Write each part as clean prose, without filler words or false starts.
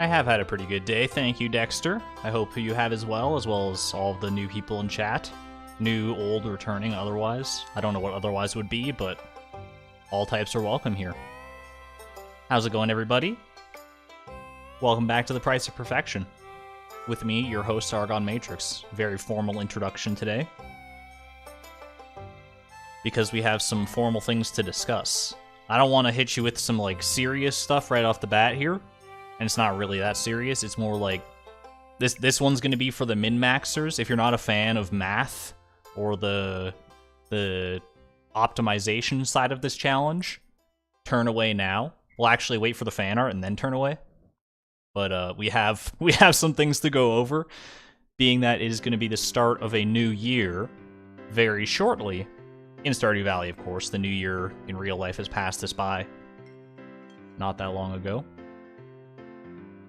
I have had a pretty good day, thank you, Dexter. I hope you have as well as all the new people in chat. New, old, returning, otherwise. I don't know what otherwise would be, but all types are welcome here. How's it going, everybody? Welcome back to The Price of Perfection. With me, your host, Argon Matrix. Very formal introduction today, because we have some formal things to discuss. I don't want to hit you with some, like, serious stuff right off the bat here. And it's not really that serious. It's more like, this one's going to be for the min-maxers. If you're not a fan of math or the optimization side of this challenge, turn away now. We'll actually wait for the fan art and then turn away. But we have some things to go over, being that it is going to be the start of a new year very shortly. In Stardew Valley, of course. The new year in real life has passed us by not that long ago.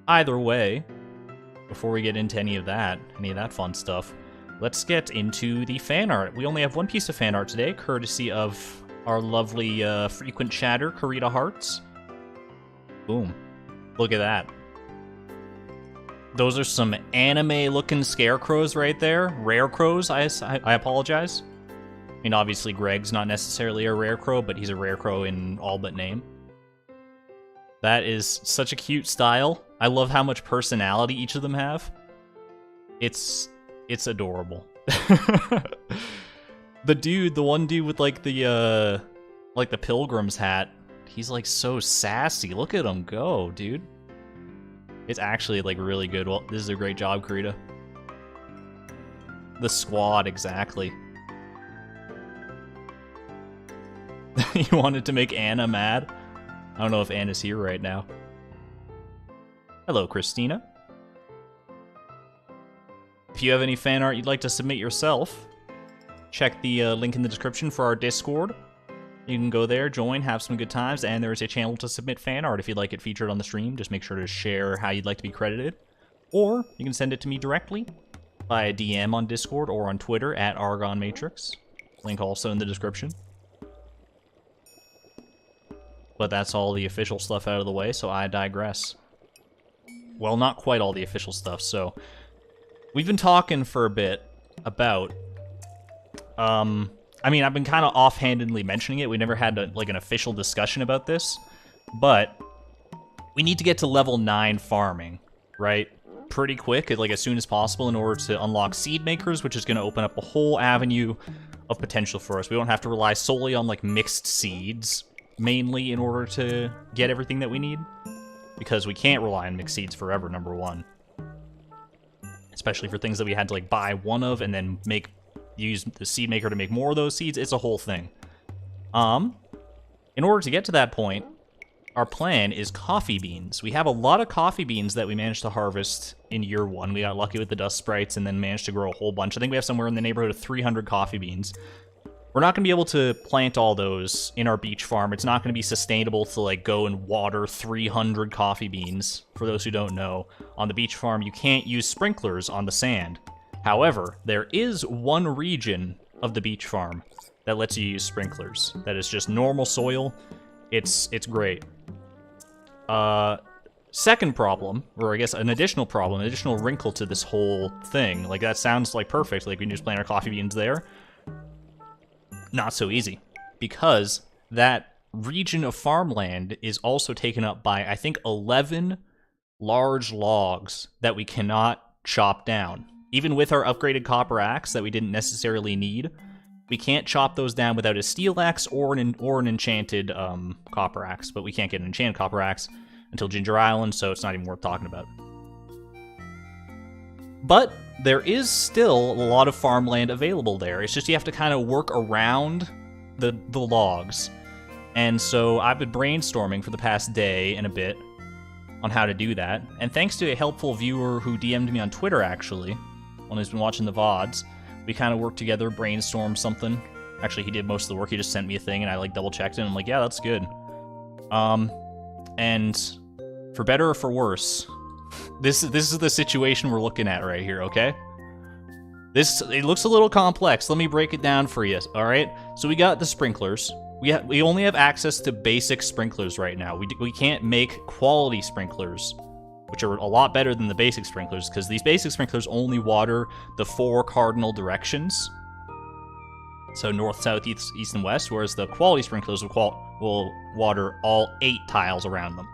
Either way, before we get into any of that fun stuff, let's get into the fan art. We only have one piece of fan art today, courtesy of our lovely frequent chatter, Karita Hearts. Boom. Look at that. Those are some anime-looking scarecrows right there. Rare crows, I apologize. I mean, obviously Greg's not necessarily a rare crow, but he's a rare crow in all but name. That is such a cute style. I love how much personality each of them have. It's adorable. The one dude with like the pilgrim's hat, he's like so sassy. Look at him go, dude. It's actually like really good. Well, this is a great job, Karita. The squad, exactly. You wanted to make Anna mad? I don't know if Anna's here right now. Hello, Christina. If you have any fan art you'd like to submit yourself, check the link in the description for our Discord. You can go there, join, have some good times, and there's a channel to submit fan art if you'd like it featured on the stream. Just make sure to share how you'd like to be credited. Or you can send it to me directly via DM on Discord or on Twitter at Argon Matrix. Link also in the description. But that's all the official stuff out of the way, so I digress. Well, not quite all the official stuff, so we've been talking for a bit about, I mean, I've been kind of offhandedly mentioning it. We never had an official discussion about this, but we need to get to level 9 farming, right? Pretty quick, like as soon as possible, in order to unlock seed makers, which is going to open up a whole avenue of potential for us. We don't have to rely solely on like mixed seeds, mainly, in order to get everything that we need. Because we can't rely on mixed seeds forever, number one. Especially for things that we had to like buy one of and then use the seed maker to make more of those seeds. It's a whole thing. In order to get to that point, our plan is coffee beans. We have a lot of coffee beans that we managed to harvest in year 1. We got lucky with the dust sprites and then managed to grow a whole bunch. I think we have somewhere in the neighborhood of 300 coffee beans. We're not going to be able to plant all those in our beach farm. It's not going to be sustainable to like go and water 300 coffee beans. For those who don't know, on the beach farm, you can't use sprinklers on the sand. However, there is one region of the beach farm that lets you use sprinklers. That is just normal soil. It's great. Second problem, or I guess an additional problem, an additional wrinkle to this whole thing. Like, that sounds like perfect. Like, we can just plant our coffee beans there. Not so easy, because that region of farmland is also taken up by, I think, 11 large logs that we cannot chop down. Even with our upgraded copper axe that we didn't necessarily need, we can't chop those down without a steel axe or an enchanted copper axe, but we can't get an enchanted copper axe until Ginger Island, so it's not even worth talking about. But there is still a lot of farmland available there. It's just you have to kind of work around the logs. And so I've been brainstorming for the past day and a bit on how to do that. And thanks to a helpful viewer who DM'd me on Twitter, actually, when he's been watching the VODs, we kind of worked together, brainstormed something. Actually, he did most of the work. He just sent me a thing, and I like double-checked it, and I'm like, yeah, that's good. And for better or for worse, this is the situation we're looking at right here, okay? It looks a little complex. Let me break it down for you, all right? So we got the sprinklers. We only have access to basic sprinklers right now. We can't make quality sprinklers which are a lot better than the basic sprinklers, because these basic sprinklers only water the 4 cardinal directions. So north, south, east, and west, whereas the quality sprinklers will water all 8 tiles around them.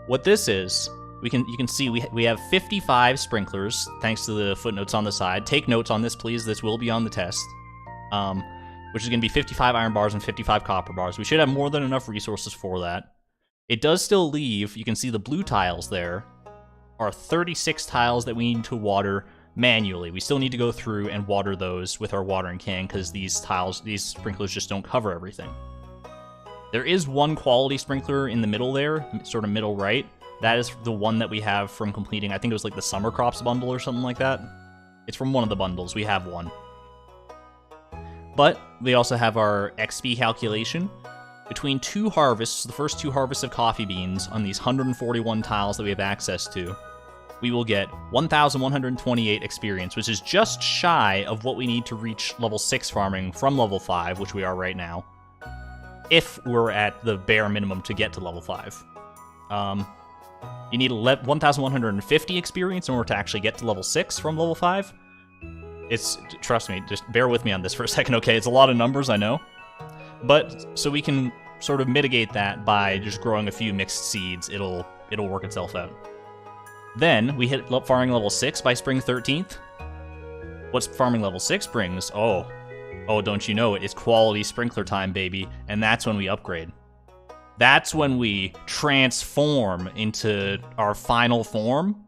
What this is, you can see we have 55 sprinklers, thanks to the footnotes on the side. Take notes on this, please. This will be on the test. Which is going to be 55 iron bars and 55 copper bars. We should have more than enough resources for that. It does still leave, you can see the blue tiles there, are 36 tiles that we need to water manually. We still need to go through and water those with our watering can, because these sprinklers just don't cover everything. There is one quality sprinkler in the middle there, sort of middle right. That is the one that we have from completing, I think it was like the summer crops bundle or something like that. It's from one of the bundles, we have one. But we also have our XP calculation. Between 2 harvests, the first 2 harvests of coffee beans on these 141 tiles that we have access to, we will get 1,128 experience, which is just shy of what we need to reach level 6 farming from level 5, which we are right now, if we're at the bare minimum to get to level 5. You need 1,150 experience in order to actually get to level 6 from level 5. Trust me, just bear with me on this for a second, okay? It's a lot of numbers, I know. But, so we can sort of mitigate that by just growing a few mixed seeds. It'll work itself out. Then, we hit farming level 6 by spring 13th. What's farming level 6 brings? Oh, don't you know it? It's quality sprinkler time, baby. And that's when we upgrade. That's when we transform into our final form.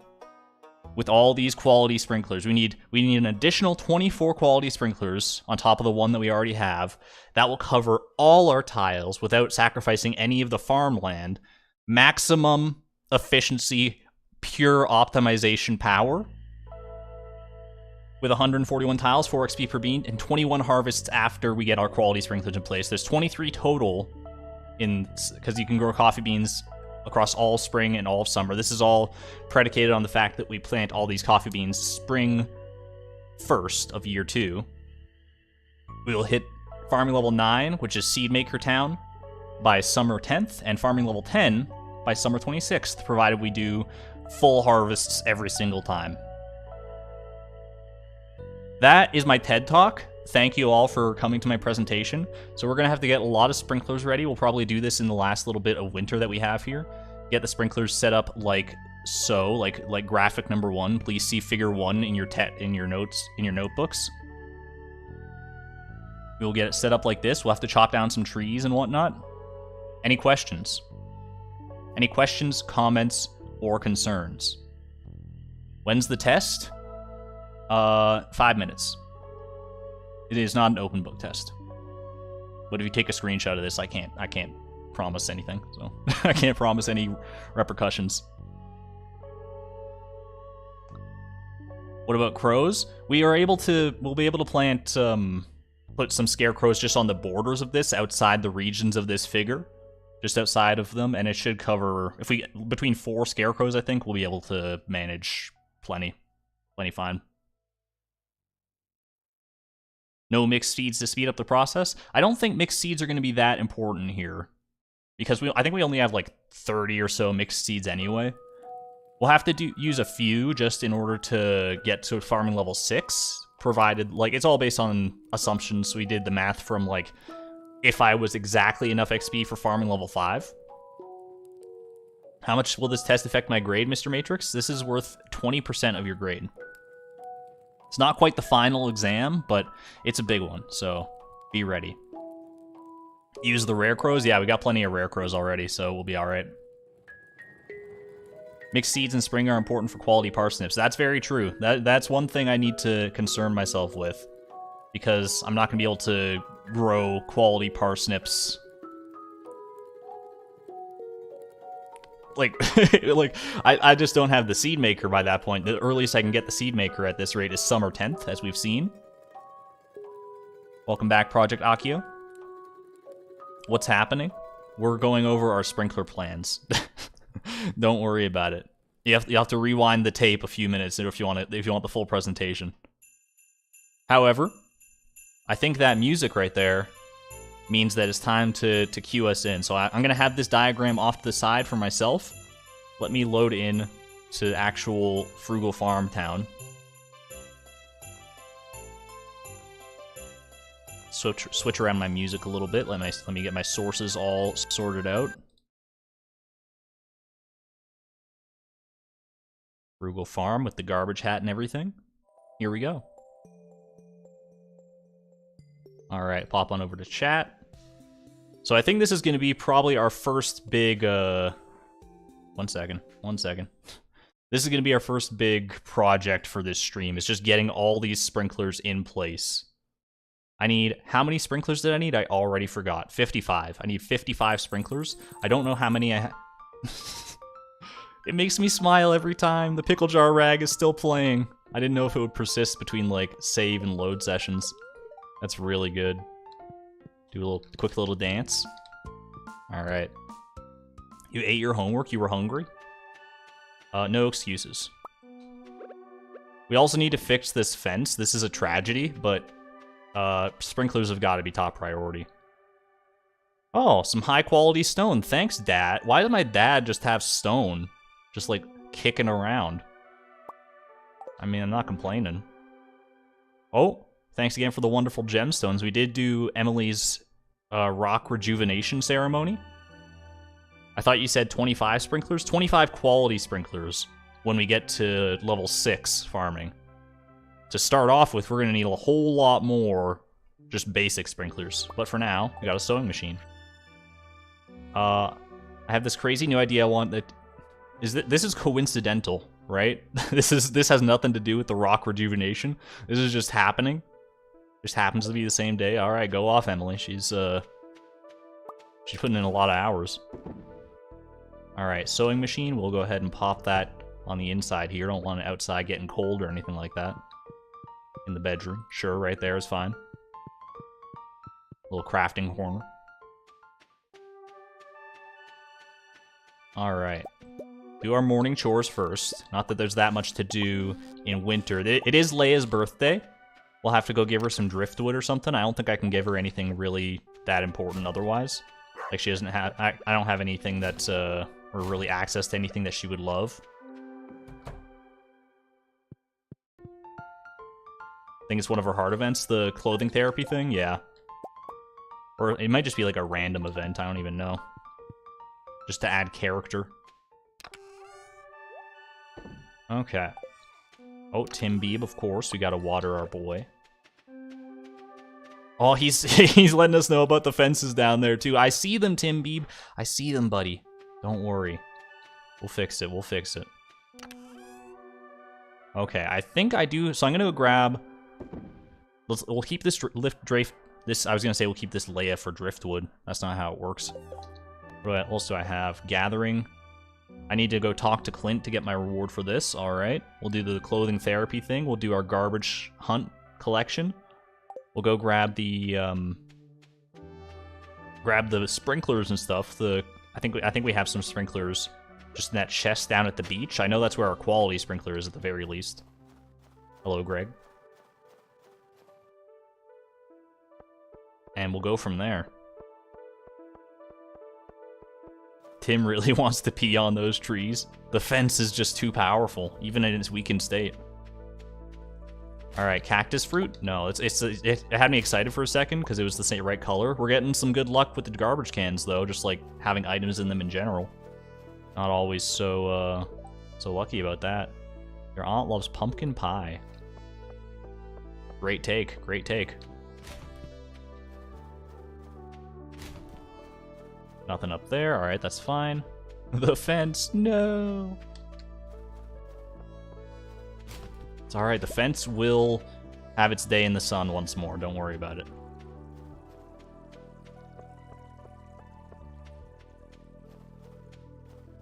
With all these quality sprinklers, we need an additional 24 quality sprinklers on top of the one that we already have. That will cover all our tiles without sacrificing any of the farmland. Maximum efficiency, pure optimization power. With 141 tiles, 4 XP per bean, and 21 harvests after we get our quality sprinklers in place. There's 23 total, because you can grow coffee beans across all spring and all of summer. This is all predicated on the fact that we plant all these coffee beans spring 1st of year 2. We will hit farming level 9, which is Seed Maker Town, by summer 10th, and farming level 10 by summer 26th, provided we do full harvests every single time. That is my TED Talk. Thank you all for coming to my presentation. So we're going to have to get a lot of sprinklers ready. We'll probably do this in the last little bit of winter that we have here. Get the sprinklers set up like so, like graphic number 1. Please see figure 1 in your notebooks. We'll get it set up like this. We'll have to chop down some trees and whatnot. Any questions? Any questions, comments, or concerns? When's the test? 5 minutes. It is not an open book test. But if you take a screenshot of this, I can't promise anything. So I can't promise any repercussions. What about crows? We'll be able to plant put some scarecrows just on the borders of this, outside the regions of this figure. Just outside of them, and it should cover, between 4 scarecrows, I think, we'll be able to manage plenty fine. No mixed seeds to speed up the process. I don't think mixed seeds are going to be that important here, because I think we only have like 30 or so mixed seeds anyway. We'll have to use a few just in order to get to farming level 6, provided, like, it's all based on assumptions. So we did the math from, like, if I was exactly enough XP for farming level 5. How much will this test affect my grade, Mr. Matrix? This is worth 20% of your grade. It's not quite the final exam, but it's a big one, so be ready. Use the rare crows? Yeah, we got plenty of rare crows already, so we'll be alright. Mixed seeds in spring are important for quality parsnips. That's very true. That's one thing I need to concern myself with, because I'm not going to be able to grow quality parsnips. Like, I just don't have the seed maker by that point. The earliest I can get the seed maker at this rate is summer 10th, as we've seen. Welcome back, Project Akio. What's happening? We're going over our sprinkler plans. Don't worry about it. You have to rewind the tape a few minutes if you want the full presentation. However, I think that music right there means that it's time to cue us in. So I'm going to have this diagram off to the side for myself. let me load in to actual frugal farm town. Switch around my music a little bit. Let me get my sources all sorted out. Frugal farm with the garbage hat and everything. Here we go. All right, pop on over to chat. So I think this is going to be probably our first big, one second. This is going to be our first big project for this stream. It's just getting all these sprinklers in place. I need, how many sprinklers did I need? I already forgot. 55. I need 55 sprinklers. I don't know how many I have. It makes me smile every time. The pickle jar rag is still playing. I didn't know if it would persist between, like, save and load sessions. That's really good. Do a quick little dance. Alright. You ate your homework? You were hungry? No excuses. We also need to fix this fence. This is a tragedy, but sprinklers have got to be top priority. Oh, some high-quality stone. Thanks, Dad. Why does my dad just have stone? Just, like, kicking around. I mean, I'm not complaining. Oh, thanks again for the wonderful gemstones. We did do Emily's rock rejuvenation ceremony. I thought you said 25 sprinklers? 25 quality sprinklers when we get to level 6 farming. To start off with, we're going to need a whole lot more just basic sprinklers. But for now, we got a sewing machine. I have this crazy new idea I want that... This is coincidental, right? This has nothing to do with the rock rejuvenation. This is just happening. Just happens to be the same day. All right, go off, Emily. She's putting in a lot of hours. All right, sewing machine. We'll go ahead and pop that on the inside here. Don't want it outside getting cold or anything like that. In the bedroom. Sure, right there is fine. Little crafting corner. All right. Do our morning chores first. Not that there's that much to do in winter. It is Leia's birthday. We'll have to go give her some driftwood or something. I don't think I can give her anything really that important otherwise. Like, she doesn't have... I don't have anything that's, or really access to anything that she would love. I think it's one of her heart events, the clothing therapy thing, yeah. Or it might just be like a random event, I don't even know. Just to add character. Okay. Oh, Tim Beeb, of course. We gotta water our boy. Oh, he's letting us know about the fences down there, too. I see them, Tim Beeb. I see them, buddy. Don't worry. We'll fix it. We'll fix it. Okay, I think I do... So I'm gonna go grab... We'll keep this I was gonna say we'll keep this Leia for driftwood. That's not how it works. What else do I have? Gathering... I need to go talk to Clint to get my reward for this. All right. We'll do the clothing therapy thing. We'll do our garbage hunt collection. We'll go grab the sprinklers and stuff. I think we have some sprinklers just in that chest down at the beach. I know that's where our quality sprinkler is at the very least. Hello, Greg. And we'll go from there. Tim really wants to pee on those trees. The fence is just too powerful, even in its weakened state. All right, cactus fruit? No, it had me excited for a second because it was the same right color. We're getting some good luck with the garbage cans though, just like having items in them in general. Not always so lucky about that. Your aunt loves pumpkin pie. Great take, great take. Nothing up there. All right, that's fine. The fence, no. It's all right. The fence will have its day in the sun once more. Don't worry about it.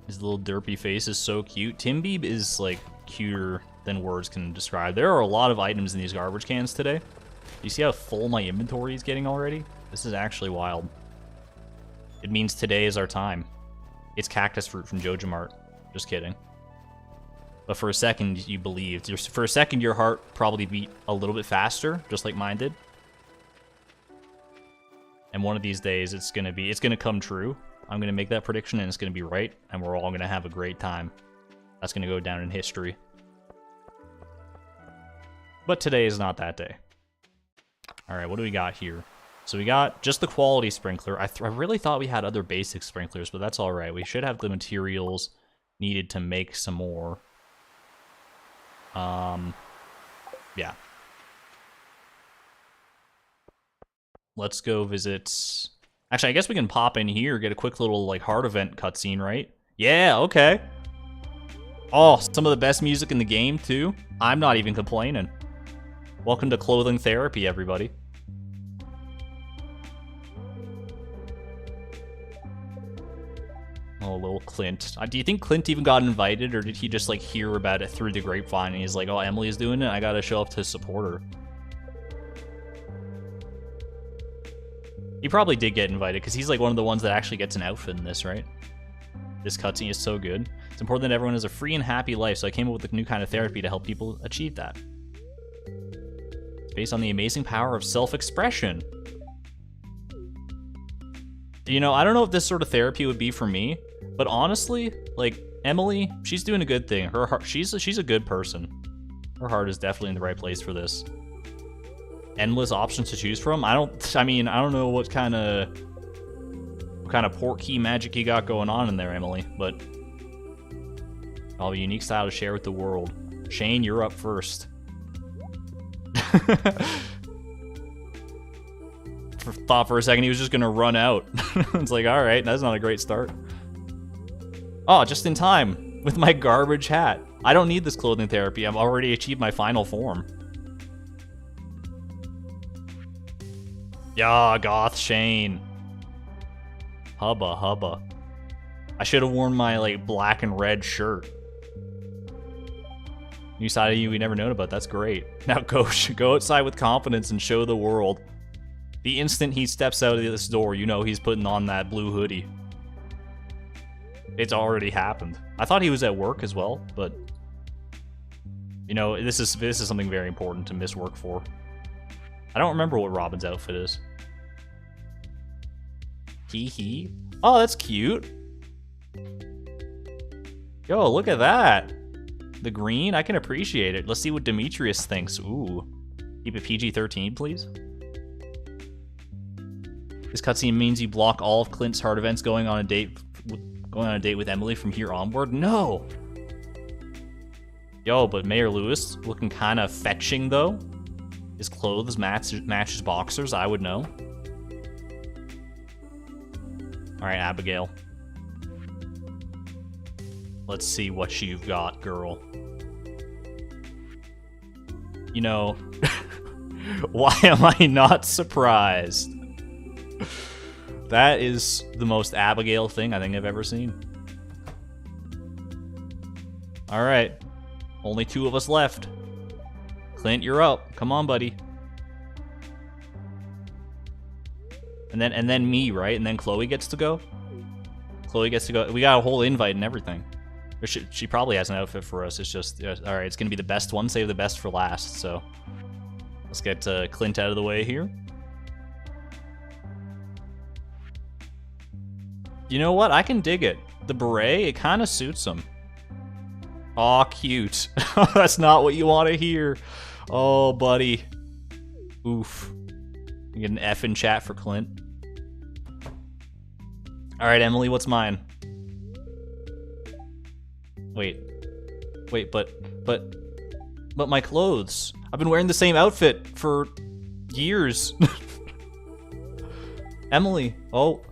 His little derpy face is so cute. Tim Beeb is like cuter than words can describe. There are a lot of items in these garbage cans today. Do you see how full my inventory is getting already? This is actually wild. It means today is our time. It's cactus fruit from Joja Mart. Just kidding. But for a second, you believed. For a second, your heart probably beat a little bit faster, just like mine did. And one of these days, it's gonna come true. I'm gonna make that prediction and it's gonna be right, and we're all gonna have a great time. That's gonna go down in history. But today is not that day. Alright, what do we got here? So we got just the quality sprinkler. I really thought we had other basic sprinklers, but that's alright. We should have the materials needed to make some more. Yeah. Let's go visit... Actually, I guess we can pop in here, get a quick little, like, heart event cutscene, right? Yeah, okay. Oh, some of the best music in the game, too. I'm not even complaining. Welcome to clothing therapy, everybody. Oh, little Clint. Do you think Clint even got invited, or did he just, like, hear about it through the grapevine, and he's like, oh, Emily's doing it, I gotta show up to support her. He probably did get invited, because he's like one of the ones that actually gets an outfit in this, right? This cutscene is so good. It's important that everyone has a free and happy life, so I came up with a new kind of therapy to help people achieve that. It's based on the amazing power of self-expression. You know, I don't know if this sort of therapy would be for me, but honestly, like, Emily, she's doing a good thing. Her heart, she's a good person. Her heart is definitely in the right place for this. Endless options to choose from. I don't know what kind of portkey magic you got going on in there, Emily, but I'll have a unique style to share with the world. Shane, you're up first. Thought for a second he was just gonna run out. It's like, all right, that's not a great start. Oh, just in time with my garbage hat. I don't need this clothing therapy. I've already achieved my final form. Yeah, goth Shane. Hubba hubba. I should have worn my like black and red shirt. New side of you we never known about. That's great. Now go outside with confidence and show the world. The instant he steps out of this door, you know he's putting on that blue hoodie. It's already happened. I thought he was at work as well, but you know, this is something very important to miss work for. I don't remember what Robin's outfit is. Hee. Oh, that's cute. Yo, look at that. The green, I can appreciate it. Let's see what Demetrius thinks. Ooh. Keep it PG-13, please. This cutscene means you block all of Clint's heart events going on a date with Emily from here onward? No! Yo, but Mayor Lewis looking kind of fetching, though. His clothes match his boxers, I would know. Alright, Abigail. Let's see what you've got, girl. You know, why am I not surprised? That is the most Abigail thing I think I've ever seen. Alright. Only 2 of us left. Clint, you're up. Come on, buddy. And then me, right? And then Chloe gets to go? Chloe gets to go. We got a whole invite and everything. She probably has an outfit for us. It's just, alright, it's gonna be the best one. Save the best for last, so. Let's get Clint out of the way here. You know what? I can dig it. The beret, it kind of suits him. Aw, cute. That's not what you want to hear. Oh, buddy. Oof. You get an F in chat for Clint. Alright, Emily, what's mine? Wait, but my clothes. I've been wearing the same outfit for years. Emily, oh.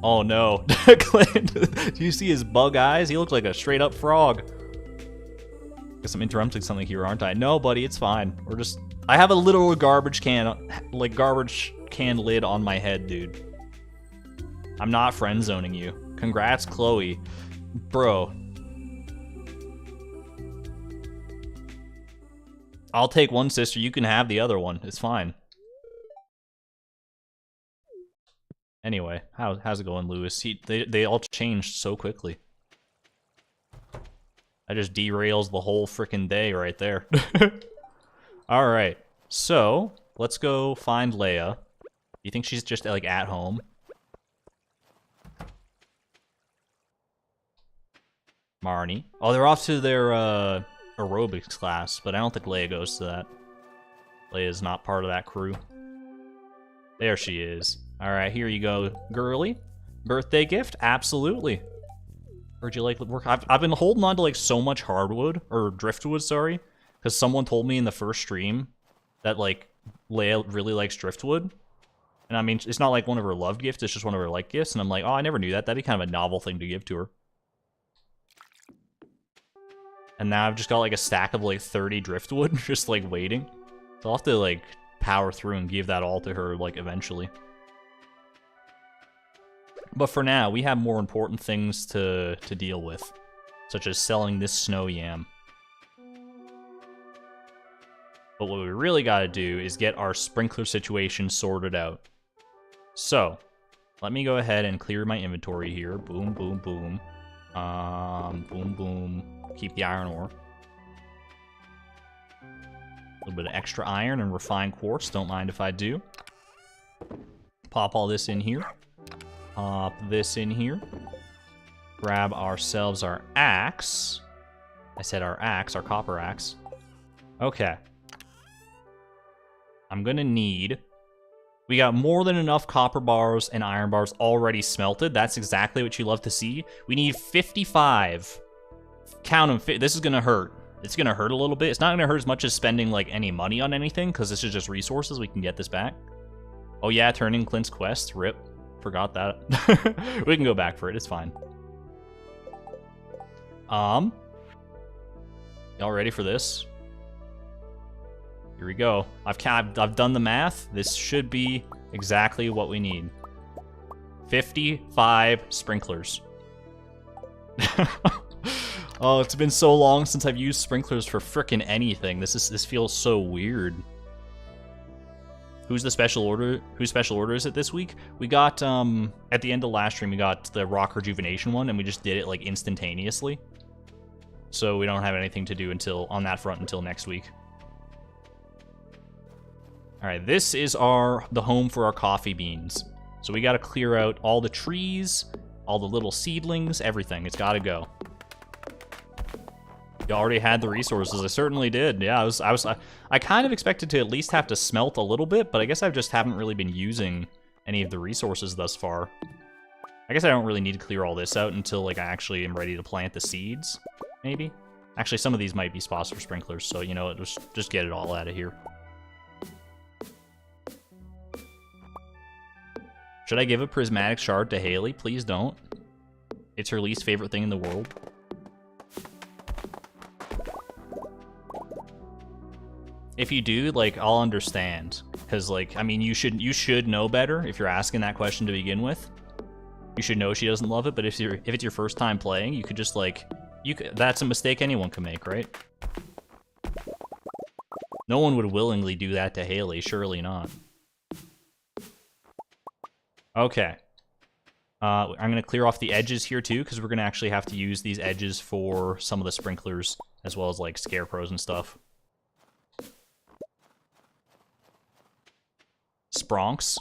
Oh no, Clint, do you see his bug eyes? He looks like a straight up frog. Guess I'm interrupting something here, aren't I? No, buddy, it's fine. We're just, I have a little garbage can lid on my head, dude. I'm not friend zoning you. Congrats, Chloe. Bro. I'll take one sister, you can have the other one. It's fine. Anyway, how's it going, Lewis? They all changed so quickly. That just derails the whole frickin' day right there. Alright, so let's go find Leia. You think she's just like at home? Marnie. Oh, they're off to their aerobics class, but I don't think Leia goes to that. Leia's not part of that crew. There she is. All right, here you go, girly. Birthday gift? Absolutely. Heard you like work. I've been holding on to like so much hardwood, or driftwood, sorry, because someone told me in the first stream that like Leia really likes driftwood. And I mean, it's not like one of her loved gifts, it's just one of her like gifts. And I'm like, oh, I never knew that. That'd be kind of a novel thing to give to her. And now I've just got like a stack of like 30 driftwood just like waiting. So I'll have to like power through and give that all to her like eventually. But for now, we have more important things to deal with, such as selling this snow yam. But what we really gotta do is get our sprinkler situation sorted out. So, let me go ahead and clear my inventory here. Boom, boom, boom. Boom, boom. Keep the iron ore. A little bit of extra iron and refined quartz. Don't mind if I do. Pop all this in here. Pop this in here. Grab ourselves our axe. I said our axe, our copper axe. Okay. I'm gonna need... We got more than enough copper bars and iron bars already smelted. That's exactly what you love to see. We need 55. Count them. This is gonna hurt. It's gonna hurt a little bit. It's not gonna hurt as much as spending like any money on anything, because this is just resources. We can get this back. Oh yeah, turning Clint's quest. Rip. Forgot that. We can go back for it. It's fine. Y'all ready for this? Here we go. I've done the math. This should be exactly what we need. 55 sprinklers. Oh, it's been so long since I've used sprinklers for frickin' anything. This feels so weird. Who's the special order? Whose special order is it this week? We got at the end of last stream we got the rock rejuvenation one, and we just did it like instantaneously. So we don't have anything to do until on that front until next week. All right, this is the home for our coffee beans. So we got to clear out all the trees, all the little seedlings, everything. It's got to go. You already had the resources. I certainly did. Yeah, I kind of expected to at least have to smelt a little bit, but I guess I just haven't really been using any of the resources thus far. I guess I don't really need to clear all this out until like I actually am ready to plant the seeds, maybe. Actually, some of these might be spots for sprinklers, so you know, just get it all out of here. Should I give a prismatic shard to Haley? Please don't. It's her least favorite thing in the world. If you do, like, I'll understand. Because, like, I mean, you should know better if you're asking that question to begin with. You should know she doesn't love it, but if it's your first time playing, you could just, like... that's a mistake anyone can make, right? No one would willingly do that to Haley, surely not. Okay. I'm going to clear off the edges here, too, because we're going to actually have to use these edges for some of the sprinklers, as well as, like, scarecrows and stuff. Spronks.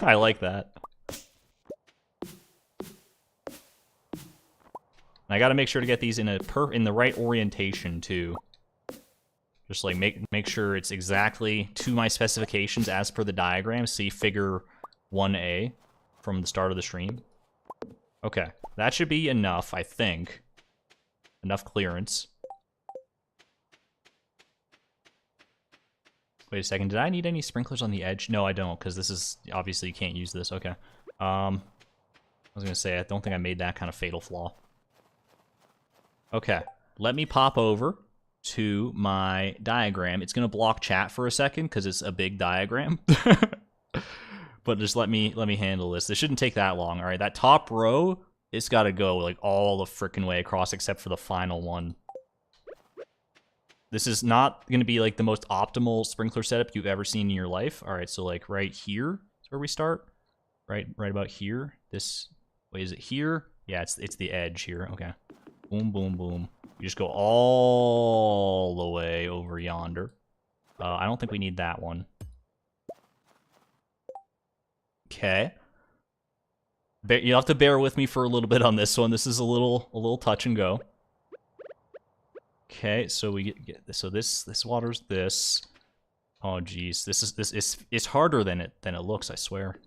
I like that. I gotta make sure to get these in the right orientation, too. Just, like, make sure it's exactly to my specifications as per the diagram. See figure 1A from the start of the stream. Okay, that should be enough, I think. Enough clearance. Wait a second, did I need any sprinklers on the edge? No, I don't, because this is... Obviously, you can't use this. Okay. I was gonna say, I don't think I made that kind of fatal flaw. Okay, let me pop over to my diagram. It's gonna block chat for a second, because it's a big diagram. But just let me handle this. This shouldn't take that long, alright? That top row, it's gotta go, like, all the frickin' way across, except for the final one. This is not going to be, like, the most optimal sprinkler setup you've ever seen in your life. All right, so, like, right here is where we start. Right about here. This, wait, is it here? Yeah, it's the edge here. Okay. Boom, boom, boom. You just go all the way over yonder. I don't think we need that one. Okay. You'll have to bear with me for a little bit on this one. This is a little touch and go. Okay, so we get this. So this water's this. Oh geez, this is it's harder than it looks, I swear.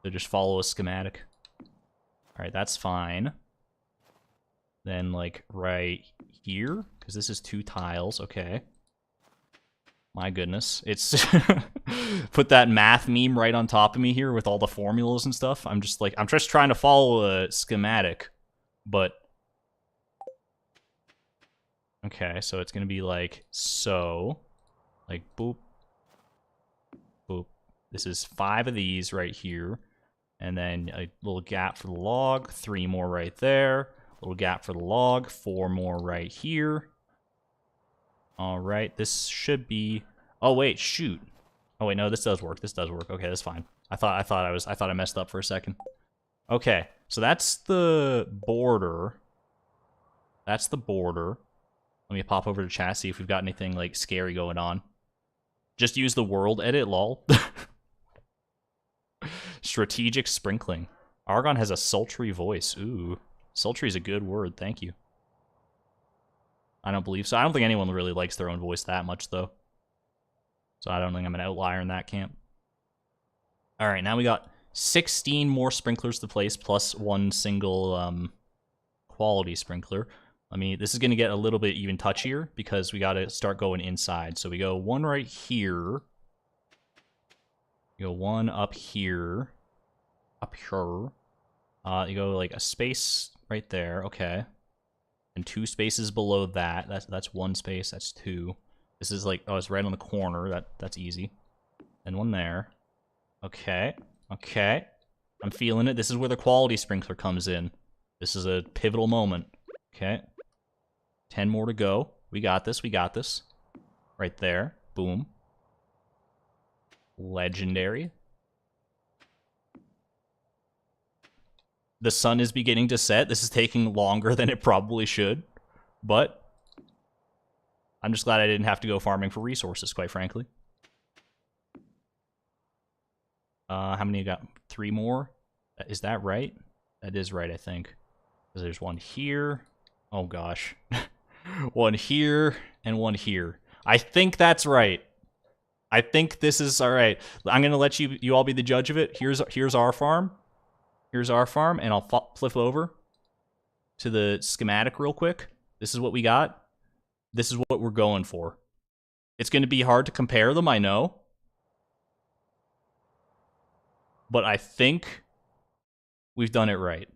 So just follow a schematic. Alright, that's fine. Then like right here, because this is 2 tiles, okay. My goodness. It's put that math meme right on top of me here with all the formulas and stuff. I'm just trying to follow a schematic, but okay, so it's gonna be like so. Like boop. Boop. This is 5 of these right here. And then a little gap for the log, 3 more right there. Little gap for the log, 4 more right here. Alright, this should be... Oh wait, shoot. Oh wait, no, this does work. This does work. Okay, that's fine. I thought I messed up for a second. Okay, so that's the border. That's the border. Let me pop over to chat, see if we've got anything like scary going on. Just use the world edit, lol. Strategic sprinkling. Argon has a sultry voice. Ooh. Sultry is a good word, thank you. I don't believe so. I don't think anyone really likes their own voice that much, though. So I don't think I'm an outlier in that camp. Alright, now we got 16 more sprinklers to place, plus 1 single quality sprinkler. This is going to get a little bit even touchier, because we got to start going inside. So we go 1 right here. You go 1 up here. Up here. You go like a space right there. Okay. And 2 spaces below that. That's 1 space. That's 2. This is like, oh, it's right on the corner. That's easy. And 1 there. Okay. Okay. I'm feeling it. This is where the quality sprinkler comes in. This is a pivotal moment. Okay. 10 more to go. We got this. We got this. Right there. Boom. Legendary. The sun is beginning to set. This is taking longer than it probably should. But I'm just glad I didn't have to go farming for resources, quite frankly. How many you got? 3 more? Is that right? That is right, I think. Because there's 1 here. Oh, gosh. 1 here and 1 here. I think that's right. I think this is all right. I'm going to let you all be the judge of it. Here's our farm. Here's our farm, and I'll flip over to the schematic real quick. This is what we got. This is what we're going for. It's going to be hard to compare them, I know. But I think we've done it right.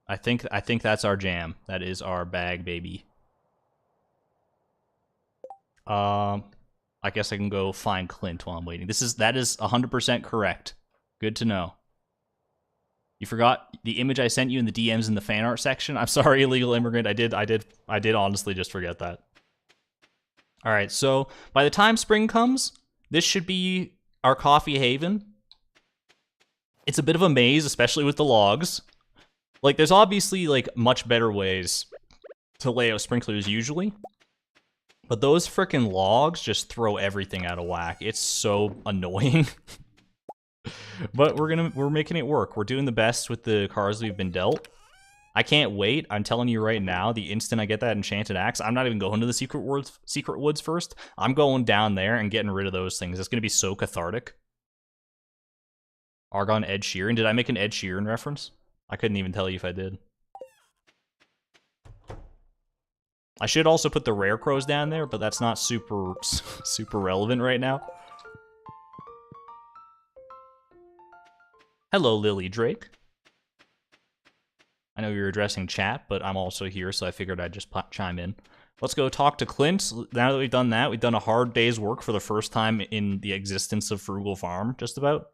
I think that's our jam. That is our bag, baby. I guess I can go find Clint while I'm waiting. That is 100% correct. Good to know. You forgot the image I sent you in the DMs in the fan art section? I'm sorry, illegal immigrant. I did honestly just forget that. All right, so by the time spring comes, this should be our coffee haven. It's a bit of a maze, especially with the logs. Like, there's obviously, like, much better ways to lay out sprinklers usually. But those frickin' logs just throw everything out of whack. It's so annoying. But we're making it work. We're doing the best with the cards we've been dealt. I can't wait. I'm telling you right now, the instant I get that enchanted axe, I'm not even going to the secret woods first. I'm going down there and getting rid of those things. It's gonna be so cathartic. Argon Ed Sheeran. Did I make an Ed Sheeran reference? I couldn't even tell you if I did. I should also put the rare crows down there, but that's not super relevant right now. Hello, Lily Drake. I know you're addressing chat, but I'm also here, so I figured I'd just chime in. Let's go talk to Clint. Now that we've done that, we've done a hard day's work for the first time in the existence of Frugal Farm, just about.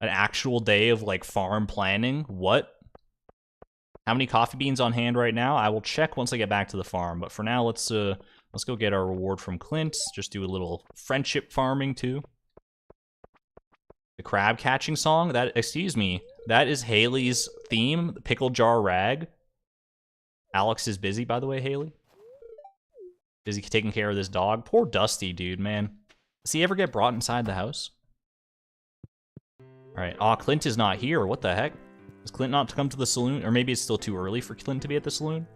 An actual day of, like, farm planning. What? How many coffee beans on hand right now? I will check once I get back to the farm. But for now, let's go get our reward from Clint. Just do a little friendship farming too. The crab catching song. Excuse me. That is Haley's theme. The pickle jar rag. Alex is busy, by the way. Haley. Busy taking care of this dog. Poor Dusty, dude, man. Does he ever get brought inside the house? Alright. Aw, Clint is not here. What the heck? Is Clint not to come to the saloon? Or maybe it's still too early for Clint to be at the saloon?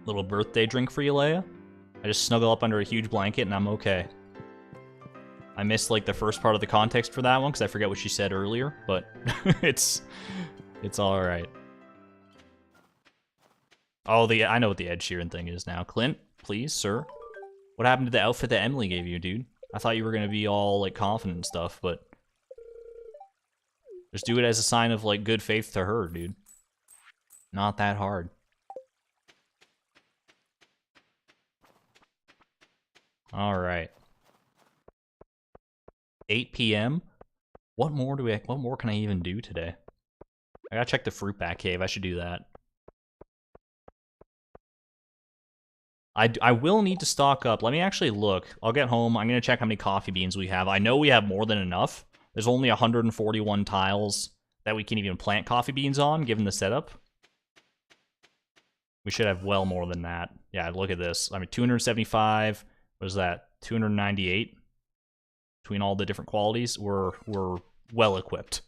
Little birthday drink for you, Leia? I just snuggle up under a huge blanket and I'm okay. I missed, like, the first part of the context for that one because I forget what she said earlier, but it's alright. Oh, I know what the Ed Sheeran thing is now. Clint, please, sir. What happened to the outfit that Emily gave you, dude? I thought you were gonna be all, like, confident and stuff, but... Just do it as a sign of, like, good faith to her, dude. Not that hard. Alright. 8 p.m.? What more can I even do today? I gotta check the fruit bat cave. I should do that. I will need to stock up. Let me actually look. I'll get home. I'm gonna check how many coffee beans we have. I know we have more than enough. There's only 141 tiles that we can even plant coffee beans on, given the setup. We should have well more than that. Yeah, look at this. I mean, 275. What is that? 298? Between all the different qualities, we're well equipped.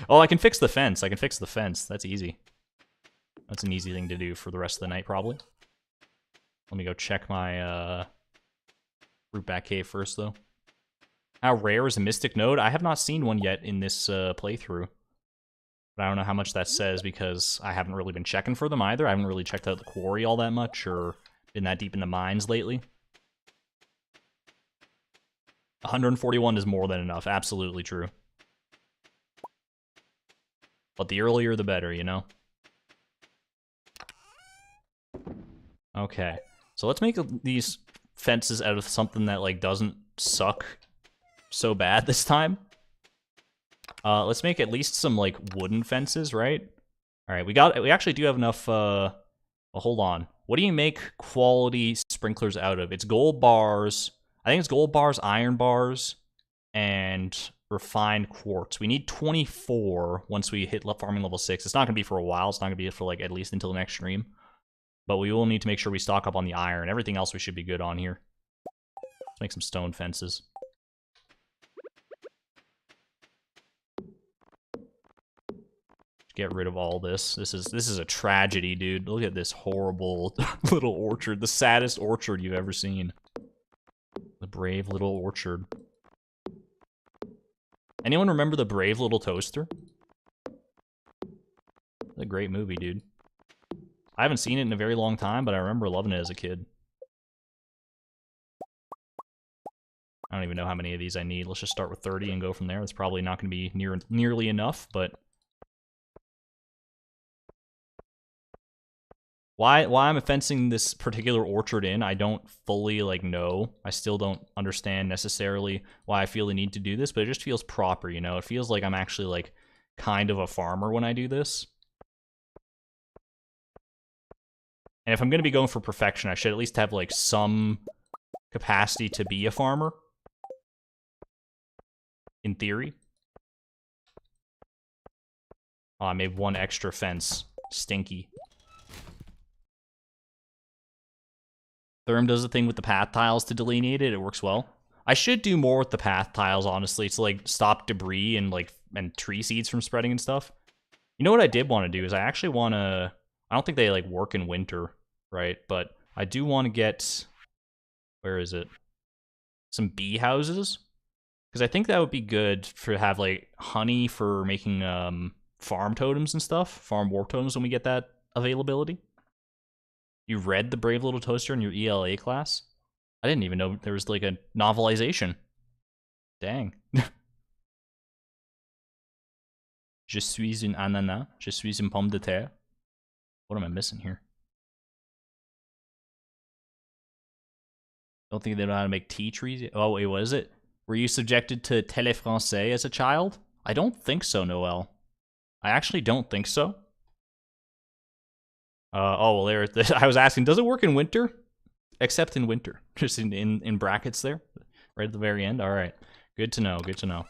Oh, I can fix the fence. I can fix the fence. That's easy. That's an easy thing to do for the rest of the night, probably. Let me go check my fruit bat cave first, though. How rare is a mystic node? I have not seen one yet in this playthrough. But I don't know how much that says because I haven't really been checking for them either. I haven't really checked out the quarry all that much or been that deep in the mines lately. 141 is more than enough. Absolutely true. But the earlier, the better, you know? Okay. So let's make these fences out of something that, like, doesn't suck so bad this time. Let's make at least some, like, wooden fences, right? Alright, we actually do have enough, well, hold on. What do you make quality sprinklers out of? It's gold bars. I think it's gold bars, iron bars, and refined quartz. We need 24 once we hit farming level 6. It's not going to be for a while. It's not going to be for, like, at least until the next stream. But we will need to make sure we stock up on the iron. Everything else we should be good on here. Let's make some stone fences. Get rid of all this. This is a tragedy, dude. Look at this horrible little orchard. The saddest orchard you've ever seen. The Brave Little Orchard. Anyone remember The Brave Little Toaster? It's a great movie, dude. I haven't seen it in a very long time, but I remember loving it as a kid. I don't even know how many of these I need. Let's just start with 30 and go from there. It's probably not going to be nearly enough, but... Why I'm fencing this particular orchard in, I don't fully, like, know. I still don't understand necessarily why I feel the need to do this, but it just feels proper, you know? It feels like I'm actually, like, kind of a farmer when I do this. And if I'm going to be going for perfection, I should at least have, like, some capacity to be a farmer. In theory. Oh, I made one extra fence. Stinky. Therm does the thing with the path tiles to delineate it. It works well. I should do more with the path tiles, honestly, to, like, stop debris and, like, and tree seeds from spreading and stuff. You know what I did want to do is I actually want to... I don't think they, like, work in winter, right? But I do want to get... Where is it? Some bee houses? Because I think that would be good to have, like, honey for making farm totems and stuff. Farm warp totems when we get that availability. You read The Brave Little Toaster in your ELA class? I didn't even know there was, like, a novelization. Dang. Je suis une ananas. Je suis une pomme de terre. What am I missing here? Don't think they know how to make tea trees. Oh, wait, what is it? Were you subjected to Télé Français as a child? I don't think so, Noel. I actually don't think so. Oh, well, there. I was asking, does it work in winter? Except in winter. Just in brackets there. Right at the very end. All right. Good to know. Good to know.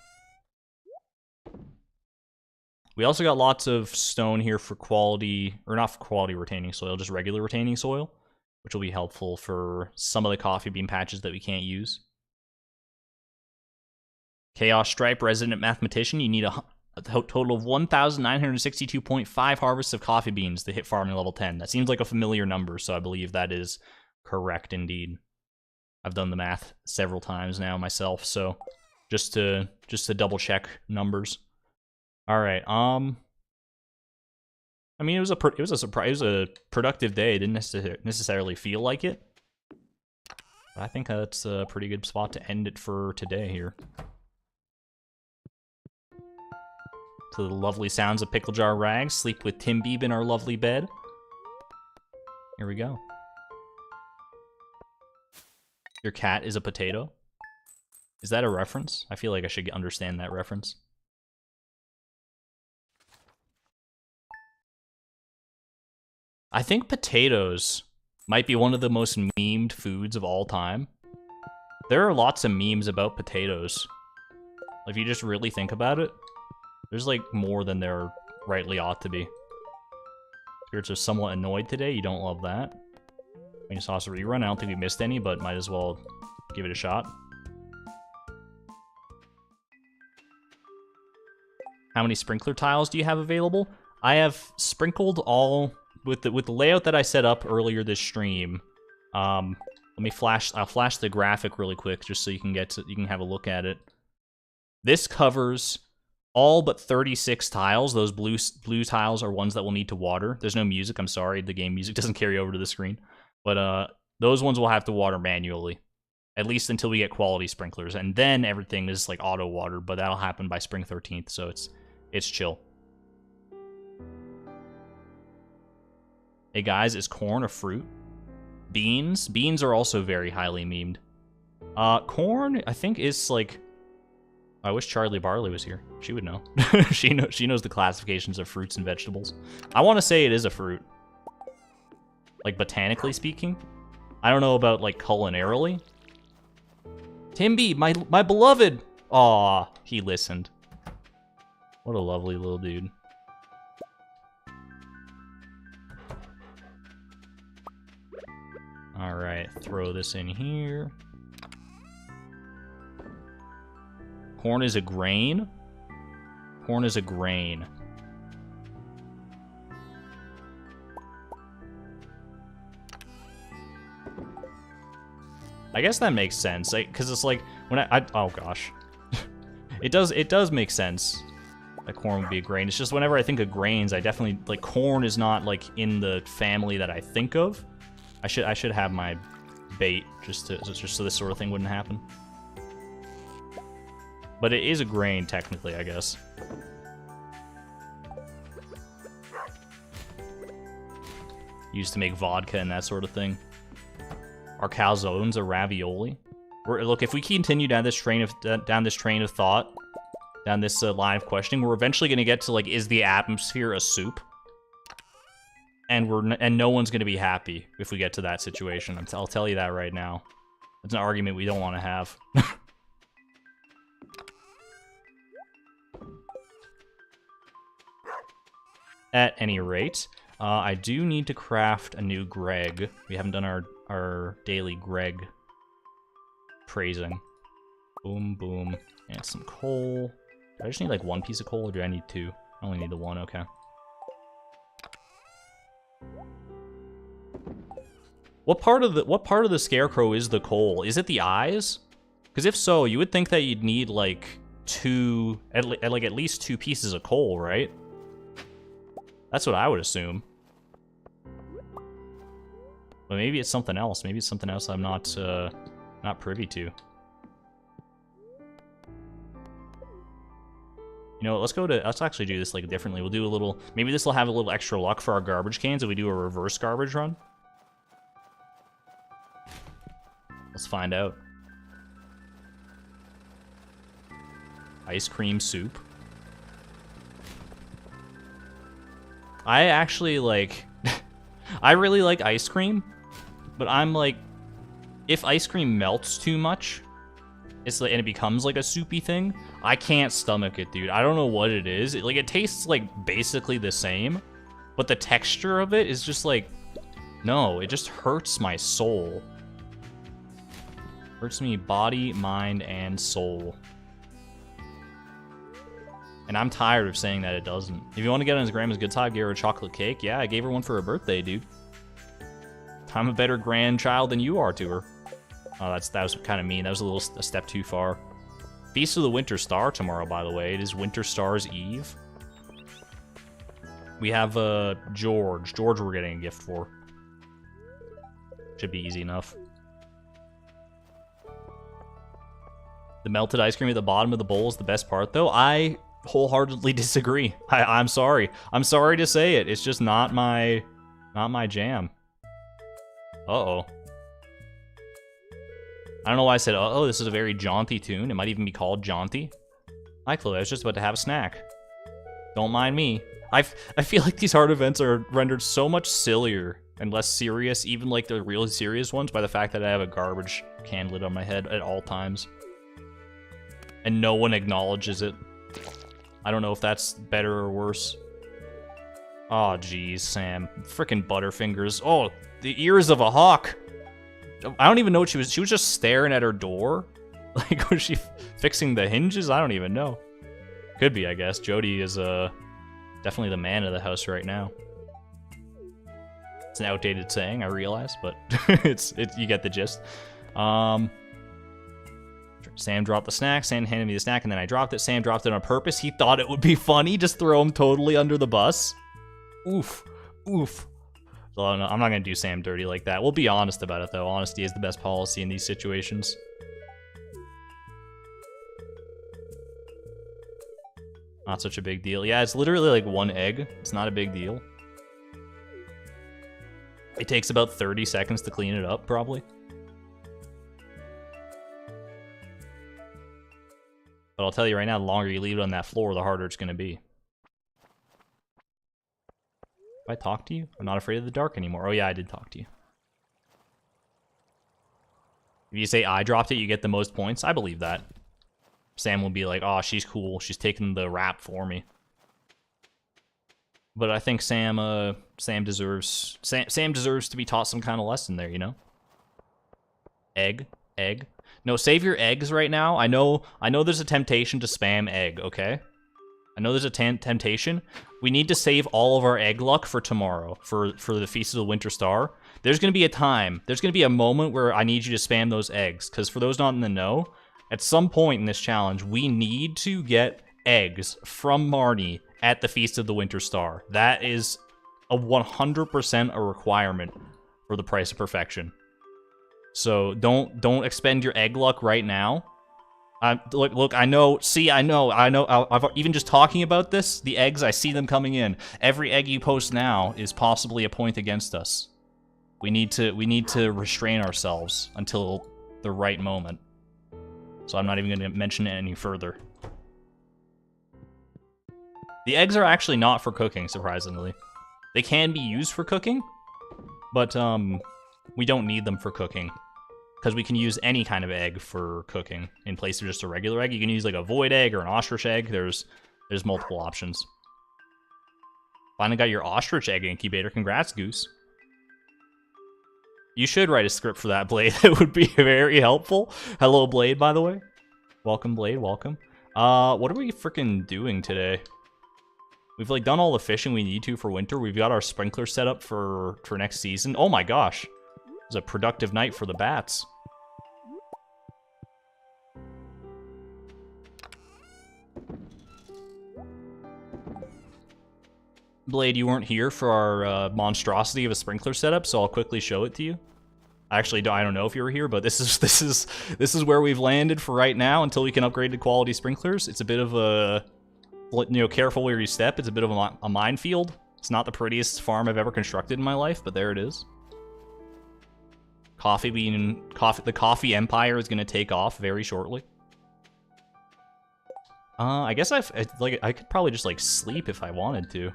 We also got lots of stone here for quality, or not for quality retaining soil, just regular retaining soil, which will be helpful for some of the coffee bean patches that we can't use. Chaos Stripe, resident mathematician. You need a total of 1,962.5 harvests of coffee beans to hit farming level 10. That seems like a familiar number, so I believe that is correct indeed. I've done the math several times now myself, so just to double check numbers. All right. I mean, it was a productive day. It didn't necessarily feel like it. But I think that's a pretty good spot to end it for today here. To the lovely sounds of Pickle Jar Rags, sleep with Tim Beeb in our lovely bed. Here we go. Your cat is a potato. Is that a reference? I feel like I should understand that reference. I think potatoes might be one of the most memed foods of all time. There are lots of memes about potatoes. If you just really think about it, there's like more than there rightly ought to be. Spirits are somewhat annoyed today. You don't love that. Main sauce rerun. I don't think we missed any, but might as well give it a shot. How many sprinkler tiles do you have available? I have sprinkled all with the layout that I set up earlier this stream. Let me flash. I'll flash the graphic really quick just so you can have a look at it. This covers all but 36 tiles. Those blue tiles are ones that will need to water. There's no music. I'm sorry, the game music doesn't carry over to the screen. But those ones will have to water manually, at least until we get quality sprinklers, and then everything is like auto water. But that'll happen by spring 13th, so it's chill. Hey guys, is corn a fruit? Beans? Beans are also very highly memed. Corn, I think, is like... I wish Charlie Barley was here. She would know. She knows the classifications of fruits and vegetables. I want to say it is a fruit. Like, botanically speaking. I don't know about, like, culinarily. Timby, my beloved! Aw, he listened. What a lovely little dude. Alright, throw this in here. Corn is a grain? Corn is a grain. I guess that makes sense, because it's like, when oh gosh. It does make sense that corn would be a grain. It's just whenever I think of grains, I definitely, like, corn is not, like, in the family that I think of. I should have my bait just so this sort of thing wouldn't happen. But it is a grain, technically, I guess. Used to make vodka and that sort of thing. Are calzones a ravioli? Look, if we continue down this train of thought, down this line of questioning, we're eventually going to get to, like, is the atmosphere a soup? And no one's going to be happy if we get to that situation. I'll tell you that right now. It's an argument we don't want to have. At any rate, I do need to craft a new Greg. We haven't done our daily Greg praising. Boom, boom. And some coal. Do I just need, like, one piece of coal, or do I need two? I only need the one, okay. What part of the scarecrow is the coal? Is it the eyes? Because if so, you would think that you'd need, like, at least two pieces of coal, right? That's what I would assume. But maybe it's something else. Maybe it's something else I'm not privy to. You know, let's actually do this, like, differently. We'll do a little, maybe this will have a little extra luck for our garbage cans if we do a reverse garbage run. Let's find out. Ice cream soup. I actually, like... I really like ice cream, but I'm like... If ice cream melts too much, and it becomes, like, a soupy thing, I can't stomach it, dude. I don't know what it is. It tastes, like, basically the same, but the texture of it is just, like... No, it just hurts my soul. Hurts me body, mind, and soul. And I'm tired of saying that it doesn't. If you want to get on his grandma's good side, give her a chocolate cake. Yeah, I gave her one for her birthday, dude. I'm a better grandchild than you are to her. Oh, that was kind of mean. That was a step too far. Feast of the Winter Star tomorrow, by the way. It is Winter Star's Eve. We have George. George we're getting a gift for. Should be easy enough. The melted ice cream at the bottom of the bowl is the best part, though. I wholeheartedly disagree. I'm sorry. I'm sorry to say it. It's just not my jam. Uh-oh. I don't know why I said uh-oh. This is a very jaunty tune. It might even be called jaunty. Hi, Chloe. I was just about to have a snack. Don't mind me. I feel like these hard events are rendered so much sillier and less serious, even like the really serious ones, by the fact that I have a garbage can lid on my head at all times. And no one acknowledges it. I don't know if that's better or worse. Oh, jeez, Sam. Frickin' Butterfingers. Oh, the ears of a hawk. I don't even know what she was. She was just staring at her door. Like, was she fixing the hinges? I don't even know. Could be, I guess. Jody is definitely the man of the house right now. It's an outdated saying, I realize, but you get the gist. Sam dropped the snack. Sam handed me the snack, and then I dropped it. Sam dropped it on purpose. He thought it would be funny. Just throw him totally under the bus. Oof. Oof. So, I'm not going to do Sam dirty like that. We'll be honest about it, though. Honesty is the best policy in these situations. Not such a big deal. Yeah, it's literally like one egg. It's not a big deal. It takes about 30 seconds to clean it up, probably. But I'll tell you right now, the longer you leave it on that floor, the harder it's going to be. If I talk to you, I'm not afraid of the dark anymore. Oh yeah, I did talk to you. If you say I dropped it, you get the most points. I believe that. Sam will be like, oh, she's cool. She's taking the rap for me. But I think Sam deserves to be taught some kind of lesson there, you know? Egg. No, save your eggs right now. I know there's a temptation to spam egg, okay? I know there's a temptation. We need to save all of our egg luck for tomorrow, for the Feast of the Winter Star. There's going to be a time, there's going to be a moment where I need you to spam those eggs, because for those not in the know, at some point in this challenge, we need to get eggs from Marnie at the Feast of the Winter Star. That is a 100% a requirement for the price of perfection. So don't expend your egg luck right now. Look, I know. See, I know. I've even just talking about this, the eggs, I see them coming in. Every egg you post now is possibly a point against us. We need to restrain ourselves until the right moment. So I'm not even going to mention it any further. The eggs are actually not for cooking, surprisingly. They can be used for cooking, but we don't need them for cooking. Because we can use any kind of egg for cooking in place of just a regular egg. You can use like a void egg or an ostrich egg. There's multiple options. Finally got your ostrich egg incubator. Congrats, Goose. You should write a script for that, Blade. That would be very helpful. Hello, Blade, by the way. Welcome, Blade. Welcome. What are we freaking doing today? We've like done all the fishing we need to for winter. We've got our sprinkler set up for next season. Oh my gosh. It was a productive night for the bats. Blade, you weren't here for our monstrosity of a sprinkler setup, so I'll quickly show it to you. Actually, I don't know if you were here, but this is where we've landed for right now until we can upgrade to quality sprinklers. It's a bit of a, careful where you step. It's a bit of a minefield. It's not the prettiest farm I've ever constructed in my life, but there it is. The coffee empire is going to take off very shortly. I guess I could probably just like sleep if I wanted to.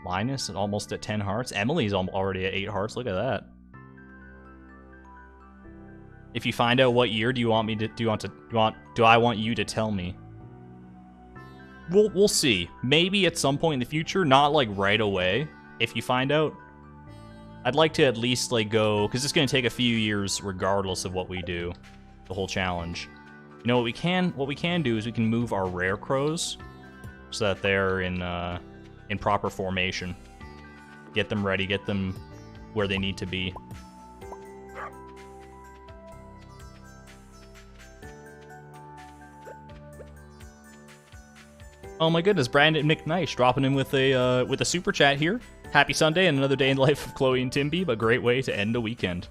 Linus almost at 10 hearts. Emily's already at 8 hearts. Look at that. If you find out what year do I want you to tell me? We'll see. Maybe at some point in the future, not like right away. If you find out, I'd like to at least like go, because it's going to take a few years regardless of what we do, the whole challenge. You know, what we can do is we can move our rare crows so that they're in proper formation. Get them ready, get them where they need to be. Oh my goodness, Brandon McNice dropping in with a super chat here. Happy Sunday and another day in the life of Chloe and Timby, but great way to end a weekend.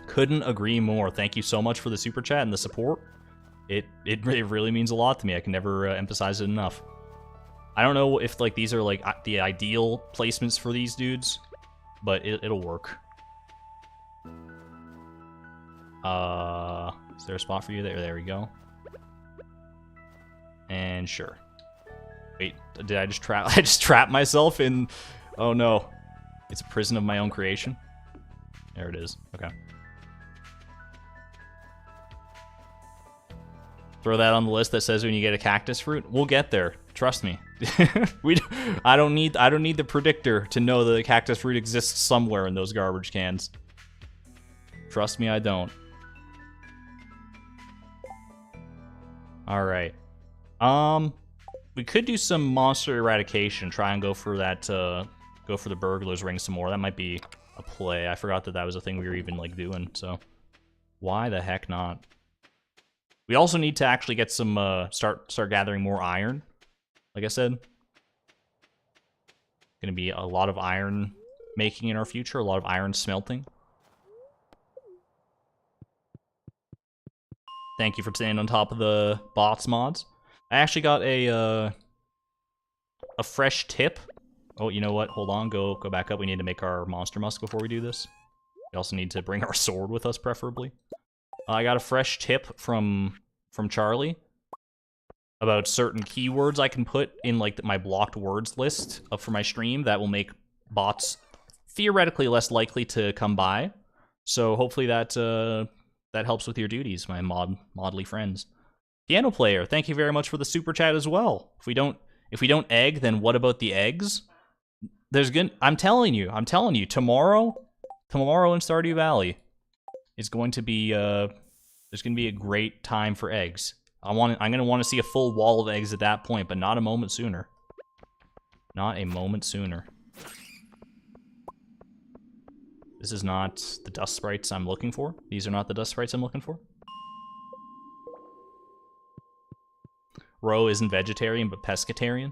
Couldn't agree more. Thank you so much for the super chat and the support. It really means a lot to me. I can never emphasize it enough. I don't know if like these are like the ideal placements for these dudes, but it'll work. Is there a spot for you there? There we go. And sure. Wait, did I just trap? I just trapped myself in. Oh no, it's a prison of my own creation. There it is. Okay. Throw that on the list that says when you get a cactus fruit. We'll get there. Trust me. I don't need the predictor to know that a cactus fruit exists somewhere in those garbage cans. Trust me, I don't. All right. We could do some monster eradication. Try and go for that. Go for the burglar's ring some more. That might be a play. I forgot that was a thing we were even like doing. So why the heck not? We also need to actually get some start gathering more iron. Like I said, gonna be a lot of iron making in our future. A lot of iron smelting. Thank you for staying on top of the bots mods. I actually got a fresh tip. Oh, you know what? Hold on. Go back up. We need to make our monster musk before we do this. We also need to bring our sword with us, preferably. I got a fresh tip from Charlie about certain keywords I can put in like my blocked words list for my stream that will make bots theoretically less likely to come by. So hopefully that helps with your duties, my modly friends. Piano player, thank you very much for the super chat as well. If we don't egg, then what about the eggs? I'm telling you, tomorrow in Stardew Valley is going to be there's going to be a great time for eggs. I'm going to want to see a full wall of eggs at that point, but not a moment sooner. Not a moment sooner. This is not the dust sprites I'm looking for. These are not the dust sprites I'm looking for. Ro isn't vegetarian, but pescatarian.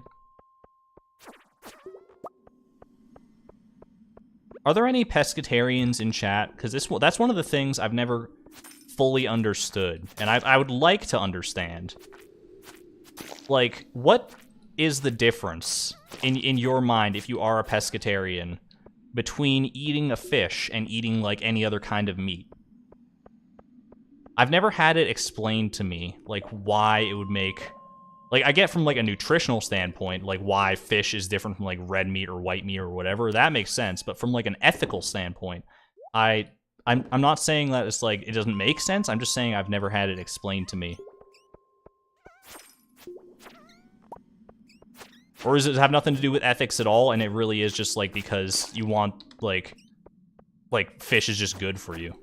Are there any pescatarians in chat? Because that's one of the things I've never fully understood, and I would like to understand. Like, what is the difference in your mind, if you are a pescatarian, between eating a fish and eating like any other kind of meat? I've never had it explained to me, like why it would make. Like, I get from, like, a nutritional standpoint, like, why fish is different from, like, red meat or white meat or whatever. That makes sense. But from, like, an ethical standpoint, I'm not saying that it's, like, it doesn't make sense. I'm just saying I've never had it explained to me. Or does it have nothing to do with ethics at all, and it really is just, like, because you want, like fish is just good for you?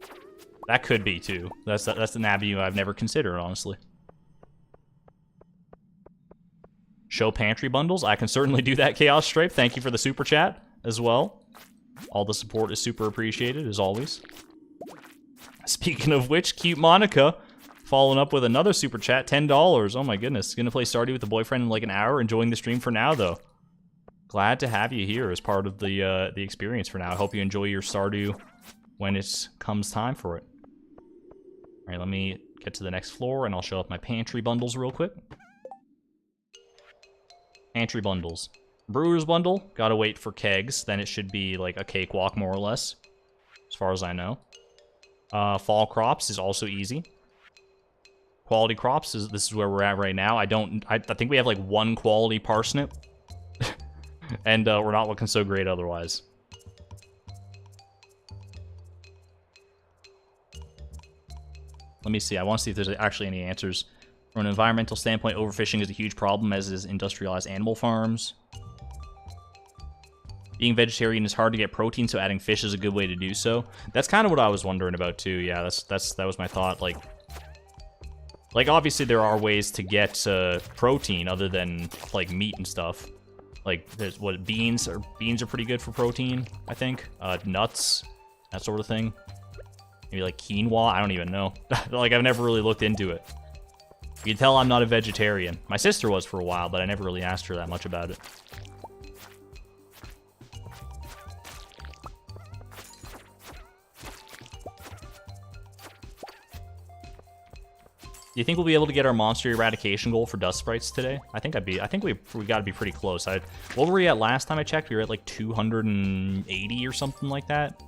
That could be, too. That's an avenue I've never considered, honestly. Show pantry bundles. I can certainly do that, Chaos Stripe. Thank you for the super chat as well. All the support is super appreciated, as always. Speaking of which, cute Monica following up with another super chat, $10. Oh my goodness. Gonna play Stardew with the boyfriend in like an hour. Enjoying the stream for now, though. Glad to have you here as part of the experience for now. I hope you enjoy your Stardew when it comes time for it. All right, let me get to the next floor, and I'll show up my pantry bundles real quick. Pantry bundles. Brewer's bundle, gotta wait for kegs, then it should be like a cakewalk more or less, as far as I know. Fall crops is also easy. Quality crops, this is where we're at right now. I think we have like one quality parsnip, and we're not looking so great otherwise. Let me see, I want to see if there's actually any answers. From an environmental standpoint, overfishing is a huge problem, as is industrialized animal farms. Being vegetarian is hard to get protein, so adding fish is a good way to do so. That's kind of what I was wondering about too. Yeah, that was my thought. Like Like, obviously there are ways to get protein other than, like, meat and stuff. Like, there's, what, beans are pretty good for protein, I think. Nuts, that sort of thing. Maybe, like, quinoa, I don't even know. Like, I've never really looked into it. You can tell I'm not a vegetarian. My sister was for a while, but I never really asked her that much about it. Do you think we'll be able to get our monster eradication goal for dust sprites today? I think we got to be pretty close. What were we at last time I checked? We were at like 280 or something like that.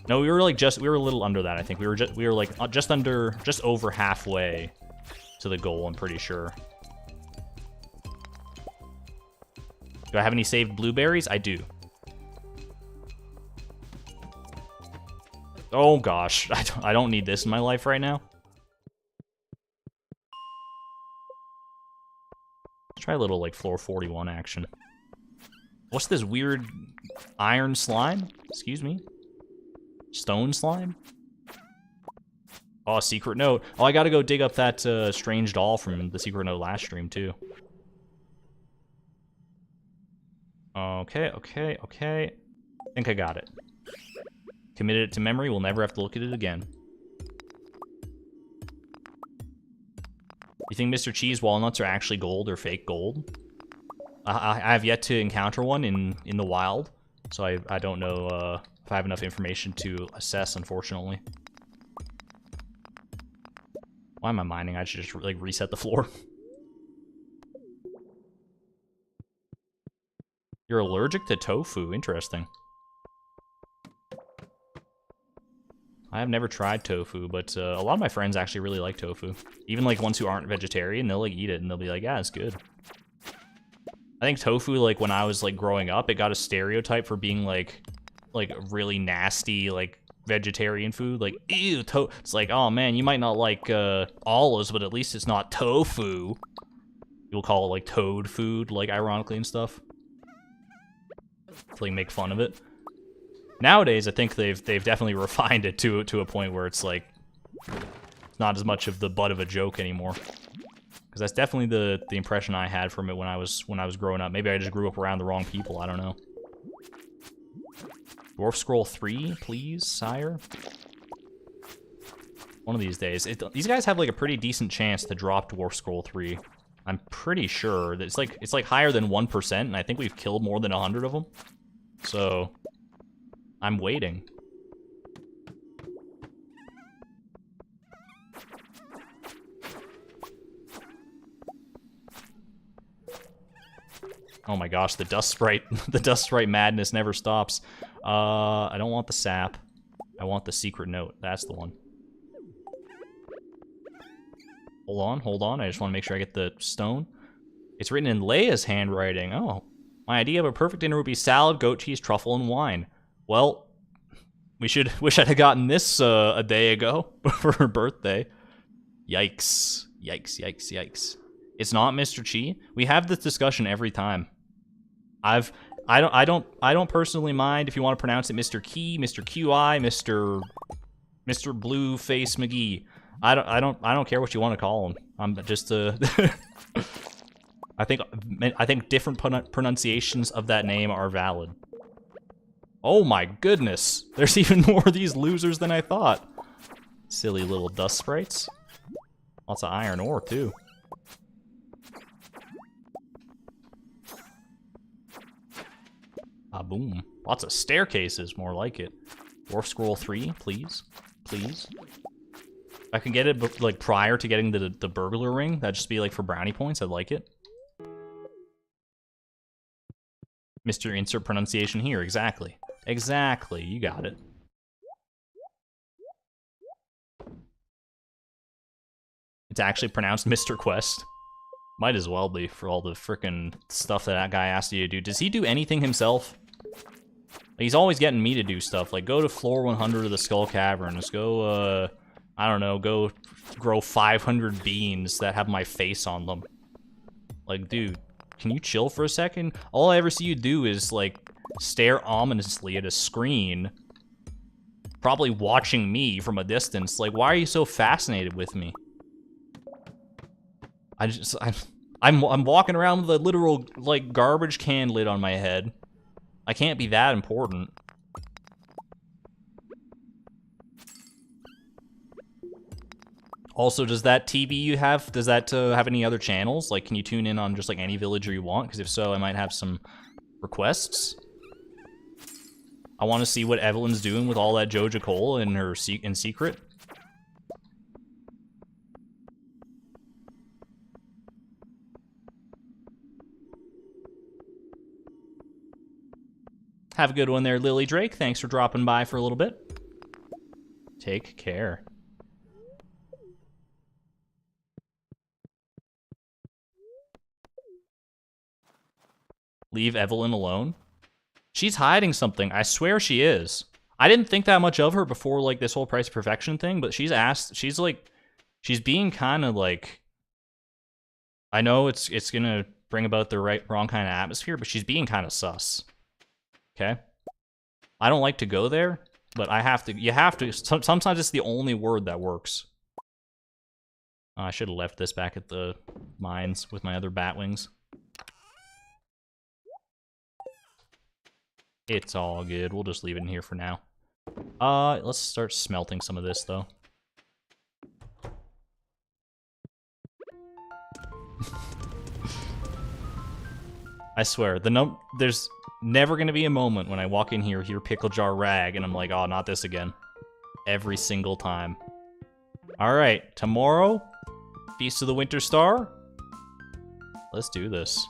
No, we were like we were a little under that. I think we were like just over halfway to the goal. I'm pretty sure. Do I have any saved blueberries? I do. Oh gosh, I don't need this in my life right now. Try a little, like, floor 41 action. What's this weird iron slime? Excuse me? Stone slime? Oh, secret note. Oh, I gotta go dig up that strange doll from the secret note last stream, too. Okay. I think I got it. Committed it to memory. We'll never have to look at it again. You think Mr. Cheese walnuts are actually gold or fake gold? I have yet to encounter one in the wild, so I don't know if I have enough information to assess, unfortunately. Why am I mining? I should just, like, reset the floor. You're allergic to tofu? Interesting. I have never tried tofu, but a lot of my friends actually really like tofu. Even, like, ones who aren't vegetarian, they'll, like, eat it, and they'll be like, yeah, it's good. I think tofu, like, when I was, like, growing up, it got a stereotype for being, like really nasty, like, vegetarian food. Like, ew, it's like, oh, man, you might not like olives, but at least it's not tofu. People call it, like, toad food, like, ironically and stuff. To, like, make fun of it. Nowadays, I think they've definitely refined it to a point where it's like not as much of the butt of a joke anymore. Because that's definitely the impression I had from it when I was growing up. Maybe I just grew up around the wrong people. I don't know. Dwarf Scroll 3, please, sire. One of these days. These guys have like a pretty decent chance to drop Dwarf Scroll 3. I'm pretty sure that it's like higher than 1%, and I think we've killed more than 100 of them. So I'm waiting. Oh my gosh, the dust sprite madness never stops. I don't want the sap. I want the secret note. That's the one. Hold on. I just want to make sure I get the stone. It's written in Leia's handwriting. Oh. My idea of a perfect dinner would be salad, goat cheese, truffle, and wine. Well, wish I'd have gotten this a day ago for her birthday. Yikes. Yikes. It's not Mr. Chi. We have this discussion every time. I don't personally mind if you want to pronounce it Mr. Key, Mr. QI, Mr. Blue Face McGee. I don't care what you want to call him. I'm just I think different pronunciations of that name are valid. Oh my goodness. There's even more of these losers than I thought. Silly little dust sprites. Lots of iron ore too. Ah, boom. Lots of staircases, more like it. Dwarf Scroll 3, please. Please. If I can get it, like, prior to getting the burglar ring, that'd just be, like, for brownie points. I'd like it. Mr. Insert pronunciation here. Exactly. Exactly. You got it. It's actually pronounced Mr. Quest. Might as well be for all the frickin' stuff that guy asked you to do. Does he do anything himself? He's always getting me to do stuff. Like, go to floor 100 of the Skull Caverns. Go, I don't know, go grow 500 beans that have my face on them. Like, dude, can you chill for a second? All I ever see you do is, like, stare ominously at a screen, probably watching me from a distance. Like, why are you so fascinated with me? I'm walking around with a literal, like, garbage can lid on my head. I can't be that important. Also, does that TV you have, does that have any other channels? Like, can you tune in on just, like, any villager you want? Because if so, I might have some requests. I want to see what Evelyn's doing with all that Joja Cola in her in secret. Have a good one there, Lily Drake. Thanks for dropping by for a little bit. Take care. Leave Evelyn alone? She's hiding something. I swear she is. I didn't think that much of her before, like, this whole price of perfection thing, but she's being kind of, like... I know it's gonna bring about the wrong kind of atmosphere, but she's being kind of sus. Okay? I don't like to go there, but you have to, sometimes it's the only word that works. Oh, I should have left this back at the mines with my other bat wings. It's all good. We'll just leave it in here for now. Let's start smelting some of this, though. I swear, there's never gonna be a moment when I walk in here, hear Pickle Jar Rag, and I'm like, oh, not this again. Every single time. Alright, tomorrow, Feast of the Winter Star. Let's do this.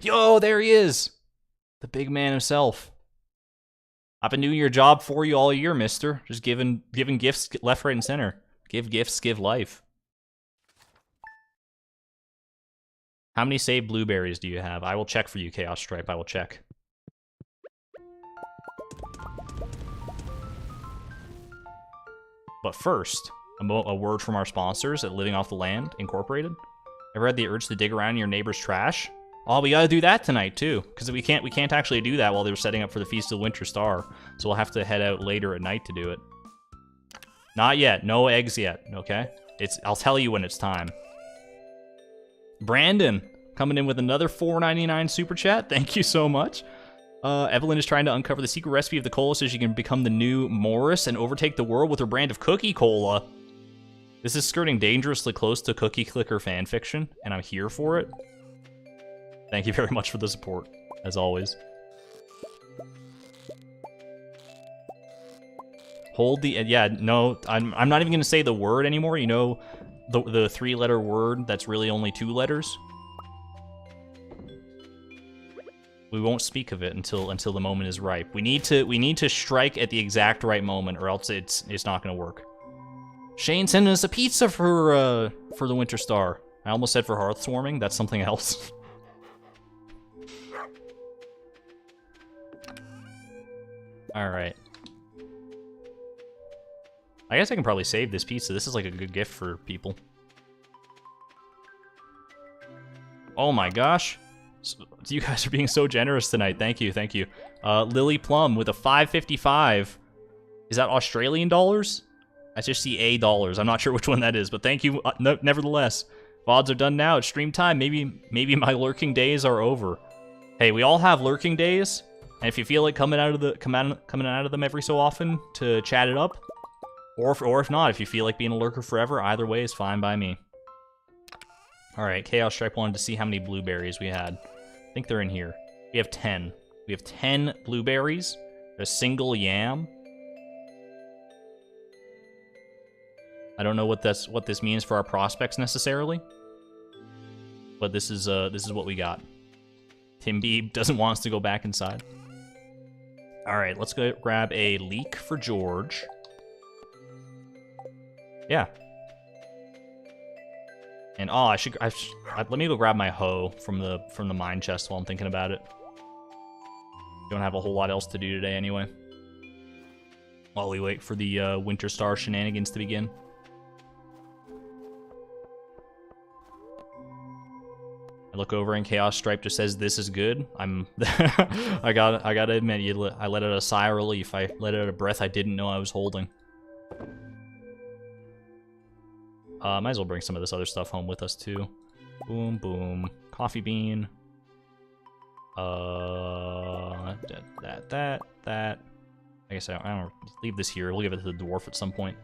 Yo, there he is! The big man himself. I've been doing your job for you all year, mister. Just giving gifts left, right, and center. Give gifts, give life. How many saved blueberries do you have? I will check for you, Chaos Stripe. I will check. But first, a word from our sponsors at Living Off the Land Incorporated. Ever had the urge to dig around in your neighbor's trash? Oh, we gotta do that tonight too, because we can't actually do that while they were setting up for the Feast of the Winter Star. So we'll have to head out later at night to do it. Not yet. No eggs yet. Okay. I'll tell you when it's time. Brandon coming in with another $4.99 super chat. Thank you so much. Evelyn is trying to uncover the secret recipe of the cola so she can become the new Morris and overtake the world with her brand of cookie cola. This is skirting dangerously close to cookie clicker fanfiction, and I'm here for it. Thank you very much for the support, as always. Hold the... Yeah, no, I'm not even going to say the word anymore. You know, the three-letter word that's really only 2 letters? We won't speak of it until the moment is ripe. We need to strike at the exact right moment, or else it's not going to work. Shane sending us a pizza for the Winter Star. I almost said for Hearthswarming. That's something else. Alright. I guess I can probably save this pizza. This is like a good gift for people. Oh my gosh. You guys are being so generous tonight. Thank you, thank you. Lily Plum with a $5.55. Is that Australian dollars? I just see A dollars. I'm not sure which one that is, but thank you nevertheless. VODs are done now. It's stream time. Maybe my lurking days are over. Hey, we all have lurking days, and if you feel like coming out of them every so often to chat it up, or if not, if you feel like being a lurker forever, either way is fine by me. All right, Chaos Stripe wanted to see how many blueberries we had. I think they're in here. We have 10. We have 10 blueberries. A single yam. I don't know what this means for our prospects necessarily, but this is what we got. Tim Beeb doesn't want us to go back inside. All right, let's go grab a leek for George. Yeah. And oh, let me go grab my hoe from the mine chest while I'm thinking about it. Don't have a whole lot else to do today anyway. While we wait for the Winter Star shenanigans to begin. I look over and Chaos Stripe just says, "This is good." I gotta admit, I let out a sigh of relief. I let out a breath I didn't know I was holding. Might as well bring some of this other stuff home with us, too. Boom, boom. Coffee bean. That. I guess I don't leave this here. We'll give it to the dwarf at some point.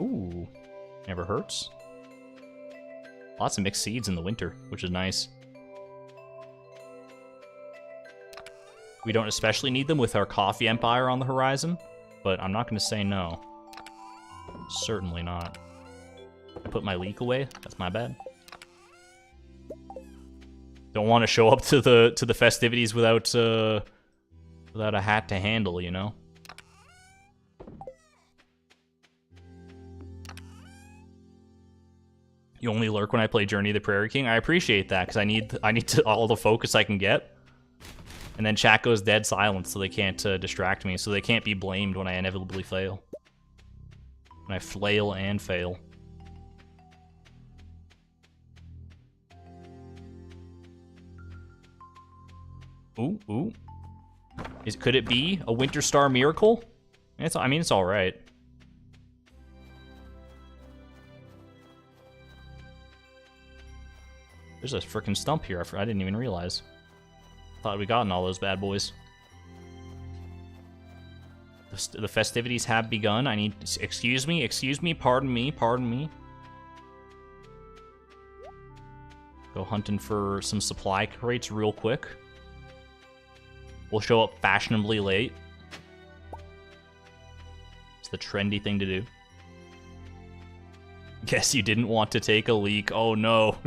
Ooh, never hurts. Lots of mixed seeds in the winter, which is nice. We don't especially need them with our coffee empire on the horizon, but I'm not going to say no. Certainly not. I put my leek away. That's my bad. Don't want to show up to the festivities without a hat to handle, you know. You only lurk when I play Journey of the Prairie King. I appreciate that because I need all the focus I can get. And then chat goes dead silent, so they can't distract me, so they can't be blamed when I inevitably fail. When I flail and fail. Ooh. Could it be a Winter Star miracle? I mean, it's all right. There's a freaking stump here. I didn't even realize. Thought we gotten all those bad boys. The festivities have begun. I need... Excuse me, pardon me. Go hunting for some supply crates real quick. We'll show up fashionably late. It's the trendy thing to do. Guess you didn't want to take a leak. Oh no.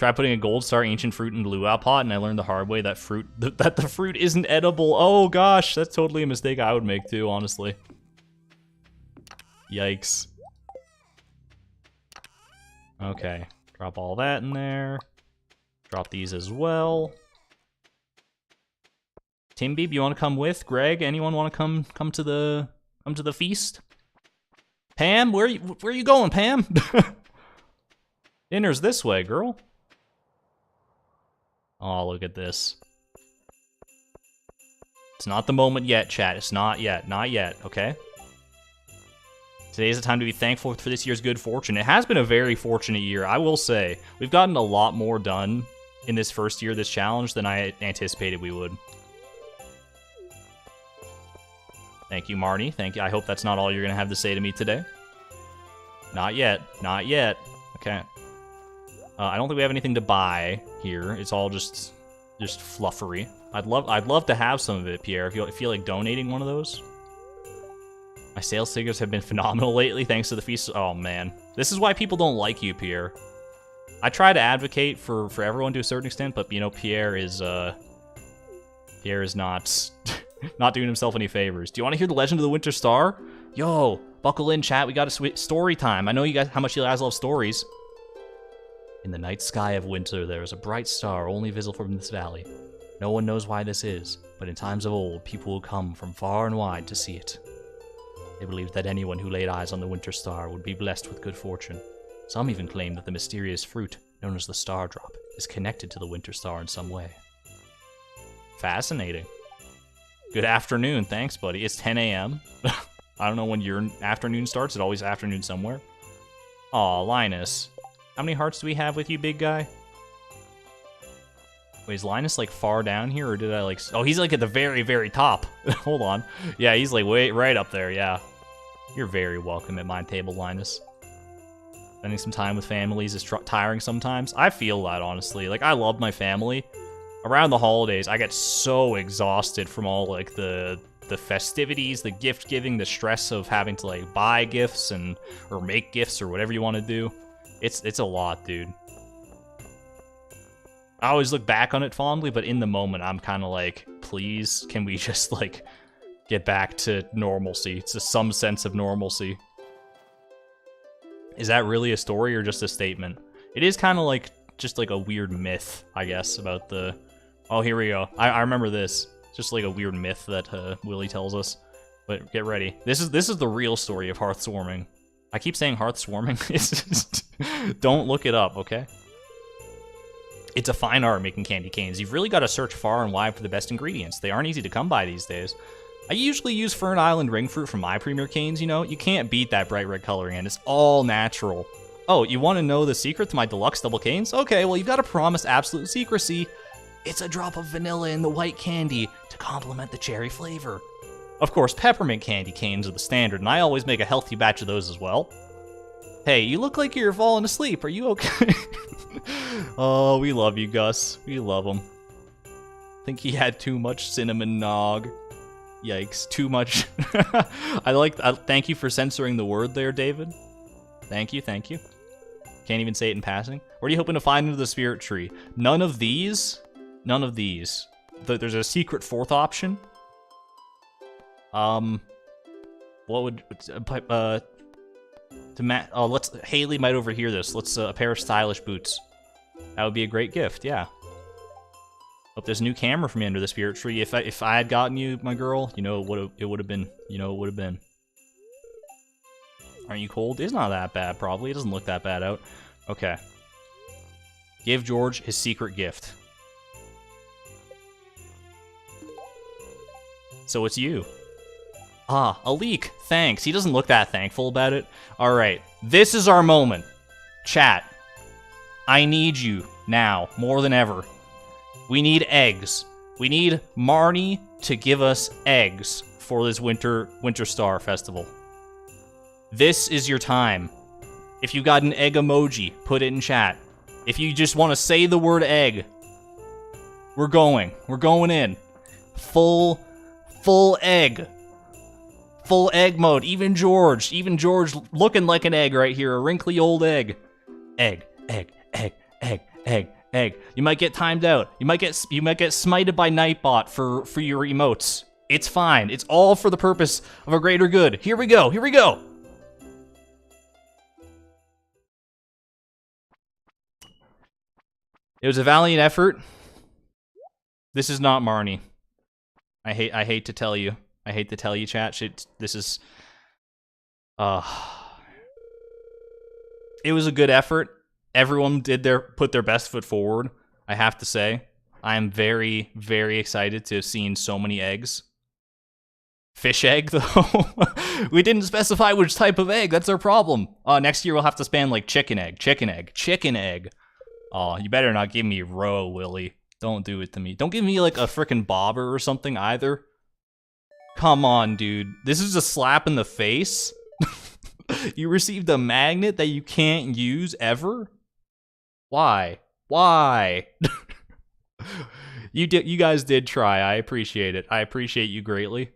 Try putting a gold star ancient fruit in the luau pot, and I learned the hard way that the fruit isn't edible. Oh gosh, that's totally a mistake I would make too, honestly. Yikes. Okay, drop all that in there. Drop these as well. Timbeeb, you want to come with? Greg, anyone want to come to the feast? Pam, where you going, Pam? Dinner's this way, girl. Oh, look at this. It's not the moment yet, chat. It's not yet. Not yet, okay? Today is the time to be thankful for this year's good fortune. It has been a very fortunate year, I will say. We've gotten a lot more done in this first year of this challenge than I anticipated we would. Thank you, Marnie. Thank you. I hope that's not all you're going to have to say to me today. Not yet. Not yet. Okay. I don't think we have anything to buy here. It's all just fluffery. I'd love to have some of it, Pierre. If you feel like donating one of those. My sales figures have been phenomenal lately, thanks to the feast. Oh man, this is why people don't like you, Pierre. I try to advocate for everyone to a certain extent, but you know, Pierre is not not doing himself any favors. Do you want to hear the Legend of the Winter Star? Yo, buckle in, chat. We got a sweet story time. I know you guys how much you guys love stories. In the night sky of winter, there is a bright star only visible from this valley. No one knows why this is, but in times of old, people will come from far and wide to see it. They believed that anyone who laid eyes on the winter star would be blessed with good fortune. Some even claim that the mysterious fruit, known as the star drop, is connected to the winter star in some way. Fascinating. Good afternoon, thanks, buddy. It's 10 a.m. I don't know when your afternoon starts. It's always afternoon somewhere. Aw, Linus. How many hearts do we have with you, big guy? Wait, is Linus, like, far down here, or did I, like... Oh, he's, like, at the very, very top. Hold on. Yeah, he's, like, way right up there, yeah. You're very welcome at my table, Linus. Spending some time with families is tiring sometimes. I feel that, honestly. Like, I love my family. Around the holidays, I get so exhausted from all, like, the festivities, the gift giving, the stress of having to, like, buy gifts or make gifts or whatever you want to do. It's a lot, dude. I always look back on it fondly, but in the moment, I'm kind of like, please, can we just, like, get back to normalcy? It's just some sense of normalcy. Is that really a story or just a statement? It is kind of like, just like a weird myth, I guess, about the... Oh, here we go. I remember this. It's just like a weird myth that Willie tells us. But get ready. This is the real story of hearth swarming. I keep saying hearth swarming. Don't look it up, okay? It's a fine art making candy canes. You've really got to search far and wide for the best ingredients. They aren't easy to come by these days. I usually use Fern Island ring fruit from my premier canes, you know? You can't beat that bright red coloring, and it's all natural. Oh, you want to know the secret to my deluxe double canes? Okay, well, you've got to promise absolute secrecy. It's a drop of vanilla in the white candy to complement the cherry flavor. Of course, peppermint candy canes are the standard, and I always make a healthy batch of those as well. Hey, you look like you're falling asleep. Are you okay? Oh, we love you, Gus. We love him. Think he had too much cinnamon nog. Yikes, too much. Thank you for censoring the word there, David. Thank you, thank you. Can't even say it in passing. What are you hoping to find under the spirit tree? None of these? None of these. There's a secret fourth option. What would... Haley might overhear this. A pair of stylish boots. That would be a great gift, yeah. Hope there's a new camera for me under the spirit tree. If I had gotten you, my girl, you know what it would have been. You know it would have been. Aren't you cold? It's not that bad, probably. It doesn't look that bad out. Okay. Give George his secret gift. So it's you. Ah, a leak. Thanks. He doesn't look that thankful about it. All right. This is our moment. Chat. I need you now more than ever. We need eggs. We need Marnie to give us eggs for this Winter Star Festival. This is your time. If you got an egg emoji, put it in chat. If you just want to say the word egg, we're going. We're going in. Full egg. Full egg mode. Even George looking like an egg right here. A wrinkly old egg. Egg. You might get timed out. You might get smited by Nightbot for your emotes. It's fine. It's all for the purpose of a greater good. Here we go. Here we go. It was a valiant effort. This is not Marnie. I hate to tell you. I hate to tell you, chat. This is... It was a good effort. Everyone put their best foot forward, I have to say. I am very, very excited to have seen so many eggs. Fish egg, though? We didn't specify which type of egg. That's our problem. Next year we'll have to span, like, chicken egg. Oh, you better not give me roe, Willie. Don't do it to me. Don't give me, like, a frickin' bobber or something, either. Come on, dude. This is a slap in the face? You received a magnet that you can't use ever? Why? You guys did try. I appreciate it. I appreciate you greatly.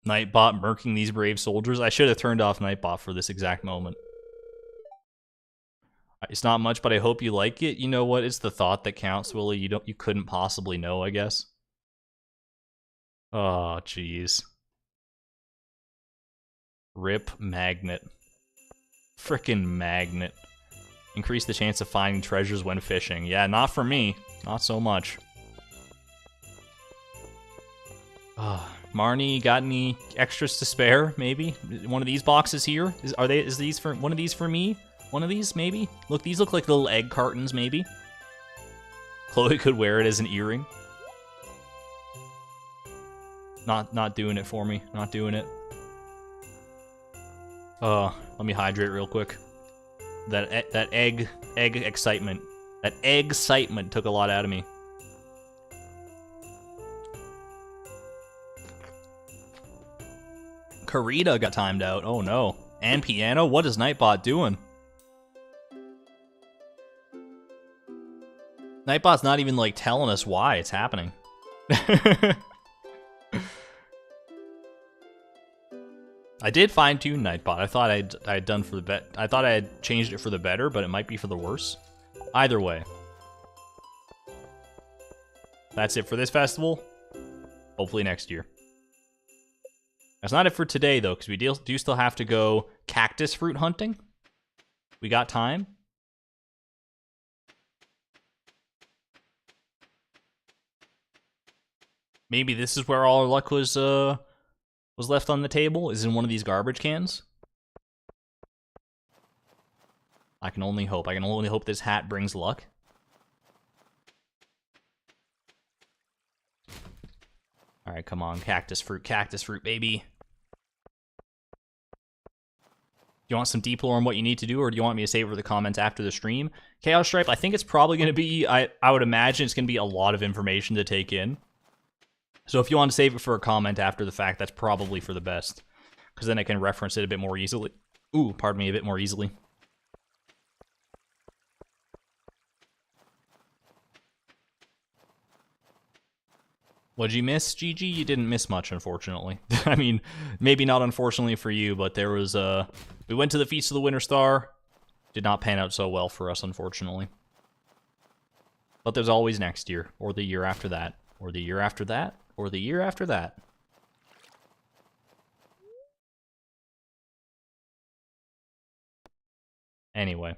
Nightbot murking these brave soldiers. I should have turned off Nightbot for this exact moment. It's not much, but I hope you like it. You know what? It's the thought that counts, Willie. You couldn't possibly know, I guess. Oh, jeez. Rip magnet. Frickin' magnet. Increase the chance of finding treasures when fishing. Yeah, not for me. Not so much. Marnie, got any extras to spare? Maybe one of these boxes here. Is these for one of these for me? One of these maybe. Look, these look like little egg cartons. Maybe Chloe could wear it as an earring. Not doing it for me. Not doing it. Let me hydrate real quick. That egg excitement. That egg excitement took a lot out of me. Karita got timed out. Oh no. And piano? What is Nightbot doing? Nightbot's not even like telling us why it's happening. I did fine-tune Nightbot. I thought I'd done for the I thought I had changed it for the better, but it might be for the worse. Either way. That's it for this festival. Hopefully next year. That's not it for today, though, because we do still have to go cactus fruit hunting. We got time. Maybe this is where all our luck was left on the table, is in one of these garbage cans. I can only hope. I can only hope this hat brings luck. Alright, come on. Cactus fruit, baby. Do you want some deep lore on what you need to do, or do you want me to save for the comments after the stream? Chaos Stripe, I think it's probably going to be, I would imagine it's going to be a lot of information to take in. So if you want to save it for a comment after the fact, that's probably for the best. Because then I can reference it a bit more easily. Ooh, pardon me, a bit more easily. What'd you miss, GG? You didn't miss much, unfortunately. I mean, maybe not unfortunately for you, but there was, we went to the Feast of the Winter Star. Did not pan out so well for us, unfortunately. But there's always next year, or the year after that, or the year after that, or the year after that. Anyway.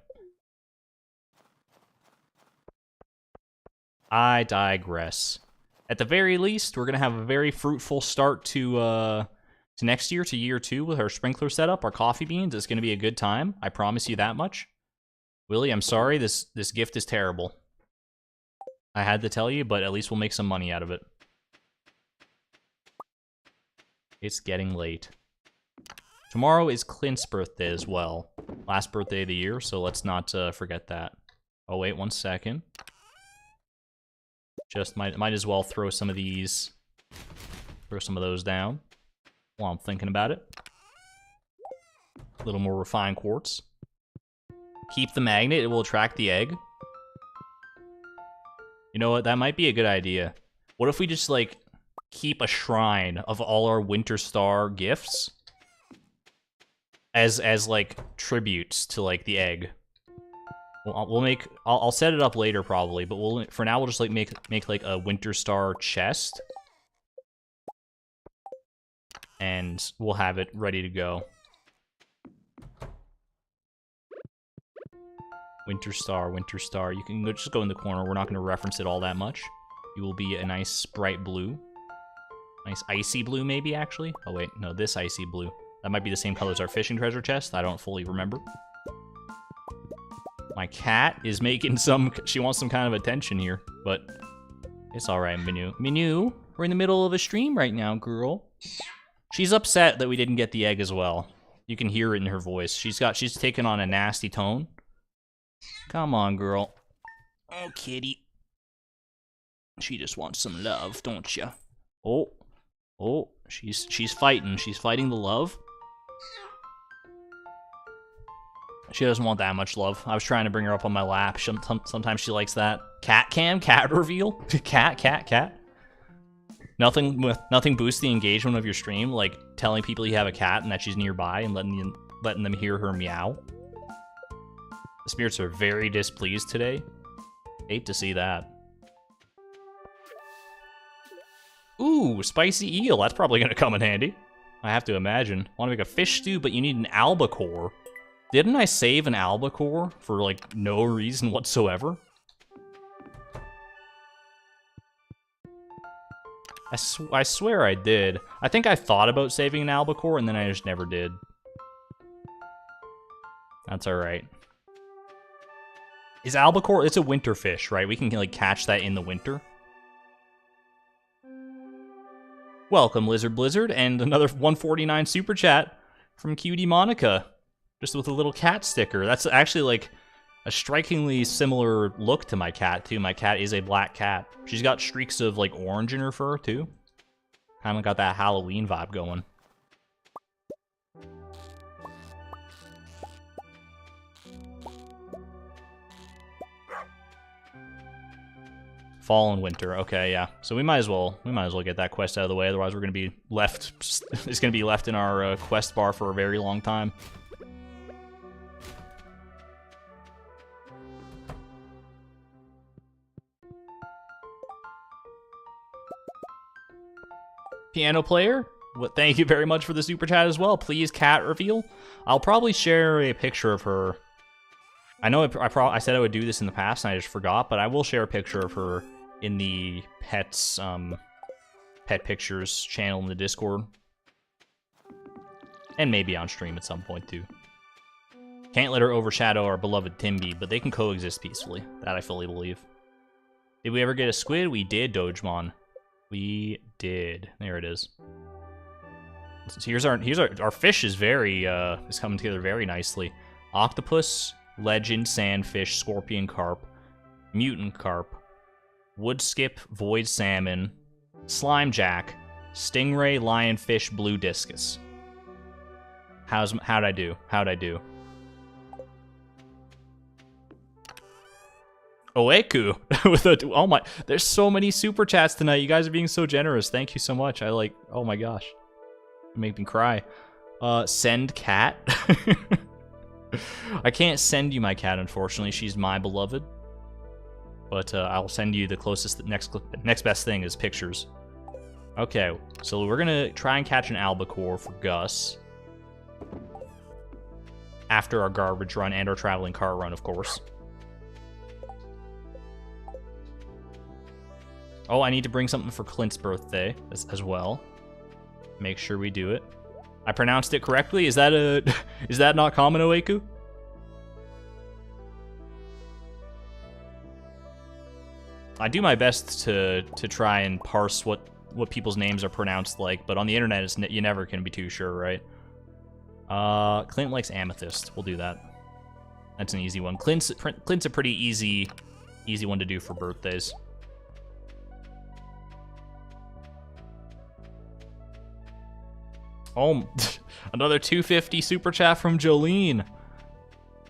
I digress. At the very least, we're going to have a very fruitful start to next year, to year 2, with our sprinkler setup, our coffee beans. It's going to be a good time. I promise you that much. Willie, I'm sorry. This gift is terrible. I had to tell you, but at least we'll make some money out of it. It's getting late. Tomorrow is Clint's birthday as well. Last birthday of the year, so let's not forget that. Oh, wait, 1 second. Just might as well throw some of these, throw some of those down while I'm thinking about it. A little more refined quartz. Keep the magnet, it will attract the egg. You know what, that might be a good idea. What if we just, like, keep a shrine of all our Winter Star gifts as like, tributes to, like, the egg? We'll make. I'll set it up later probably, but for now we'll just like make like a Winter Star chest, and we'll have it ready to go. Winter Star, Winter Star. You can just go in the corner. We're not going to reference it all that much. You will be a nice bright blue, nice icy blue maybe actually. Oh wait, no, this icy blue. That might be the same color as our fishing treasure chest. I don't fully remember. My cat is making some... She wants some kind of attention here, but it's alright, Minu. Minu, we're in the middle of a stream right now, girl. She's upset that we didn't get the egg as well. You can hear it in her voice. She's taken on a nasty tone. Come on, girl. Oh, kitty. She just wants some love, don't ya? Oh. Oh, she's fighting. She's fighting the love. She doesn't want that much love. I was trying to bring her up on my lap. Sometimes she likes that. Cat cam? Cat reveal? Cat. Nothing boosts the engagement of your stream, like telling people you have a cat and that she's nearby and letting them hear her meow. The spirits are very displeased today. Hate to see that. Ooh, spicy eel. That's probably going to come in handy. I have to imagine. Want to make a fish stew, but you need an albacore. Didn't I save an albacore for, like, no reason whatsoever? I swear I did. I think I thought about saving an albacore, and then I just never did. That's alright. Is albacore... It's a winter fish, right? We can, like, catch that in the winter. Welcome, Lizard Blizzard, and another 149 super chat from Cutie Monica. Just with a little cat sticker. That's actually, like, a strikingly similar look to my cat, too. My cat is a black cat. She's got streaks of, like, orange in her fur, too. Kind of got that Halloween vibe going. Fall and winter. Okay, yeah. So we might as well get that quest out of the way. Otherwise, we're gonna be left. It's gonna be left in our quest bar for a very long time. Piano player, thank you very much for the super chat as well. Please, cat reveal. I'll probably share a picture of her. I know I said I would do this in the past and I just forgot, but I will share a picture of her in the pets, pet pictures channel in the Discord. And maybe on stream at some point too. Can't let her overshadow our beloved Timby, but they can coexist peacefully. That I fully believe. Did we ever get a squid? We did, Dojemon. We did. There it is. So here's our fish is very is coming together very nicely. Octopus, legend, sandfish, scorpion carp, mutant carp, wood skip, void salmon, slime jack, stingray, lionfish, blue discus. How'd I do? How'd I do? Oeku with a oh my! There's so many super chats tonight. You guys are being so generous. Thank you so much. I like. Oh my gosh, you make me cry. Send cat. I can't send you my cat, unfortunately. She's my beloved. But I'll send you the closest. Next best thing is pictures. Okay, so we're gonna try and catch an albacore for Gus after our garbage run and our traveling car run, of course. Oh, I need to bring something for Clint's birthday as well. Make sure we do it. I pronounced it correctly. Is that is that not common, Oeku? I do my best to try and parse what people's names are pronounced like, but on the internet, you never can be too sure, right? Clint likes amethyst. We'll do that. That's an easy one. Clint's a pretty easy one to do for birthdays. Oh, another 250 super chat from Jolene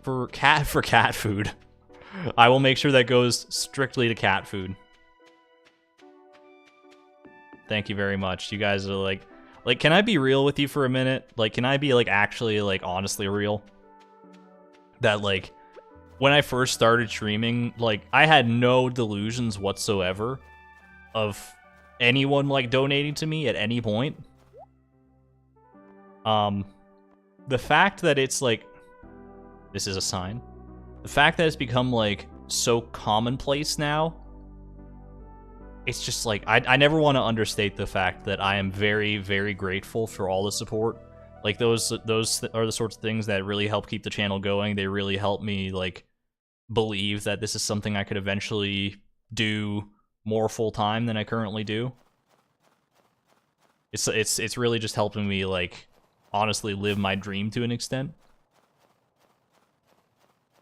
for cat food. I will make sure that goes strictly to cat food. Thank you very much. You guys are like, can I be real with you for a minute? Like, can I be like actually like honestly real? That like, when I first started streaming, like I had no delusions whatsoever of anyone like donating to me at any point. The fact that it's like, this is a sign. The fact that it's become like so commonplace now, it's just like, I never want to understate the fact that I am very, very grateful for all the support. Like those are the sorts of things that really help keep the channel going. They really help me like believe that this is something I could eventually do more full time than I currently do. It's really just helping me like honestly live my dream to an extent.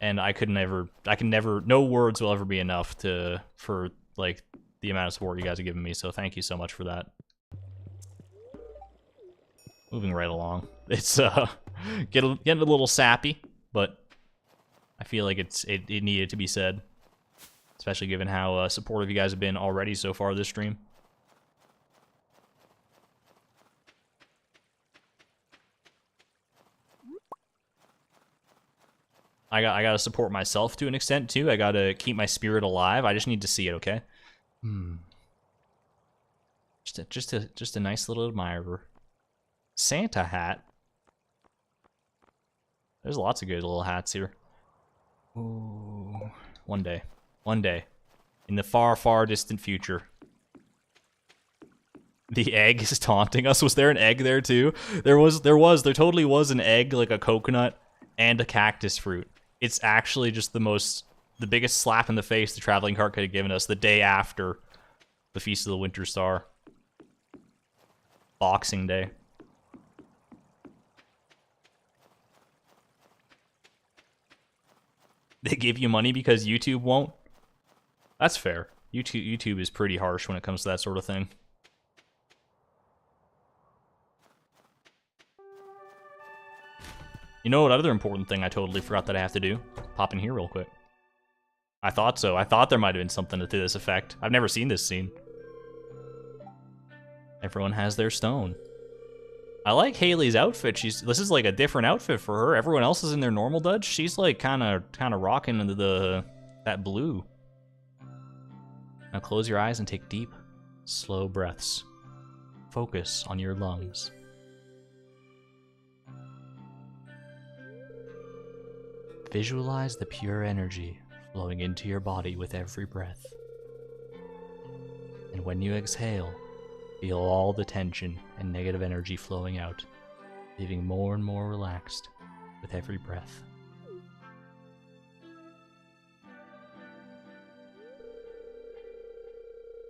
And I can never, no words will ever be enough for like the amount of support you guys have given me. So thank you so much for that. Moving right along. It's getting a little sappy, but I feel like it needed to be said, especially given how supportive you guys have been already so far this stream. I gotta support myself to an extent too. I gotta keep my spirit alive. I just need to see it, okay? Just a nice little admirer. Santa hat. There's lots of good little hats here. Ooh, one day, in the far, far distant future. The egg is taunting us. Was there an egg there too? There totally was an egg, like a coconut and a cactus fruit. It's actually just the biggest slap in the face the traveling cart could have given us the day after the Feast of the Winter Star. Boxing Day. They give you money because YouTube won't? That's fair. YouTube is pretty harsh when it comes to that sort of thing. You know what other important thing I totally forgot that I have to do? Pop in here real quick. I thought so. I thought there might have been something to this effect. I've never seen this scene. Everyone has their stone. I like Haley's outfit. This is like a different outfit for her. Everyone else is in their normal duds. She's like kind of rocking into that blue. Now close your eyes and take deep, slow breaths. Focus on your lungs. Visualize the pure energy flowing into your body with every breath. And when you exhale, feel all the tension and negative energy flowing out, leaving more and more relaxed with every breath.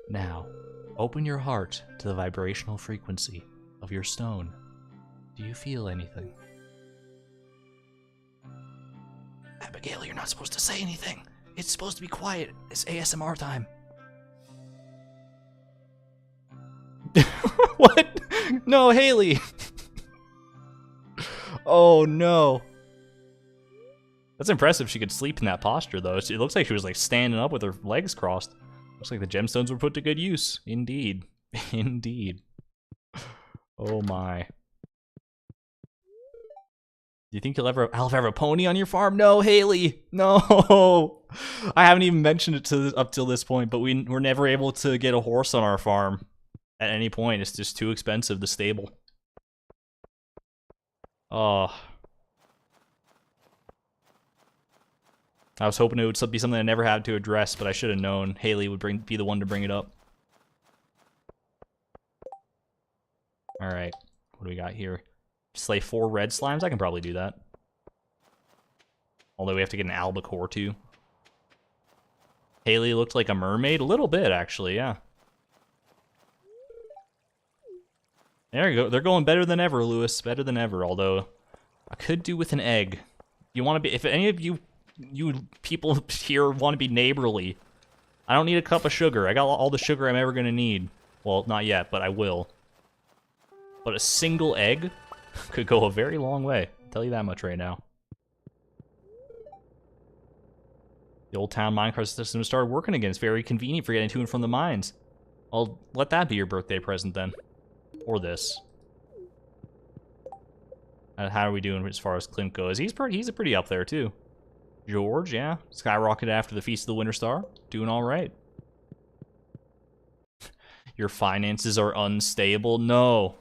Now, Open your heart to the vibrational frequency of your stone. Do you feel anything? Abigail, you're not supposed to say anything. It's supposed to be quiet. It's ASMR time. What? No, Haley. Oh, no. That's impressive she could sleep in that posture, though. It looks like she was, like, standing up with her legs crossed. Looks like the gemstones were put to good use. Indeed. Indeed. Oh, my. Do you think I'll ever have a pony on your farm? No, Haley. No. I haven't even mentioned it up till this point, but we're never able to get a horse on our farm at any point. It's just too expensive, the stable. Oh. I was hoping it would be something I never had to address, but I should have known Haley would be the one to bring it up. Alright. What do we got here? Slay 4 red slimes? I can probably do that. Although we have to get an albacore too. Haley looked like a mermaid? A little bit, actually, yeah. There you go. They're going better than ever, Lewis. Better than ever, although I could do with an egg. You want to be... If any of you people here want to be neighborly, I don't need a cup of sugar. I got all the sugar I'm ever going to need. Well, not yet, but I will. But a single egg could go a very long way. I'll tell you that much right now. The old town minecart system started working again. It's very convenient for getting to and from the mines. I'll let that be your birthday present then. Or this. How are we doing as far as Clint goes? He's pretty up there too. George, yeah. Skyrocketed after the Feast of the Winter Star. Doing alright. Your finances are unstable? No.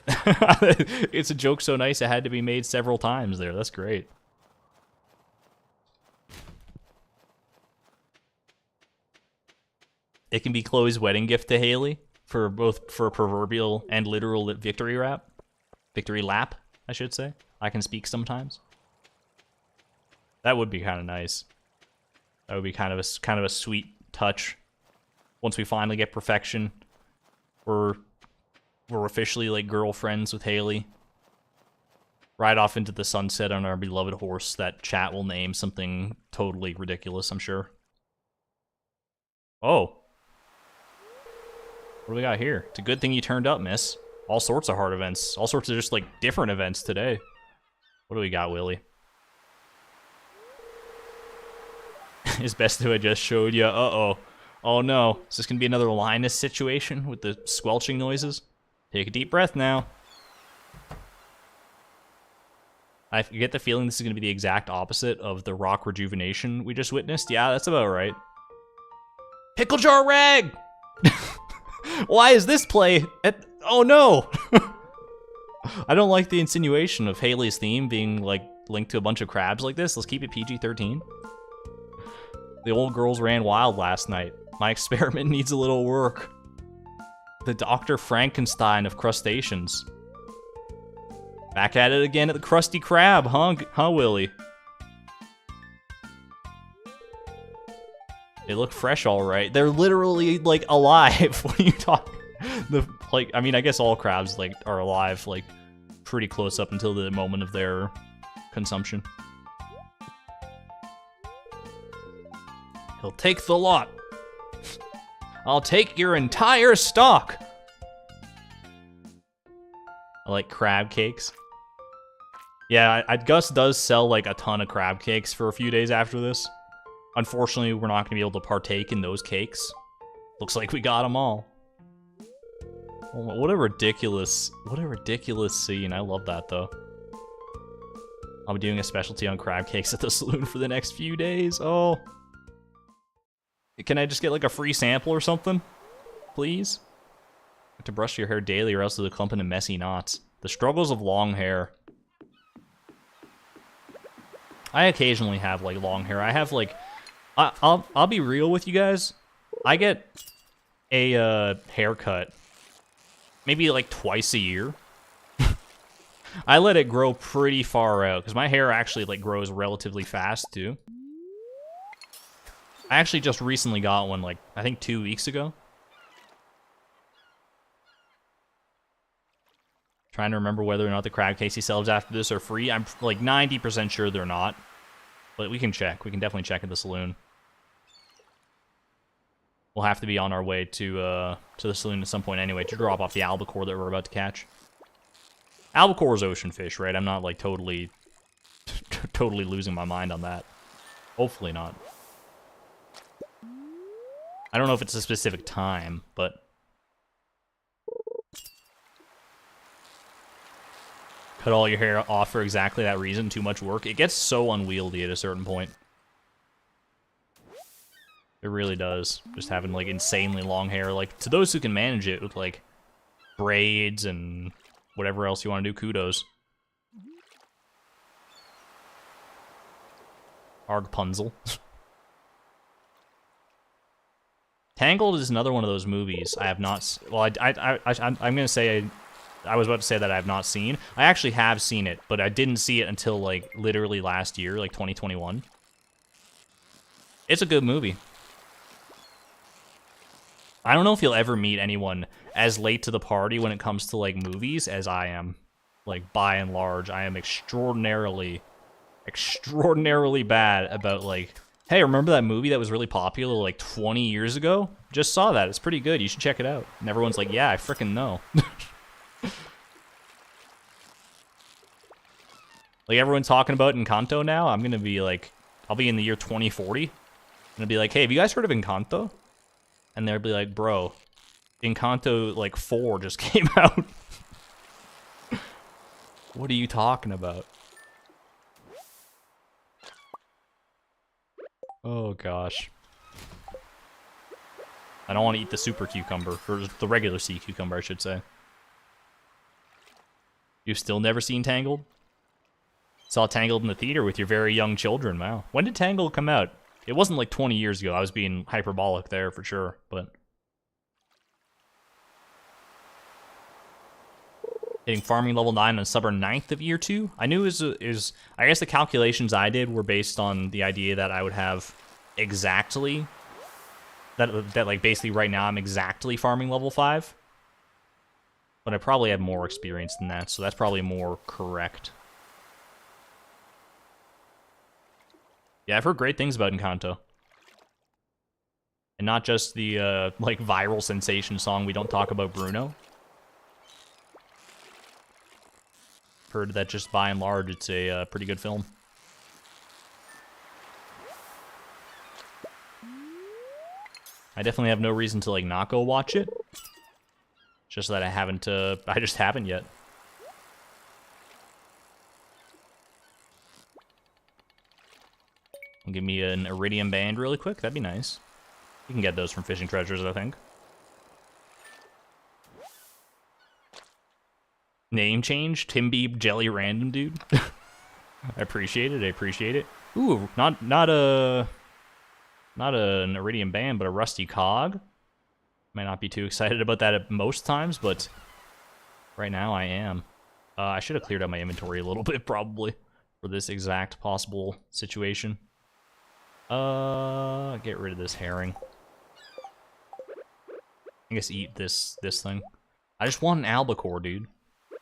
It's a joke so nice it had to be made several times there. That's great. It can be Chloe's wedding gift to Haley for proverbial and literal victory lap. Victory lap, I should say. I can speak sometimes. That would be kind of nice. That would be kind of a sweet touch. Once we finally get perfection, we're officially like girlfriends with Haley. Ride off into the sunset on our beloved horse that chat will name something totally ridiculous, I'm sure. Oh. What do we got here? It's a good thing you turned up, miss. All sorts of hard events. All sorts of just like different events today. What do we got, Willie? It's best who I just showed you. Uh-oh. Oh no. Is this gonna be another Linus situation with the squelching noises? Take a deep breath now. I get the feeling this is gonna be the exact opposite of the rock rejuvenation we just witnessed. Yeah, that's about right. Pickle jar rag! Why is this play at... Oh no! I don't like the insinuation of Haley's theme being like linked to a bunch of crabs like this. Let's keep it PG-13. The old girls ran wild last night. My experiment needs a little work. The Dr. Frankenstein of crustaceans. Back at it again at the Krusty Krab, huh, Willie? They look fresh, all right. They're literally like alive. What are you talking? I mean, I guess all crabs like are alive, like pretty close up until the moment of their consumption. He'll take the lot. I'll take your entire stock. I like crab cakes. Yeah, Gus does sell like a ton of crab cakes for a few days after this. Unfortunately, we're not going to be able to partake in those cakes. Looks like we got them all. Oh, what a ridiculous scene. I love that though. I'll be doing a specialty on crab cakes at the saloon for the next few days. Oh. Can I just get like a free sample or something? Please? You have to brush your hair daily or else it'll clump into messy knots. The struggles of long hair. I occasionally have like long hair. I have like... I'll be real with you guys. I get a haircut maybe like twice a year. I let it grow pretty far out because my hair actually like grows relatively fast too. I actually just recently got one, like, I think 2 weeks ago. Trying to remember whether or not the crab cakes he sells after this are free. I'm like 90% sure they're not. But we can check. We can definitely check at the saloon. We'll have to be on our way to the saloon at some point anyway to drop off the albacore that we're about to catch. Albacore is ocean fish, right? I'm not like totally losing my mind on that. Hopefully not. I don't know if it's a specific time, but cut all your hair off for exactly that reason. Too much work. It gets so unwieldy at a certain point. It really does. Just having, like, insanely long hair. Like, to those who can manage it with, like, braids and whatever else you want to do, kudos. Argpunzel. Tangled is another one of those movies I have not... Well, I'm going to say... I was about to say that I have not seen. I actually have seen it, but I didn't see it until, like, literally last year, like 2021. It's a good movie. I don't know if you'll ever meet anyone as late to the party when it comes to, like, movies as I am. Like, by and large, I am extraordinarily bad about, like, hey, remember that movie that was really popular, like, 20 years ago? Just saw that. It's pretty good. You should check it out. And everyone's like, yeah, I frickin' know. Like, everyone's talking about Encanto now. I'm gonna be, like, I'll be in the year 2040. I'm gonna be like, hey, have you guys heard of Encanto? And they'll be like, bro, Encanto, like, 4 just came out. What are you talking about? Oh, gosh. I don't want to eat the super cucumber, or the regular sea cucumber, I should say. You've still never seen Tangled? Saw Tangled in the theater with your very young children, wow. When did Tangled come out? It wasn't like 20 years ago. I was being hyperbolic there for sure, but... Hitting farming level 9 on stubborn 9th of year 2? I knew it was... I guess the calculations I did were based on the idea that I would have exactly... That like, basically right now I'm exactly farming level 5. But I probably have more experience than that, so that's probably more correct. Yeah, I've heard great things about Encanto. And not just the, like, viral sensation song, We Don't Talk About Bruno. Heard that just by and large, it's a pretty good film. I definitely have no reason to, like, not go watch it. Just that I haven't, I just haven't yet. Give me an iridium band really quick. That'd be nice. You can get those from fishing treasures, I think. Name change? Timby Jelly Random, dude. I appreciate it. I appreciate it. Ooh, not an iridium band, but a rusty cog. Might not be too excited about that at most times, but right now I am. I should have cleared out my inventory a little bit, probably, for this exact possible situation. Get rid of this herring. I guess eat this thing. I just want an albacore, dude.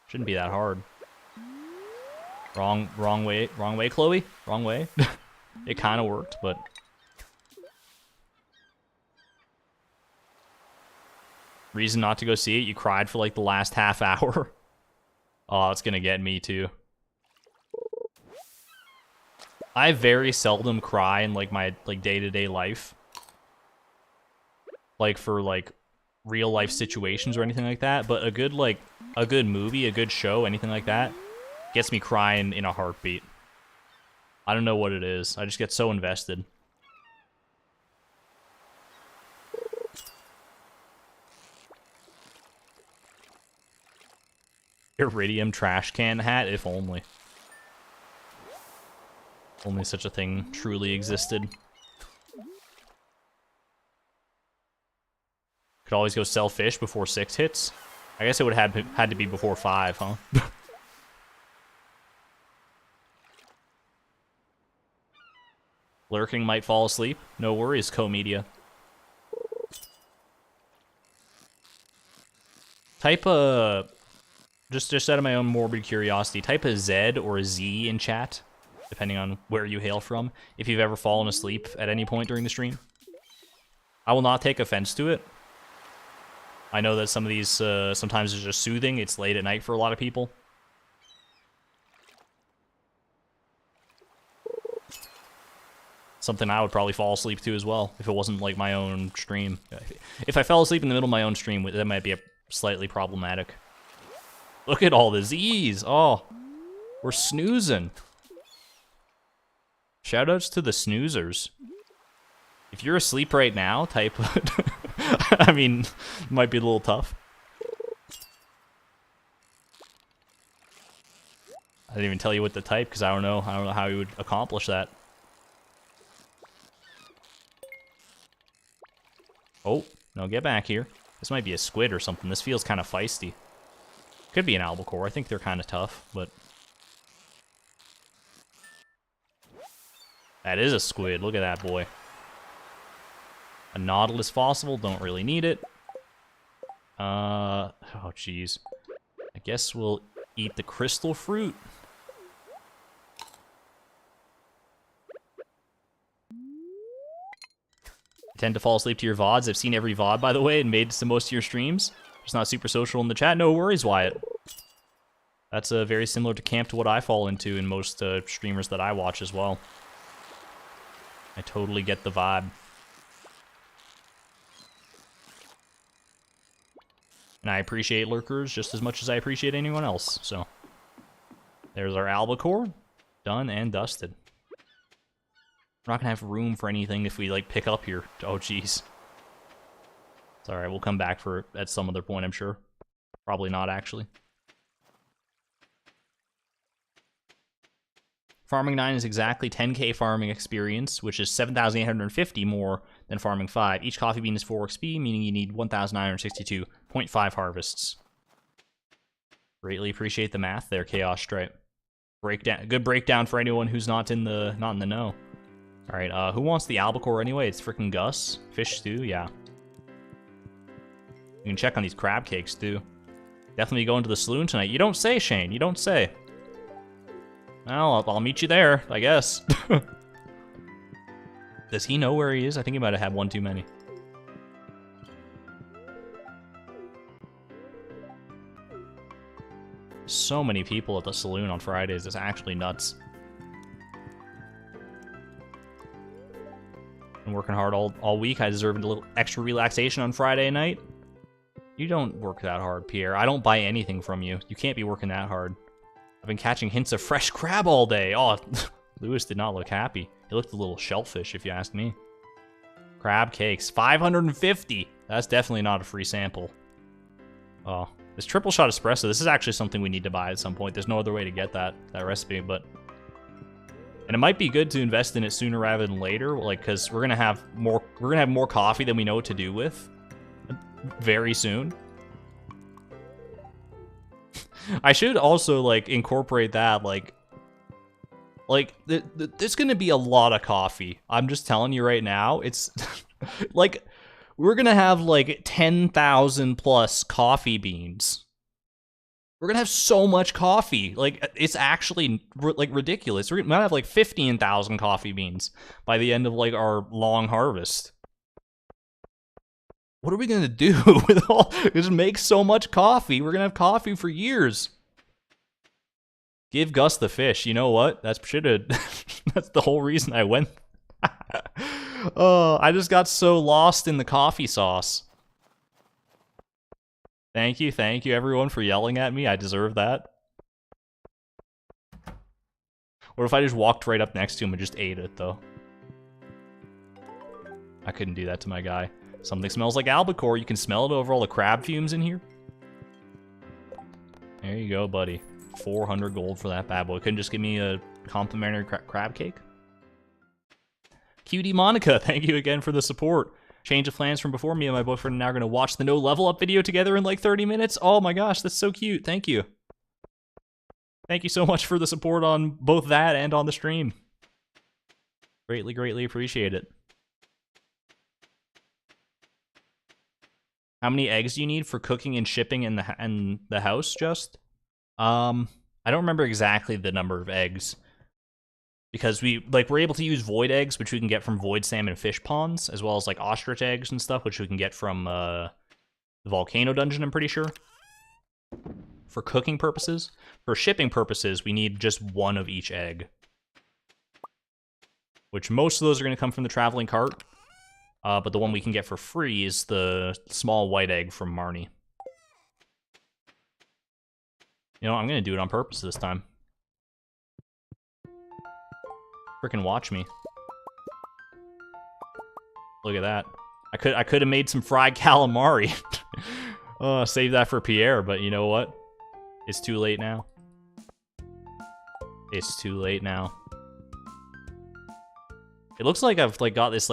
Shouldn't be that hard. Wrong way, Chloe. Wrong way. It kind of worked, but reason not to go see it. You cried for like the last half hour. Oh, it's gonna get me too. I very seldom cry in, like, my, like, day-to-day life. Like, for, like, real-life situations or anything like that. But a good, like, a good movie, a good show, anything like that, gets me crying in a heartbeat. I don't know what it is. I just get so invested. Iridium trash can hat, if only. Only such a thing truly existed. Could always go sell fish before 6 hits. I guess it would have had to be before 5, huh? Lurking might fall asleep. No worries, co-media. Type Just out of my own morbid curiosity, type a Z or a Z in chat, depending on where you hail from, if you've ever fallen asleep at any point during the stream. I will not take offense to it. I know that some of these, sometimes it's just soothing. It's late at night for a lot of people. Something I would probably fall asleep to as well, if it wasn't like my own stream. If I fell asleep in the middle of my own stream, that might be slightly problematic. Look at all the Z's. Oh, we're snoozing. Shoutouts to the snoozers. If you're asleep right now, type... I mean, it might be a little tough. I didn't even tell you what to type, because I don't know how you would accomplish that. Oh, no, get back here. This might be a squid or something. This feels kind of feisty. Could be an albacore. I think they're kind of tough, but... That is a squid. Look at that boy. A nautilus fossil. Don't really need it. Oh, jeez. I guess we'll eat the crystal fruit. Tend to fall asleep to your VODs. I've seen every VOD, by the way, and made it to most of your streams. Just not super social in the chat. No worries, Wyatt. That's very similar to camp to what I fall into in most streamers that I watch as well. I totally get the vibe. And I appreciate lurkers just as much as I appreciate anyone else, so. There's our albacore. Done and dusted. We're not gonna have room for anything if we, like, pick up here. Oh, jeez. It's alright, we'll come back for it at some other point, I'm sure. Probably not, actually. Farming 9 is exactly 10k farming experience, which is 7,850 more than Farming 5. Each coffee bean is 4 XP, meaning you need 1,962.5 harvests. Greatly appreciate the math there, Chaos Stripe. Good breakdown for anyone who's not in the know. Alright, who wants the albacore anyway? It's freaking Gus. Fish stew, yeah. You can check on these crab cakes, too. Definitely going to the saloon tonight. You don't say, Shane. You don't say. Well, I'll meet you there, I guess. Does he know where he is? I think he might have had one too many. So many people at the saloon on Fridays. It's actually nuts. Been working hard all week. I deserve a little extra relaxation on Friday night. You don't work that hard, Pierre. I don't buy anything from you. You can't be working that hard. I've been catching hints of fresh crab all day. Oh, Lewis did not look happy. He looked a little shellfish, if you ask me. Crab cakes. 550! That's definitely not a free sample. Oh, this triple shot espresso. This is actually something we need to buy at some point. There's no other way to get that recipe, but... And it might be good to invest in it sooner rather than later, like, because we're gonna have more coffee than we know what to do with very soon. I should also, like, incorporate that, like there's gonna be a lot of coffee. I'm just telling you right now. It's like we're gonna have like 10,000 plus coffee beans. We're gonna have so much coffee. Like, it's actually, like, ridiculous. We're gonna have, like, 15,000 coffee beans by the end of, like, our long harvest. What are we gonna do with all... Just make so much coffee. We're gonna have coffee for years. Give Gus the fish. You know what? That's the whole reason I went. Oh, I just got so lost in the coffee sauce. Thank you everyone for yelling at me. I deserve that. What if I just walked right up next to him and just ate it, though? I couldn't do that to my guy. Something smells like albacore. You can smell it over all the crab fumes in here. There you go, buddy. 400 gold for that bad boy. Couldn't just give me a complimentary crab cake? Cutie Monica, thank you again for the support. Change of plans from before. Me and my boyfriend are now going to watch the no level up video together in like 30 minutes. Oh my gosh, that's so cute. Thank you. Thank you so much for the support on both that and on the stream. Greatly appreciate it. How many eggs do you need for cooking and shipping in the house, just? I don't remember exactly the number of eggs. Because we're able to use void eggs, which we can get from void salmon fish ponds, as well as like ostrich eggs and stuff, which we can get from the volcano dungeon, I'm pretty sure. For cooking purposes. For shipping purposes, we need just one of each egg. Which most of those are going to come from the traveling cart. But the one we can get for free is the small white egg from Marnie. You know, I'm going to do it on purpose this time. Frickin' watch me. Look at that. I could have made some fried calamari. Oh, save that for Pierre, but you know what? It's too late now. It's too late now. It looks like I've got this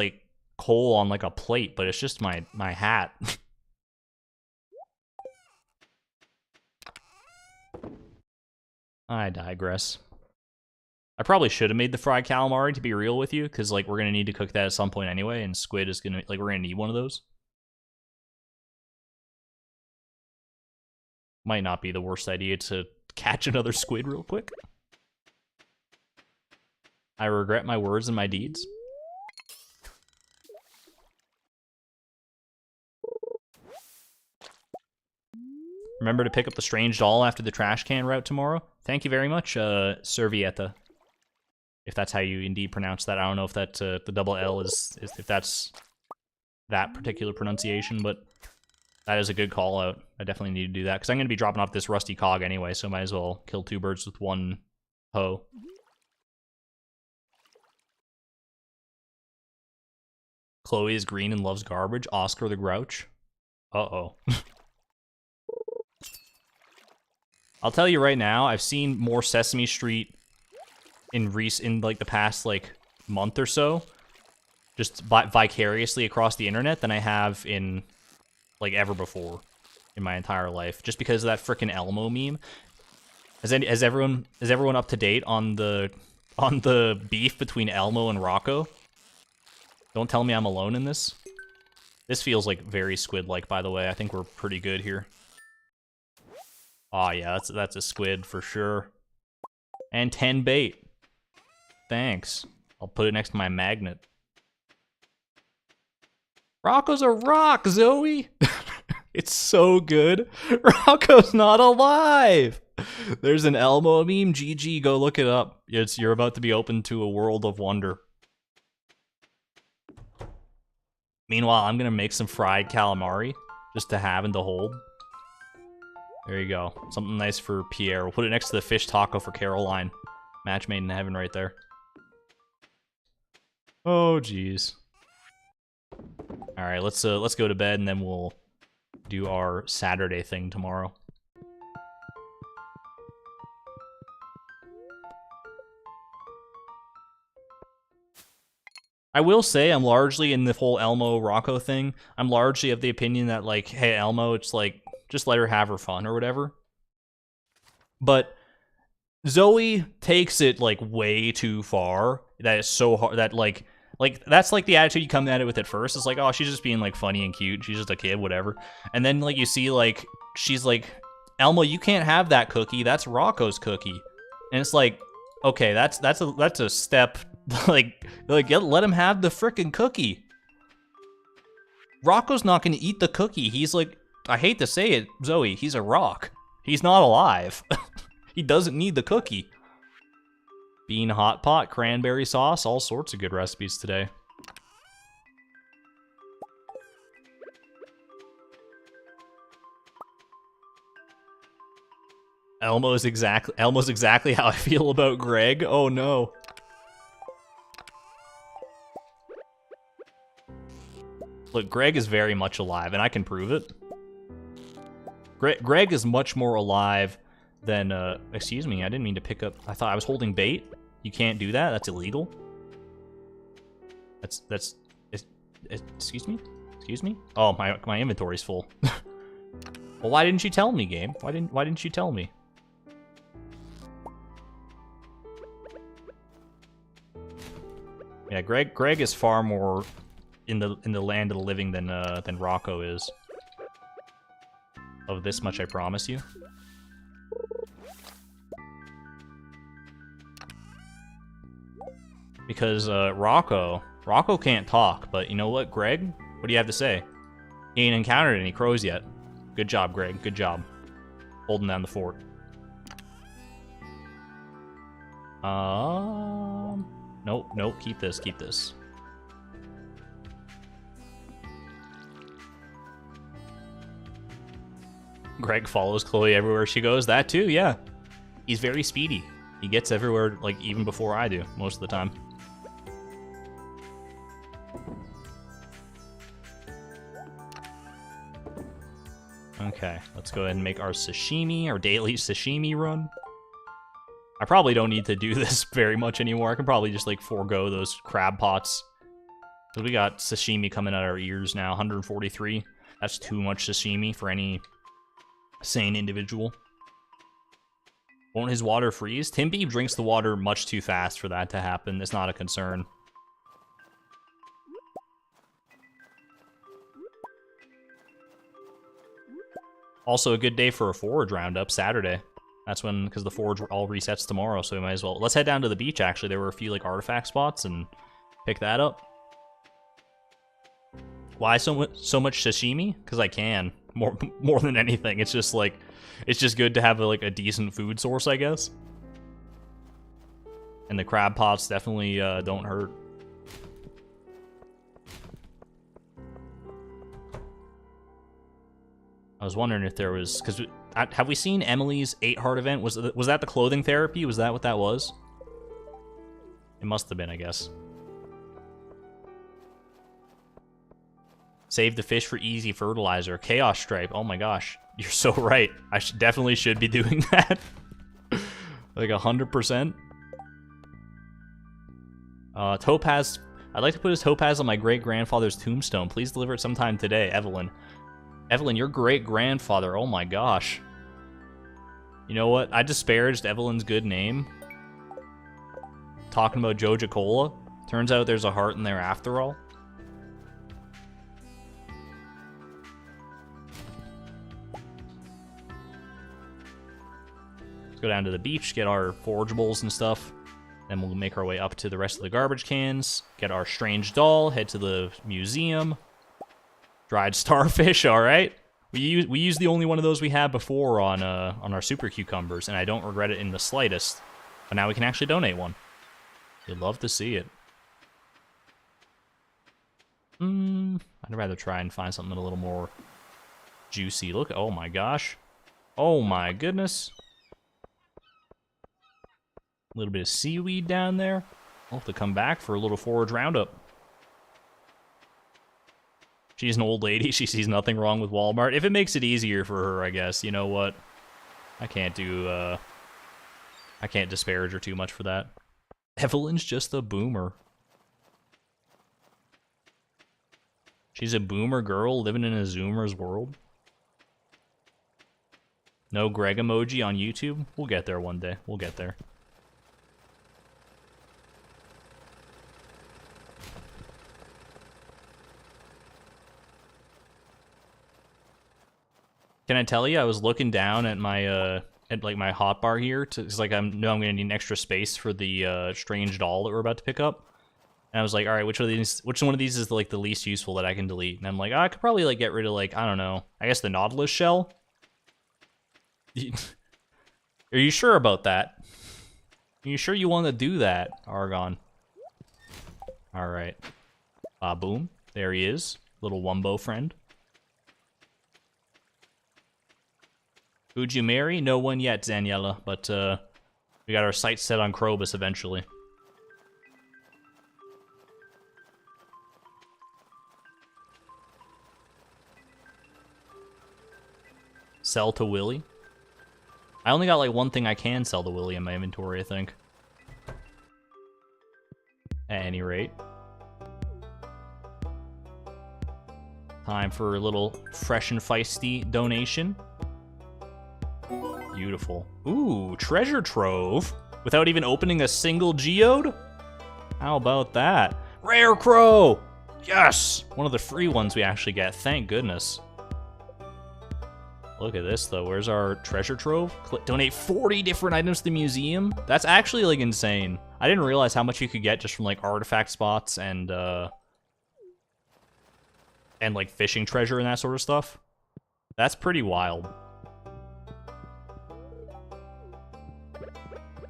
coal on a plate, but it's just my hat. I digress. I probably should have made the fried calamari, to be real with you, because we're gonna need to cook that at some point anyway, and squid is gonna we're gonna need one of those. Might not be the worst idea to catch another squid real quick. I regret my words and my deeds. Remember to pick up the strange doll after the trash can route tomorrow. Thank you very much, Servietta. If that's how you indeed pronounce that. I don't know if that the double L is if that's that particular pronunciation, but that is a good call out. I definitely need to do that, because I'm going to be dropping off this rusty cog anyway, so might as well kill two birds with one hoe. Chloe is green and loves garbage. Oscar the Grouch. Uh-oh. I'll tell you right now, I've seen more Sesame Street in the past month or so, just vicariously across the internet, than I have in ever before in my entire life, just because of that frickin' Elmo meme. Is everyone up to date on the beef between Elmo and Rocco? Don't tell me I'm alone in this. This feels very squid-like, by the way. I think we're pretty good here. Oh yeah, that's a squid for sure. And 10 bait. Thanks. I'll put it next to my magnet. Rocco's a rock, Zoe! It's so good. Rocco's not alive! There's an Elmo meme. GG, go look it up. You're about to be open to a world of wonder. Meanwhile, I'm gonna make some fried calamari, just to have and to hold. There you go. Something nice for Pierre. We'll put it next to the fish taco for Caroline. Match made in heaven right there. Oh, jeez. Alright, let's go to bed, and then we'll do our Saturday thing tomorrow. I will say I'm largely in the whole Elmo Rocco thing. I'm largely of the opinion that hey Elmo, it's just let her have her fun or whatever. But Zoe takes it way too far. That is so hard. That that's the attitude you come at it with at first. It's oh, she's just being funny and cute. She's just a kid, whatever. And then you see she's Elmo, you can't have that cookie. That's Rocco's cookie. And it's okay, that's a step. Let him have the frickin' cookie. Rocco's not gonna eat the cookie. He's I hate to say it, Zoe, he's a rock. He's not alive. He doesn't need the cookie. Bean hot pot, cranberry sauce, all sorts of good recipes today. Elmo's exactly how I feel about Greg. Oh no. Look, Greg is very much alive, and I can prove it. Greg is much more alive than, excuse me, I didn't mean to pick up, I thought I was holding bait. You can't do that, that's illegal. Excuse me? Oh, my inventory's full. Well, why didn't you tell me, game? Why didn't you tell me? Yeah, Greg is far more in the land of the living than Rocco is. Of this much, I promise you. Because Rocco can't talk, but you know what, Greg? What do you have to say? He ain't encountered any crows yet. Good job, Greg. Good job. Holding down the fort. Nope. Keep this. Greg follows Chloe everywhere she goes. That too, yeah. He's very speedy. He gets everywhere, like, even before I do, most of the time. Okay, let's go ahead and make our daily sashimi run. I probably don't need to do this very much anymore. I can probably just, like, forego those crab pots. Because we got sashimi coming out our ears now, 143. That's too much sashimi for any sane individual. Won't his water freeze? Timpy drinks the water much too fast for that to happen. It's not a concern. Also a good day for a forage roundup, Saturday. That's when, because the forage all resets tomorrow, so we might as well. Let's head down to the beach, actually. There were a few, like, artifact spots, and pick that up. Why so much sashimi? Because I can. More than anything. It's just, like, it's just good to have, a decent food source, I guess. And the crab pots definitely don't hurt. I was wondering if there was, because have we seen Emily's 8-heart event? Was that the clothing therapy? Was that what that was? It must have been, I guess. Save the fish for easy fertilizer. Chaos stripe. Oh my gosh, you're so right. I definitely should be doing that. Like 100%. Topaz. I'd like to put his topaz on my great-grandfather's tombstone. Please deliver it sometime today, Evelyn. Evelyn, your great-grandfather, oh my gosh. You know what? I disparaged Evelyn's good name. Talking about Joja Cola. Turns out there's a heart in there after all. Let's go down to the beach, get our forageables and stuff. Then we'll make our way up to the rest of the garbage cans. Get our strange doll, head to the museum. Dried starfish, all right. We used the only one of those we had before on our super cucumbers, and I don't regret it in the slightest. But now we can actually donate one. You'd love to see it. I'd rather try and find something a little more juicy. Look, oh my gosh. Oh my goodness. A little bit of seaweed down there. I'll have to come back for a little forage roundup. She's an old lady. She sees nothing wrong with Walmart. If it makes it easier for her, I guess. You know what? I can't disparage her too much for that. Evelyn's just a boomer. She's a boomer girl living in a zoomer's world. No Greg emoji on YouTube? We'll get there one day. We'll get there. Can I tell you, I was looking down at my my hotbar here, because like I know I'm gonna need an extra space for the strange doll that we're about to pick up, and I was like, all right, which one of these is like the least useful that I can delete? And I'm like, I could probably like get rid of like, I don't know, I guess the Nautilus shell. Are you sure about that? Are you sure you want to do that, Argon? All right, boom, there he is, little Wumbo friend. Who'd you marry? No one yet, Daniela, but we got our sights set on Krobus eventually. Sell to Willy? I only got like one thing I can sell to Willy in my inventory, I think. At any rate. Time for a little fresh and feisty donation. Beautiful. Ooh, treasure trove. Without even opening a single geode? How about that? Rare crow! Yes! One of the free ones we actually get, thank goodness. Look at this though, where's our treasure trove? Donate 40 different items to the museum? That's actually like insane. I didn't realize how much you could get just from, like, artifact spots and like, fishing treasure and that sort of stuff. That's pretty wild.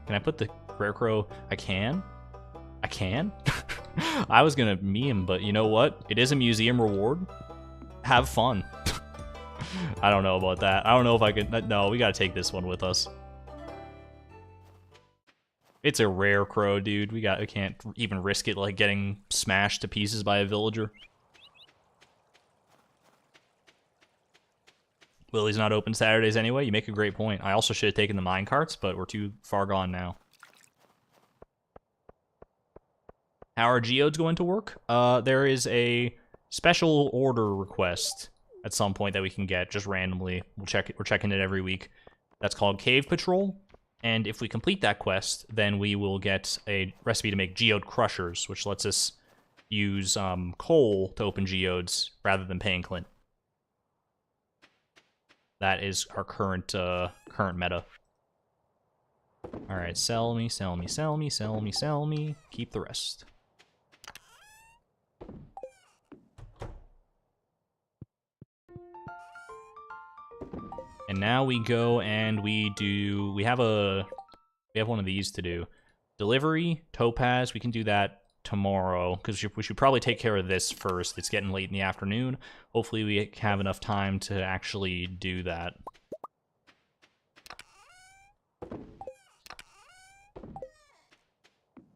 Can I put the rare crow? I can? I can? I was gonna meme, but you know what? It is a museum reward. Have fun. I don't know about that. I don't know if I could... No, we gotta take this one with us. It's a rare crow, dude. We can't even risk it, like, getting smashed to pieces by a villager. Lily's not open Saturdays anyway. You make a great point. I also should have taken the mine carts, but we're too far gone now. How are geodes going to work? There is a special order request at some point that we can get just randomly. We're checking it every week. That's called Cave Patrol. And if we complete that quest, then we will get a recipe to make geode crushers, which lets us use coal to open geodes rather than paying Clint. That is our current meta. All right, sell me, sell me, sell me, sell me, sell me. Keep the rest. And now we go and we have one of these to do. Delivery, topaz, we can do that tomorrow, because we should probably take care of this first. It's getting late in the afternoon. Hopefully we have enough time to actually do that.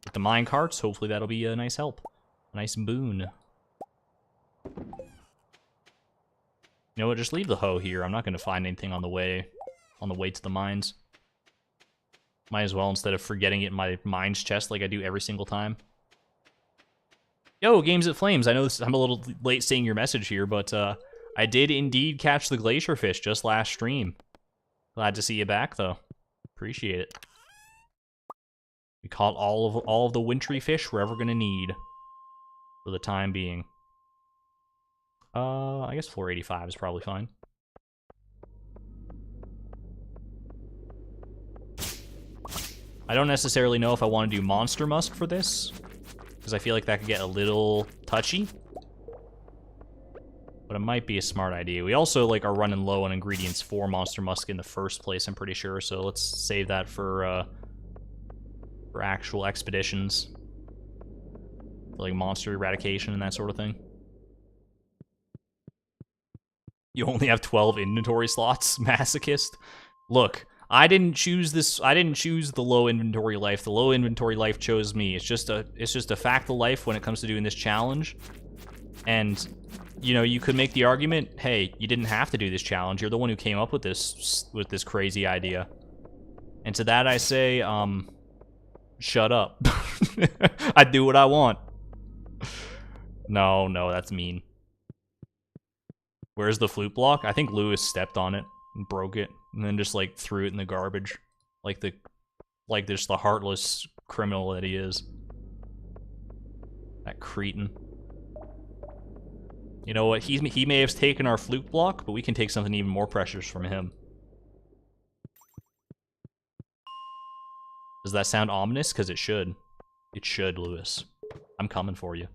With the mine carts, hopefully that'll be a nice help. A nice boon. You know what, just leave the hoe here. I'm not going to find anything on the way to the mines. Might as well, instead of forgetting it in my mines chest like I do every single time. Yo, Games at Flames, I know I'm a little late seeing your message here, but I did indeed catch the glacier fish just last stream. Glad to see you back, though. Appreciate it. We caught all of the wintry fish we're ever going to need for the time being. I guess floor 85 is probably fine. I don't necessarily know if I want to do monster musk for this, because I feel like that could get a little touchy. But it might be a smart idea. We also like are running low on ingredients for monster musk in the first place, I'm pretty sure, so let's save that for actual expeditions. For, like monster eradication and that sort of thing. You only have 12 inventory slots, masochist. Look, I didn't choose this. I didn't choose the low inventory life. The low inventory life chose me. It's just a fact of life when it comes to doing this challenge. And you know, you could make the argument, hey, you didn't have to do this challenge. You're the one who came up with this crazy idea. And to that I say, shut up. I do what I want. No, that's mean. Where's the flute block? I think Lewis stepped on it and broke it, and then just like threw it in the garbage, like just the heartless criminal that he is. That cretin. You know what? He may have taken our flute block, but we can take something even more precious from him. Does that sound ominous? Because it should. It should, Lewis. I'm coming for you.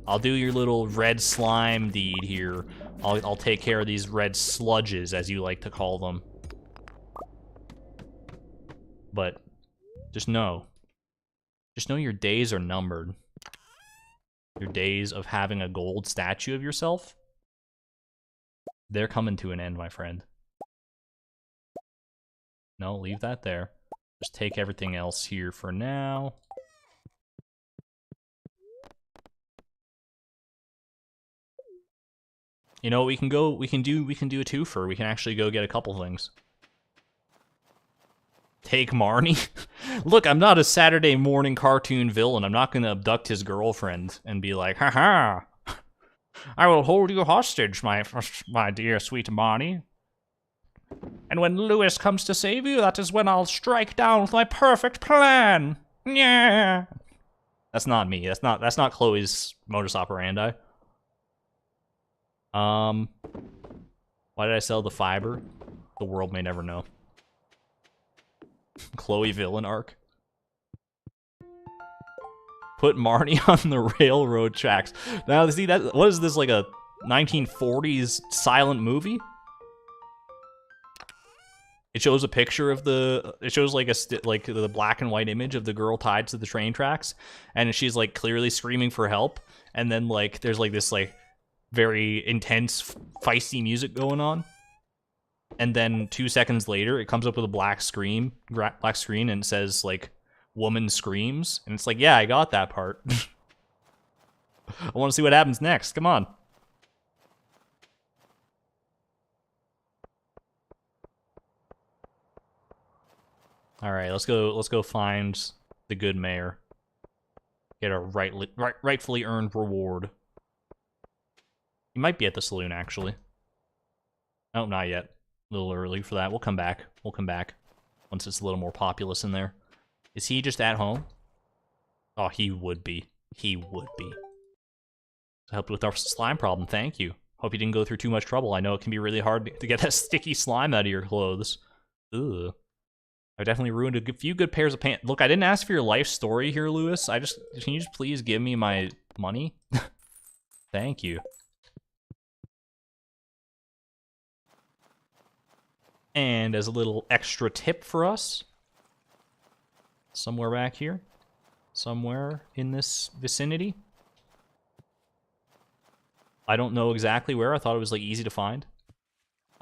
I'll do your little red slime deed here. I'll take care of these red sludges, as you like to call them. But just know your days are numbered. Your days of having a gold statue of yourself, they're coming to an end, my friend. No, leave that there. Just take everything else here for now. You know, we can do a twofer. We can actually go get a couple things. Take Marnie? Look, I'm not a Saturday morning cartoon villain. I'm not going to abduct his girlfriend and be like, haha, I will hold you hostage, my dear sweet Marnie. And when Lewis comes to save you, that is when I'll strike down with my perfect plan. Yeah. That's not me. That's not Chloe's modus operandi. Why did I sell the fiber? The world may never know. Chloe villain arc. Put Marnie on the railroad tracks. Now, see that? What is this, like a 1940s silent movie? It shows a picture of the. It shows like like the black and white image of the girl tied to the train tracks, and she's like clearly screaming for help. And then like there's like this like very intense, feisty music going on. And then 2 seconds later, it comes up with a black screen, and it says like "woman screams," and it's like, yeah, I got that part. I want to see what happens next. Come on. All right, let's go find the good mayor. Get a rightfully earned reward. He might be at the saloon, actually. Oh, not yet. A little early for that. We'll come back. We'll come back once it's a little more populous in there. Is he just at home? Oh, he would be. He would be. Helped with our slime problem. Thank you. Hope you didn't go through too much trouble. I know it can be really hard to get that sticky slime out of your clothes. Ugh. I definitely ruined a few good pairs of pants. Look, I didn't ask for your life story here, Lewis. Can you just please give me my money? Thank you. And as a little extra tip for us, somewhere back here, somewhere in this vicinity. I don't know exactly where. I thought it was like easy to find.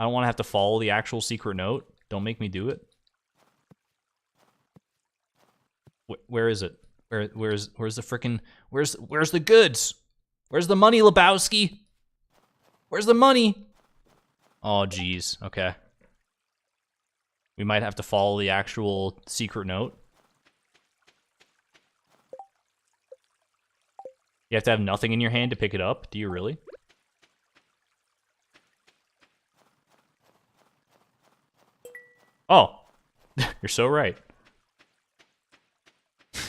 I don't want to have to follow the actual secret note. Don't make me do it. Where is it? Where's the frickin'... Where's the goods? Where's the money, Lebowski? Where's the money? Oh, jeez. Okay. We might have to follow the actual secret note. You have to have nothing in your hand to pick it up? Do you really? Oh. You're so right.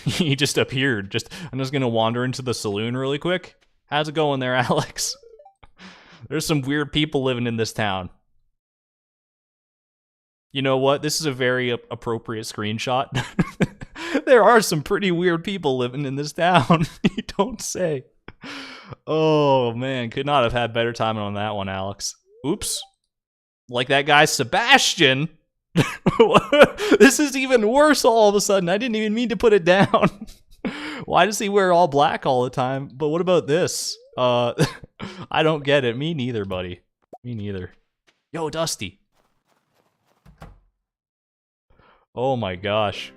He just appeared. I'm just gonna wander into the saloon really quick. How's it going there, Alex? There's some weird people living in this town. You know what? This is a very appropriate screenshot. There are some pretty weird people living in this town. You don't say. Oh, man. Could not have had better timing on that one, Alex. Oops. Like that guy, Sebastian. This is even worse all of a sudden. I didn't even mean to put it down. Why does he wear all black all the time? But what about this? I don't get it. Me neither, buddy. Me neither. Yo, Dusty. Oh my gosh.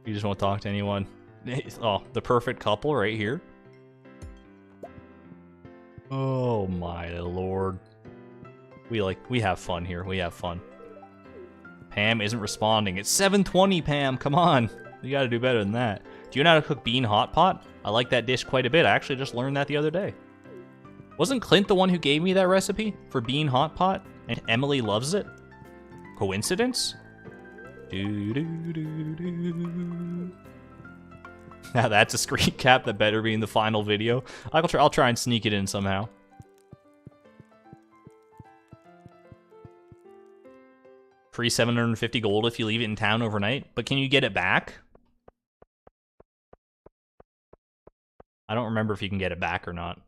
You just won't talk to anyone. Oh, the perfect couple right here. Oh my lord. We have fun here. We have fun. Pam isn't responding. It's 7:20, Pam. Come on. You gotta do better than that. Do you know how to cook bean hot pot? I like that dish quite a bit. I actually just learned that the other day. Wasn't Clint the one who gave me that recipe for bean hot pot? And Emily loves it? Coincidence? Now that's a screen cap that better be in the final video. I'll try and sneak it in somehow. Free 750 gold if you leave it in town overnight. But can you get it back? I don't remember if you can get it back or not.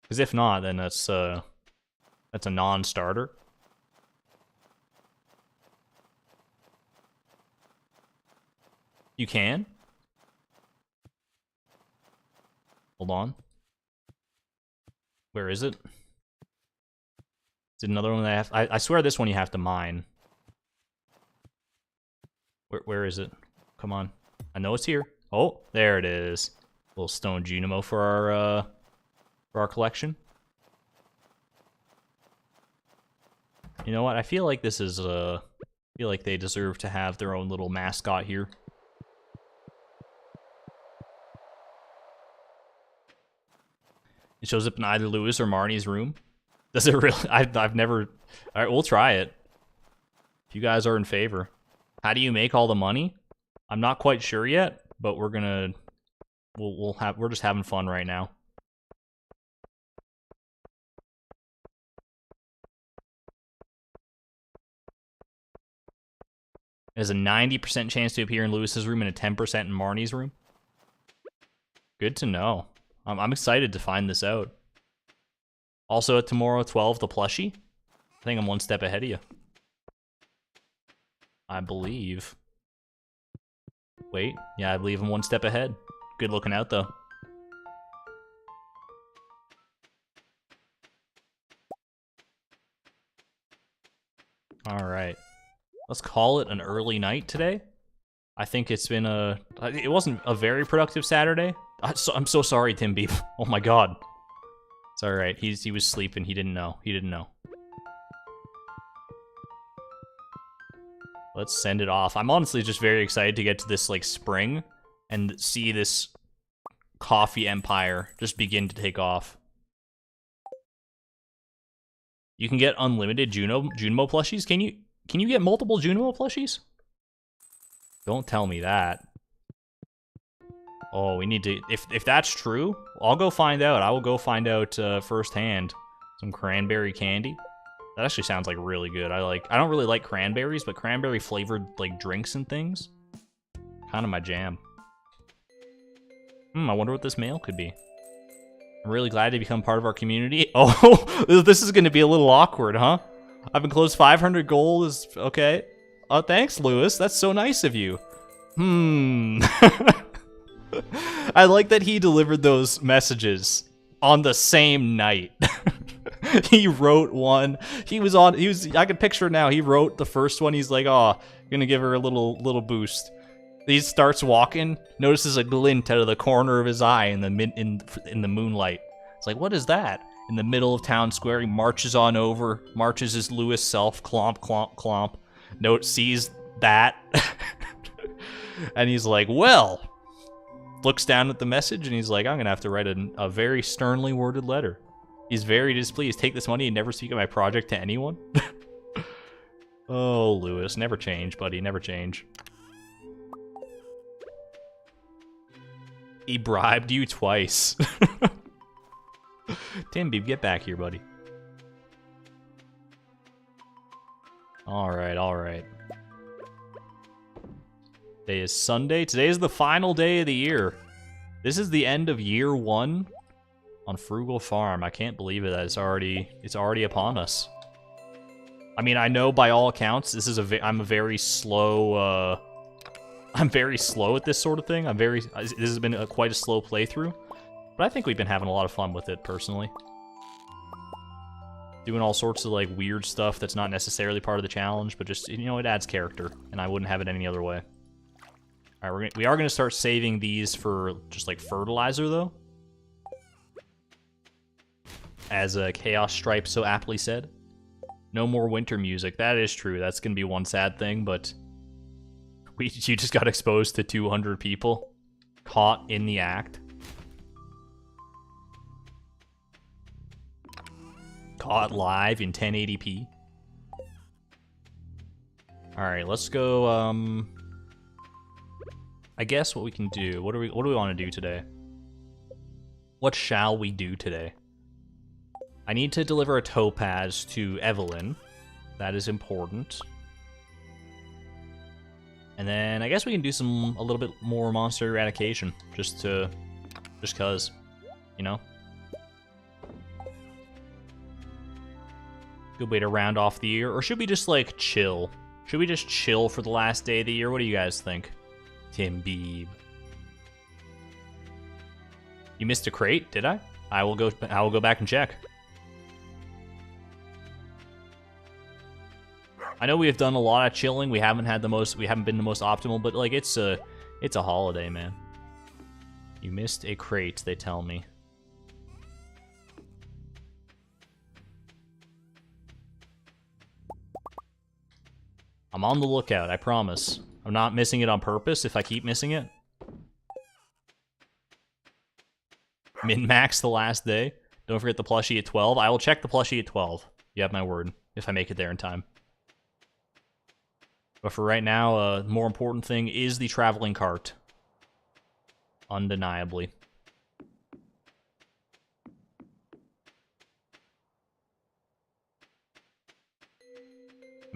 Because if not, then that's a non-starter. You can? Hold on. Where is it? Is it another one that I swear this one you have to mine. Where is it? Come on. I know it's here. Oh, there it is. Little stone Junimo for our collection. You know what? I feel like this is I feel like they deserve to have their own little mascot here. It shows up in either Lewis or Marnie's room. Does it really? I've never... Alright, we'll try it. If you guys are in favor. How do you make all the money? I'm not quite sure yet, but we're gonna... We're just having fun right now. There's a 90% chance to appear in Lewis's room and a 10% in Marnie's room. Good to know. I'm excited to find this out. Also, at tomorrow 12, the plushie. I think I'm one step ahead of you. I believe. Wait, yeah, I believe I'm one step ahead. Good looking out, though. Alright. Let's call it an early night today. I think it's been it wasn't a very productive Saturday. I'm so sorry, Tim Beep. Oh my god. It's alright, he was sleeping, he didn't know. Let's send it off. I'm honestly just very excited to get to this, like, spring and see this coffee empire just begin to take off. You can get unlimited Junimo plushies? Can you get multiple Junimo plushies? Don't tell me that. Oh, we need to... If that's true, I'll go find out. I will go find out firsthand. Some cranberry candy. That actually sounds like really good. I don't really like cranberries, but cranberry flavored like drinks and things, kind of my jam. I wonder what this mail could be. I'm really glad to become part of our community. Oh, this is going to be a little awkward, huh? I've been close 500 gold is okay. Oh, thanks, Lewis. That's so nice of you. I like that he delivered those messages on the same night. He wrote one. I can picture it now. He wrote the first one. He's like, "Oh, gonna give her a little boost." He starts walking, notices a glint out of the corner of his eye in the moonlight. It's like, what is that? In the middle of town square, he marches on over, marches his Lewis self, clomp, clomp, clomp. Note sees that, and he's like, well, looks down at the message, and he's like, I'm gonna have to write a very sternly worded letter. He's very displeased. Take this money and never speak of my project to anyone. Oh, Lewis, never change, buddy, never change. He bribed you twice. Timby, get back here, buddy. Alright, alright. Today is Sunday. Today is the final day of the year. This is the end of year 1 on Frugal Farm. I can't believe it. It's already upon us. I mean, I know by all accounts, I'm very slow at this sort of thing. This has been quite a slow playthrough, but I think we've been having a lot of fun with it, personally. Doing all sorts of, like, weird stuff that's not necessarily part of the challenge, but just, you know, it adds character, and I wouldn't have it any other way. Alright, we are going to start saving these for just, like, fertilizer, though. As Chaos Stripe so aptly said. No more winter music. That is true. That's going to be one sad thing, but... you just got exposed to 200 people. Caught in the act. Caught live in 1080p. Alright, let's go, I guess what we can do... What do we want to do today? What shall we do today? I need to deliver a topaz to Evelyn. That is important. And then I guess we can do a little bit more monster eradication, just cause, you know. Good way to round off the year, or should we just like chill? Should we just chill for the last day of the year? What do you guys think? Tim Beeb. You missed a crate, did I? I will go back and check. I know we have done a lot of chilling. We haven't been the most optimal, but like it's a holiday, man. You missed a crate, they tell me. I'm on the lookout, I promise. I'm not missing it on purpose if I keep missing it. Min-max the last day. Don't forget the plushie at 12. I will check the plushie at 12. You have my word, if I make it there in time. But for right now, a more important thing is the traveling cart. Undeniably.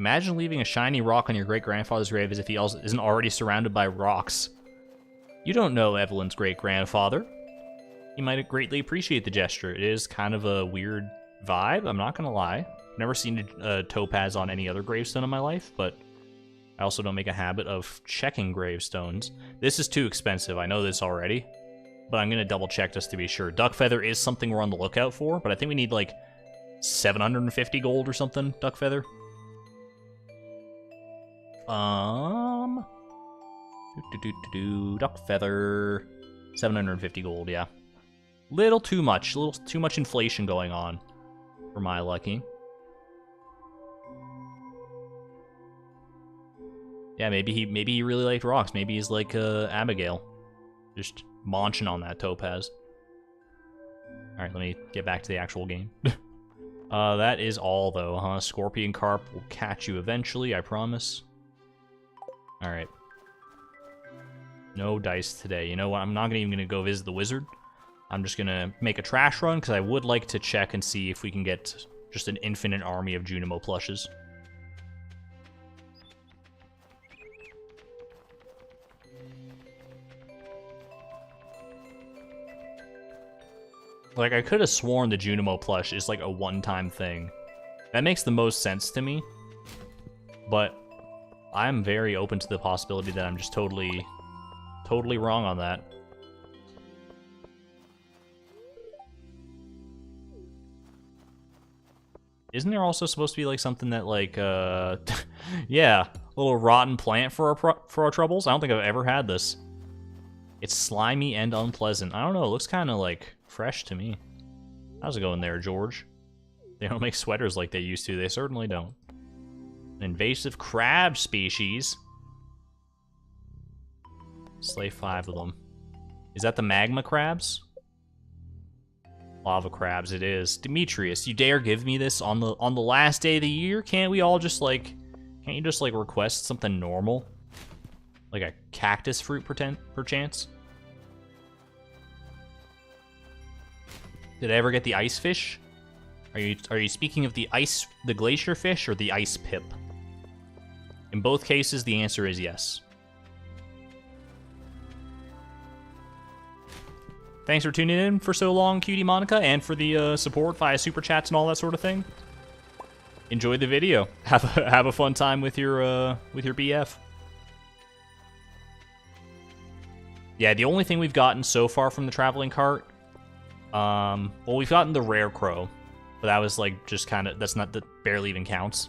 Imagine leaving a shiny rock on your great-grandfather's grave as if he also isn't already surrounded by rocks. You don't know Evelyn's great-grandfather. You might greatly appreciate the gesture. It is kind of a weird vibe, I'm not gonna lie. I've never seen a topaz on any other gravestone in my life, but I also don't make a habit of checking gravestones. This is too expensive, I know this already, but I'm gonna double check just to be sure. Duck feather is something we're on the lookout for, but I think we need like 750 gold or something, duck feather. Duck feather, 750 gold, yeah. Little too much inflation going on for my liking. Yeah, maybe he really liked rocks. Maybe he's like Abigail, just munching on that topaz. All right, let me get back to the actual game. That is all though, huh? Scorpion Carp will catch you eventually, I promise. All right. No dice today. You know what? I'm not even gonna go visit the wizard. I'm just gonna make a trash run because I would like to check and see if we can get just an infinite army of Junimo plushes. Like, I could have sworn the Junimo plush is like a one-time thing. That makes the most sense to me. But I'm very open to the possibility that I'm just totally wrong on that. Isn't there also supposed to be like something that like, yeah, a little rotten plant for our troubles? I don't think I've ever had this. It's slimy and unpleasant. I don't know, it looks kind of like fresh to me. How's it going there, George? They don't make sweaters like they used to. They certainly don't. An invasive crab species. Slay 5 of them. Is that the magma crabs? Lava crabs, it is. Demetrius, you dare give me this on the last day of the year? Can't we all just like, can't you just like request something normal? Like a cactus fruit perchance? Did I ever get the ice fish? Are you speaking of the glacier fish or the ice pip? In both cases, the answer is yes. Thanks for tuning in for so long, Cutie Monica, and for the support via super chats and all that sort of thing. Enjoy the video. Have a fun time with your BF. Yeah, the only thing we've gotten so far from the traveling cart, well, we've gotten the rare crow, but that was like just kind of, that barely even counts.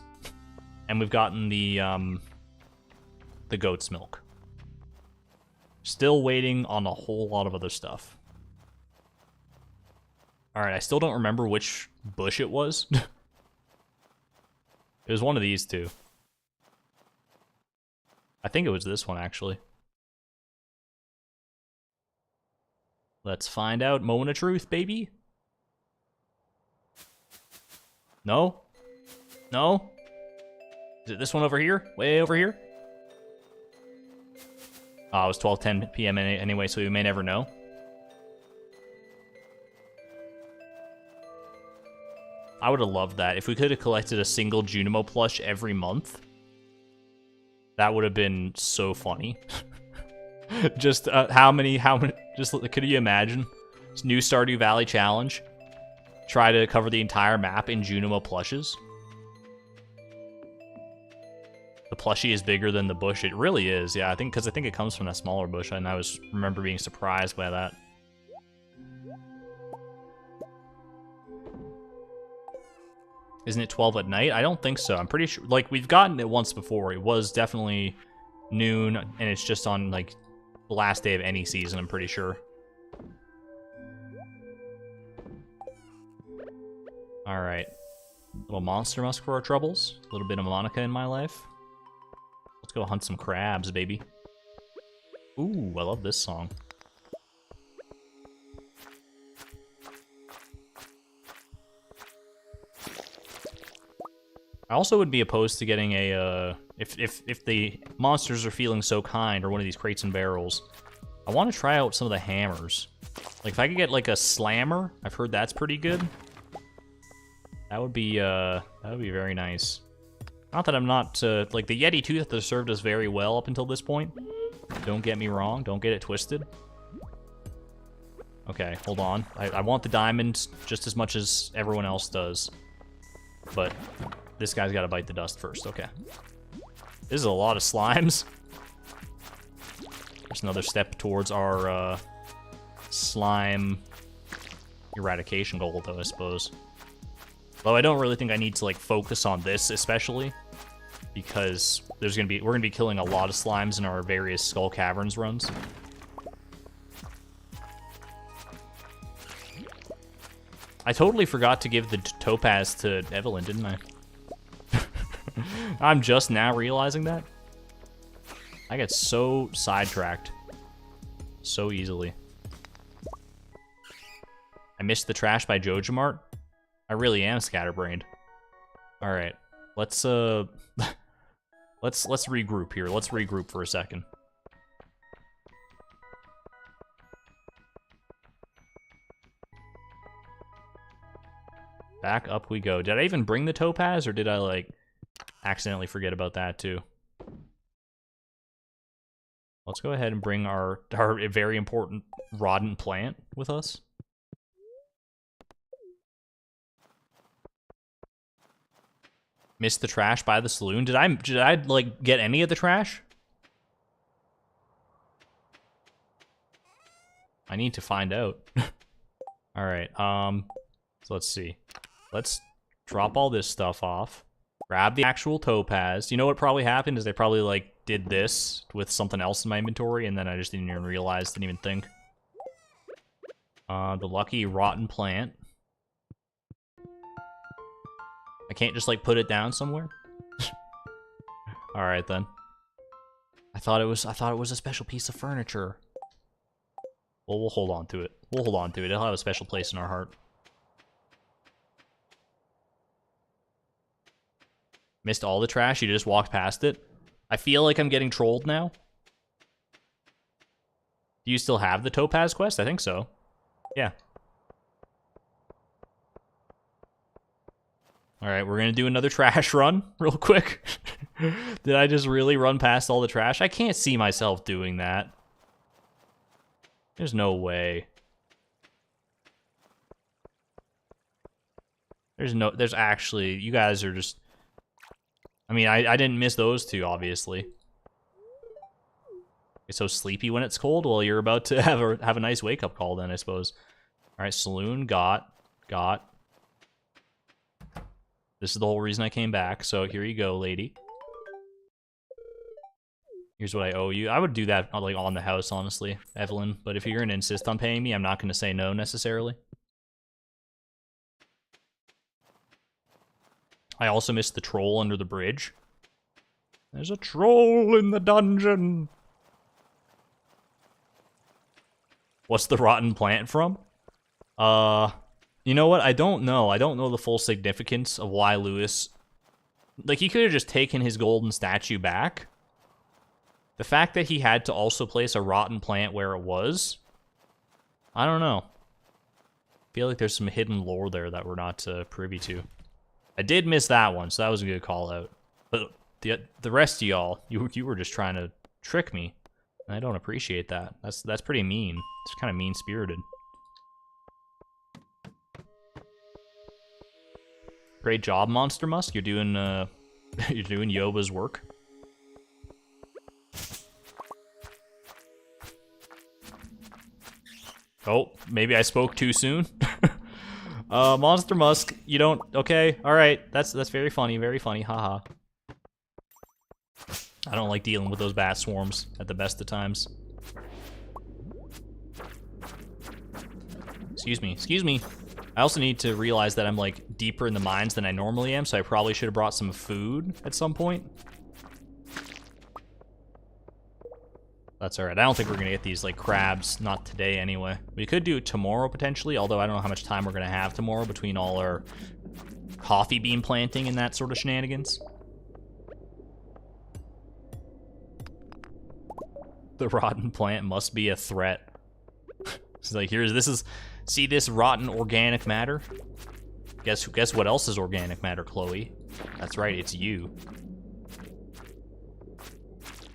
And we've gotten the goat's milk. Still waiting on a whole lot of other stuff. Alright, I still don't remember which bush it was. It was one of these two. I think it was this one, actually. Let's find out. Moment of truth, baby. No? No? Is it this one over here? Way over here? Oh, it was 12:10 p.m. anyway, so we may never know. I would have loved that. If we could have collected a single Junimo plush every month, that would have been so funny. Just how many, just could you imagine? This new Stardew Valley challenge. Try to cover the entire map in Junimo plushes. The plushie is bigger than the bush. It really is, yeah. Because I think it comes from that smaller bush, and I remember being surprised by that. Isn't it 12 at night? I don't think so. I'm pretty sure, like, we've gotten it once before. It was definitely noon, and it's just on, like, the last day of any season, I'm pretty sure. Alright. Little monster musk for our troubles. A little bit of Monica in my life. Let's go hunt some crabs, baby. Ooh, I love this song. I also would be opposed to getting a, if the monsters are feeling so kind, or one of these crates and barrels, I want to try out some of the hammers. Like, if I could get, like, a slammer, I've heard that's pretty good. That would be very nice. Not that I'm not, like, the Yeti tooth has served us very well up until this point. Don't get me wrong, don't get it twisted. Okay, hold on. I want the diamonds just as much as everyone else does. But this guy's gotta bite the dust first, okay. This is a lot of slimes. There's another step towards our, slime eradication goal, though, I suppose. Though I don't really think I need to, like, focus on this, especially. Because we're gonna be killing a lot of slimes in our various Skull Caverns runs. I totally forgot to give the topaz to Evelyn, didn't I? I'm just now realizing that. I get so sidetracked so easily. I missed the trash by Jojamart. I really am scatterbrained. All right, let's let's regroup here. Let's regroup for a second. Back up we go. Did I even bring the topaz, or did I, like, accidentally forget about that too? Let's go ahead and bring our very important rodent plant with us. Missed the trash by the saloon. Did I like get any of the trash? I need to find out. All right. So let's see. Let's drop all this stuff off. Grab the actual topaz. You know what probably happened is they probably, like, did this with something else in my inventory, and then I just didn't even realize, didn't even think. The lucky rotten plant. I can't just, like, put it down somewhere? Alright, then. I thought it was a special piece of furniture. Well, we'll hold on to it. We'll hold on to it. It'll have a special place in our heart. Missed all the trash? You just walked past it? I feel like I'm getting trolled now. Do you still have the topaz quest? I think so. Yeah. Alright, we're gonna do another trash run real quick. Did I just really run past all the trash? I can't see myself doing that. There's no way. There's actually, you guys are just... I mean, I didn't miss those two, obviously. It's so sleepy when it's cold? Well, you're about to have a nice wake-up call then, I suppose. Alright, saloon, got. This is the whole reason I came back, so here you go, lady. Here's what I owe you. I would do that, like, on the house, honestly, Evelyn. But if you're gonna insist on paying me, I'm not gonna say no, necessarily. I also missed the troll under the bridge. There's a troll in the dungeon! What's the rotten plant from? You know what? I don't know. I don't know the full significance of why Lewis... Like, he could have just taken his golden statue back. The fact that he had to also place a rotten plant where it was... I don't know. I feel like there's some hidden lore there that we're not privy to. I did miss that one, so that was a good call out. But the rest of y'all, you were just trying to trick me. And I don't appreciate that. That's pretty mean. It's kind of mean-spirited. Great job, Monster Musk. You're doing you're doing Yoba's work. Oh, maybe I spoke too soon. Monster Musk, you don't... Okay, alright. That's very funny, haha. I don't like dealing with those bat swarms at the best of times. Excuse me. I also need to realize that I'm, like, deeper in the mines than I normally am, so I probably should have brought some food at some point. That's alright. I don't think we're gonna get these, like, crabs. Not today, anyway. We could do it tomorrow, potentially, although I don't know how much time we're gonna have tomorrow between all our coffee bean planting and that sort of shenanigans. The rotten plant must be a threat. It's like, see this rotten organic matter? Guess what else is organic matter, Chloe? That's right, it's you.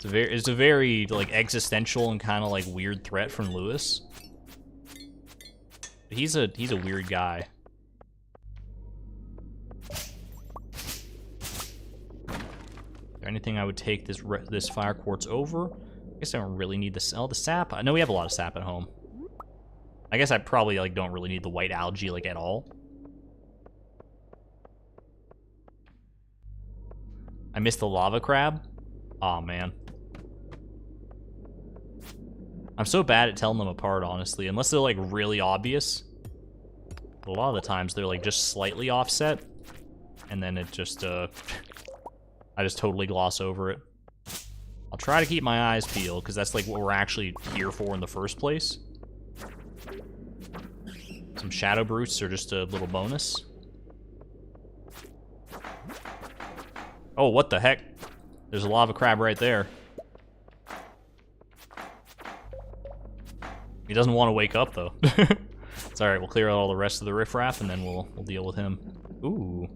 It's a very like existential and kind of like weird threat from Lewis. He's a weird guy. Is there anything I would take this fire quartz over? I guess I don't really need the sap. I know we have a lot of sap at home. I guess I probably like don't really need the white algae like at all. I missed the lava crab. Aw, man. I'm so bad at telling them apart, honestly, unless they're like really obvious. But a lot of the times they're like just slightly offset, and then it just I just totally gloss over it. I'll try to keep my eyes peeled because that's like what we're actually here for in the first place. Some shadow brutes are just a little bonus. Oh, what the heck? There's a lava crab right there. He doesn't want to wake up though. It's all right. We'll clear out all the rest of the riffraff and then we'll deal with him. Ooh.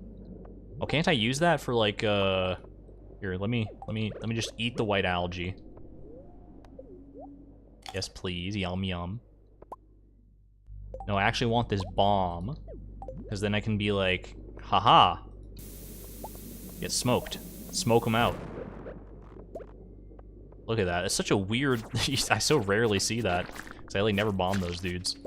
Oh, can't I use that for like Here, let me just eat the white algae. Yes, please. Yum yum. No, I actually want this bomb because then I can be like, haha. Get smoked. Smoke them out. Look at that. It's such a weird... I so rarely see that. Because I like never bomb those dudes.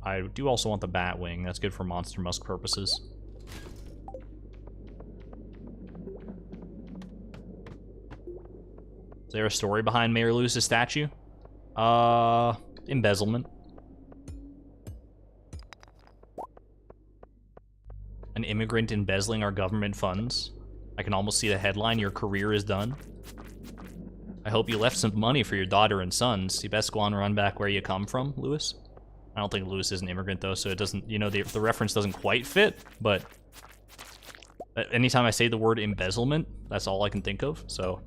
I do also want the bat wing. That's good for monster musk purposes. Is there a story behind Mayor Lewis's statue? Embezzlement. An immigrant embezzling our government funds. I can almost see the headline, your career is done. I hope you left some money for your daughter and sons. You best go on and run back where you come from, Lewis. I don't think Lewis is an immigrant, though, so it doesn't, you know, the reference doesn't quite fit, but anytime I say the word embezzlement, that's all I can think of, so.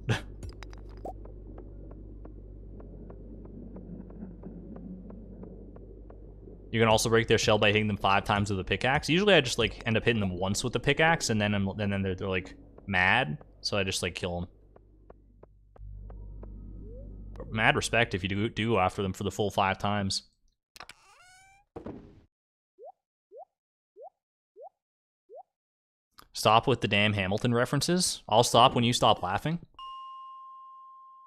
You can also break their shell by hitting them 5 times with a pickaxe. Usually I just, like, end up hitting them once with the pickaxe, and then they're like, mad, so I just, like, kill them. Mad respect if you do go after them for the full 5 times. Stop with the damn Hamilton references. I'll stop when you stop laughing.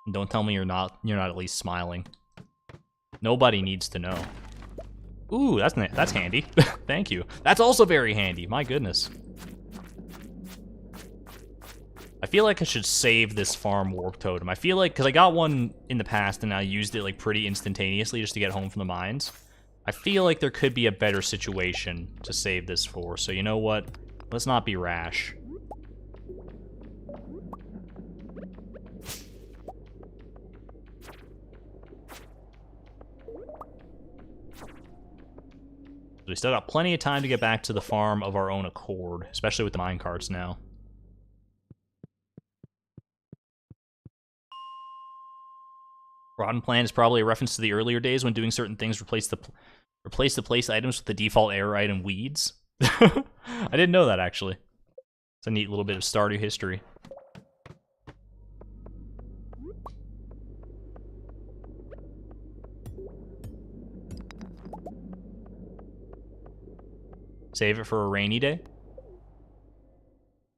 And don't tell me you're not at least smiling. Nobody needs to know. Ooh, that's handy. Thank you. That's also very handy. My goodness. I feel like I should save this farm warp totem. I feel like, because I got one in the past and I used it like pretty instantaneously just to get home from the mines. I feel like there could be a better situation to save this for. So you know what? Let's not be rash. We still got plenty of time to get back to the farm of our own accord, especially with the mine carts now. Rotten Plant is probably a reference to the earlier days when doing certain things replace the place items with the default error item weeds. I didn't know that, actually. It's a neat little bit of Stardew history. Save it for a rainy day?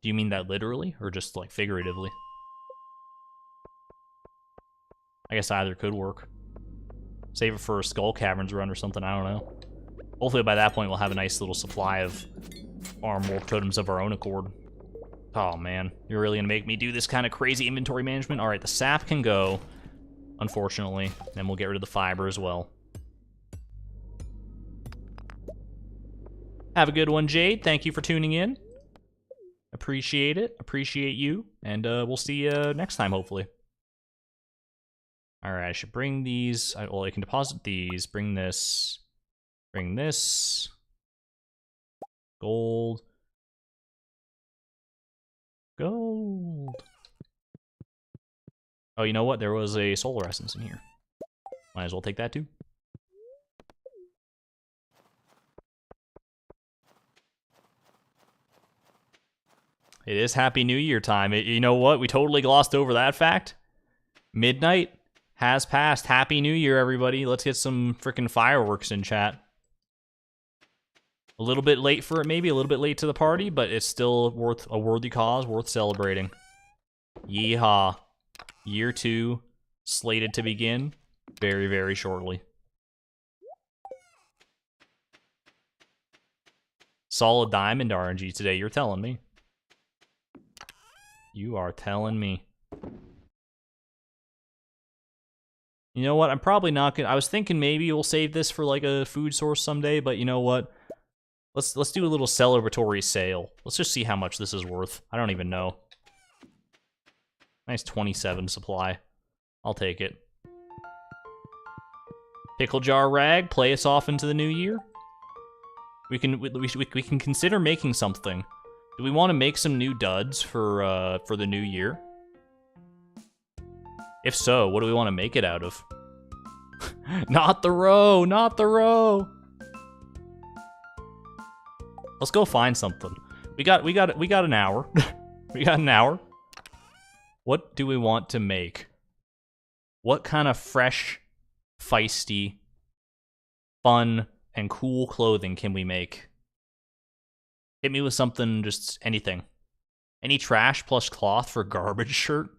Do you mean that literally, or just, like, figuratively? I guess either could work. Save it for a Skull Caverns run or something, I don't know. Hopefully by that point we'll have a nice little supply of farm warp totems of our own accord. Oh man, you're really gonna make me do this kind of crazy inventory management? Alright, the sap can go, unfortunately. Then we'll get rid of the fiber as well. Have a good one, Jade. Thank you for tuning in. Appreciate it. Appreciate you. And we'll see you next time, hopefully. Alright, I should bring these. Well, I can deposit these. Bring this. Bring this. Gold. Gold. Oh, you know what? There was a solar essence in here. Might as well take that too. It is Happy New Year time. You know what? We totally glossed over that fact. Midnight has passed. Happy New Year, everybody. Let's get some freaking fireworks in chat. A little bit late for it, maybe. A little bit late to the party, but it's still worth a worthy cause, worth celebrating. Yeehaw. Year 2 slated to begin very, very shortly. Solid diamond RNG today, you're telling me. You are telling me. You know what? I'm probably not gonna. I was thinking maybe we'll save this for like a food source someday, but you know what? Let's do a little celebratory sale. Let's just see how much this is worth. I don't even know. Nice 27 supply. I'll take it. Pickle jar rag, play us off into the new year. We can consider making something. Do we want to make some new duds for the new year? If so, what do we want to make it out of? Not the row, not the row. Let's go find something. We got an hour. We got an hour. What do we want to make? What kind of fresh, feisty, fun, and cool clothing can we make? Hit me with something, just anything. Any trash plus cloth for garbage shirt?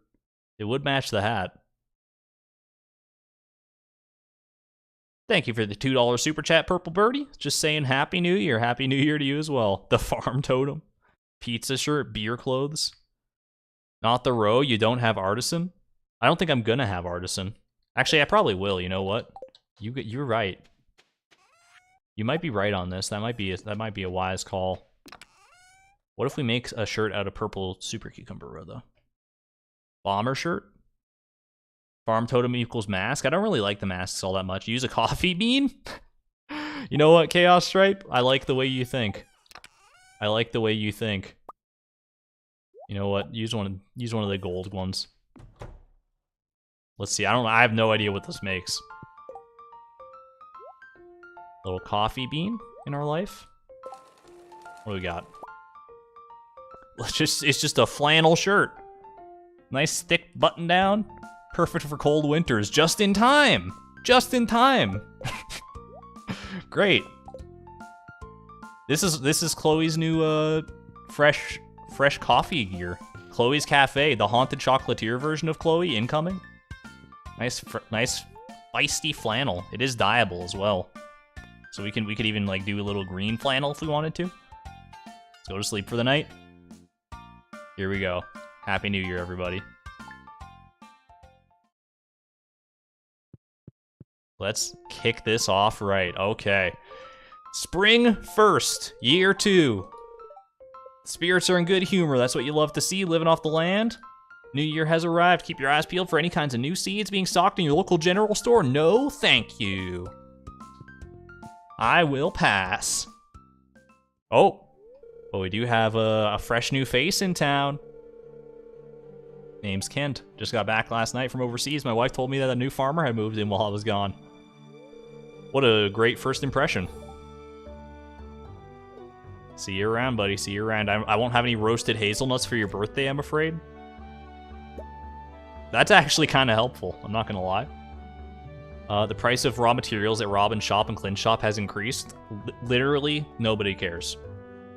It would match the hat. Thank you for the $2 super chat, Purple Birdie. Just saying Happy New Year. Happy New Year to you as well. The farm totem. Pizza shirt, beer clothes. Not the row, you don't have artisan? I don't think I'm gonna have artisan. Actually, I probably will, you know what? You're right. You might be right on this. That might be a wise call. What if we make a shirt out of purple super cucumber row, though? Bomber shirt? Farm totem equals mask? I don't really like the masks all that much. Use a coffee bean? You know what, Chaos Stripe? I like the way you think. I like the way you think. You know what? Use one of the gold ones. Let's see. I have no idea what this makes. Little coffee bean in our life. What do we got? It's just a flannel shirt. Nice thick button down. Perfect for cold winters. Just in time. Just in time. Great. This is Chloe's new fresh coffee gear. Chloe's Cafe, the haunted chocolatier version of Chloe incoming. Nice feisty flannel. It is dyeable as well. So we could even like do a little green flannel if we wanted to. Let's go to sleep for the night. Here we go. Happy New Year, everybody. Let's kick this off right. Okay. Spring 1st, year 2. Spirits are in good humor. That's what you love to see, living off the land. New year has arrived. Keep your eyes peeled for any kinds of new seeds being stocked in your local general store. No, thank you. I will pass. Oh, but we do have a fresh new face in town. Name's Kent. Just got back last night from overseas. My wife told me that a new farmer had moved in while I was gone. What a great first impression. See you around, buddy. See you around. I won't have any roasted hazelnuts for your birthday, I'm afraid. That's actually kind of helpful. I'm not going to lie. The price of raw materials at Robin's shop and Clint's shop has increased. Literally, nobody cares.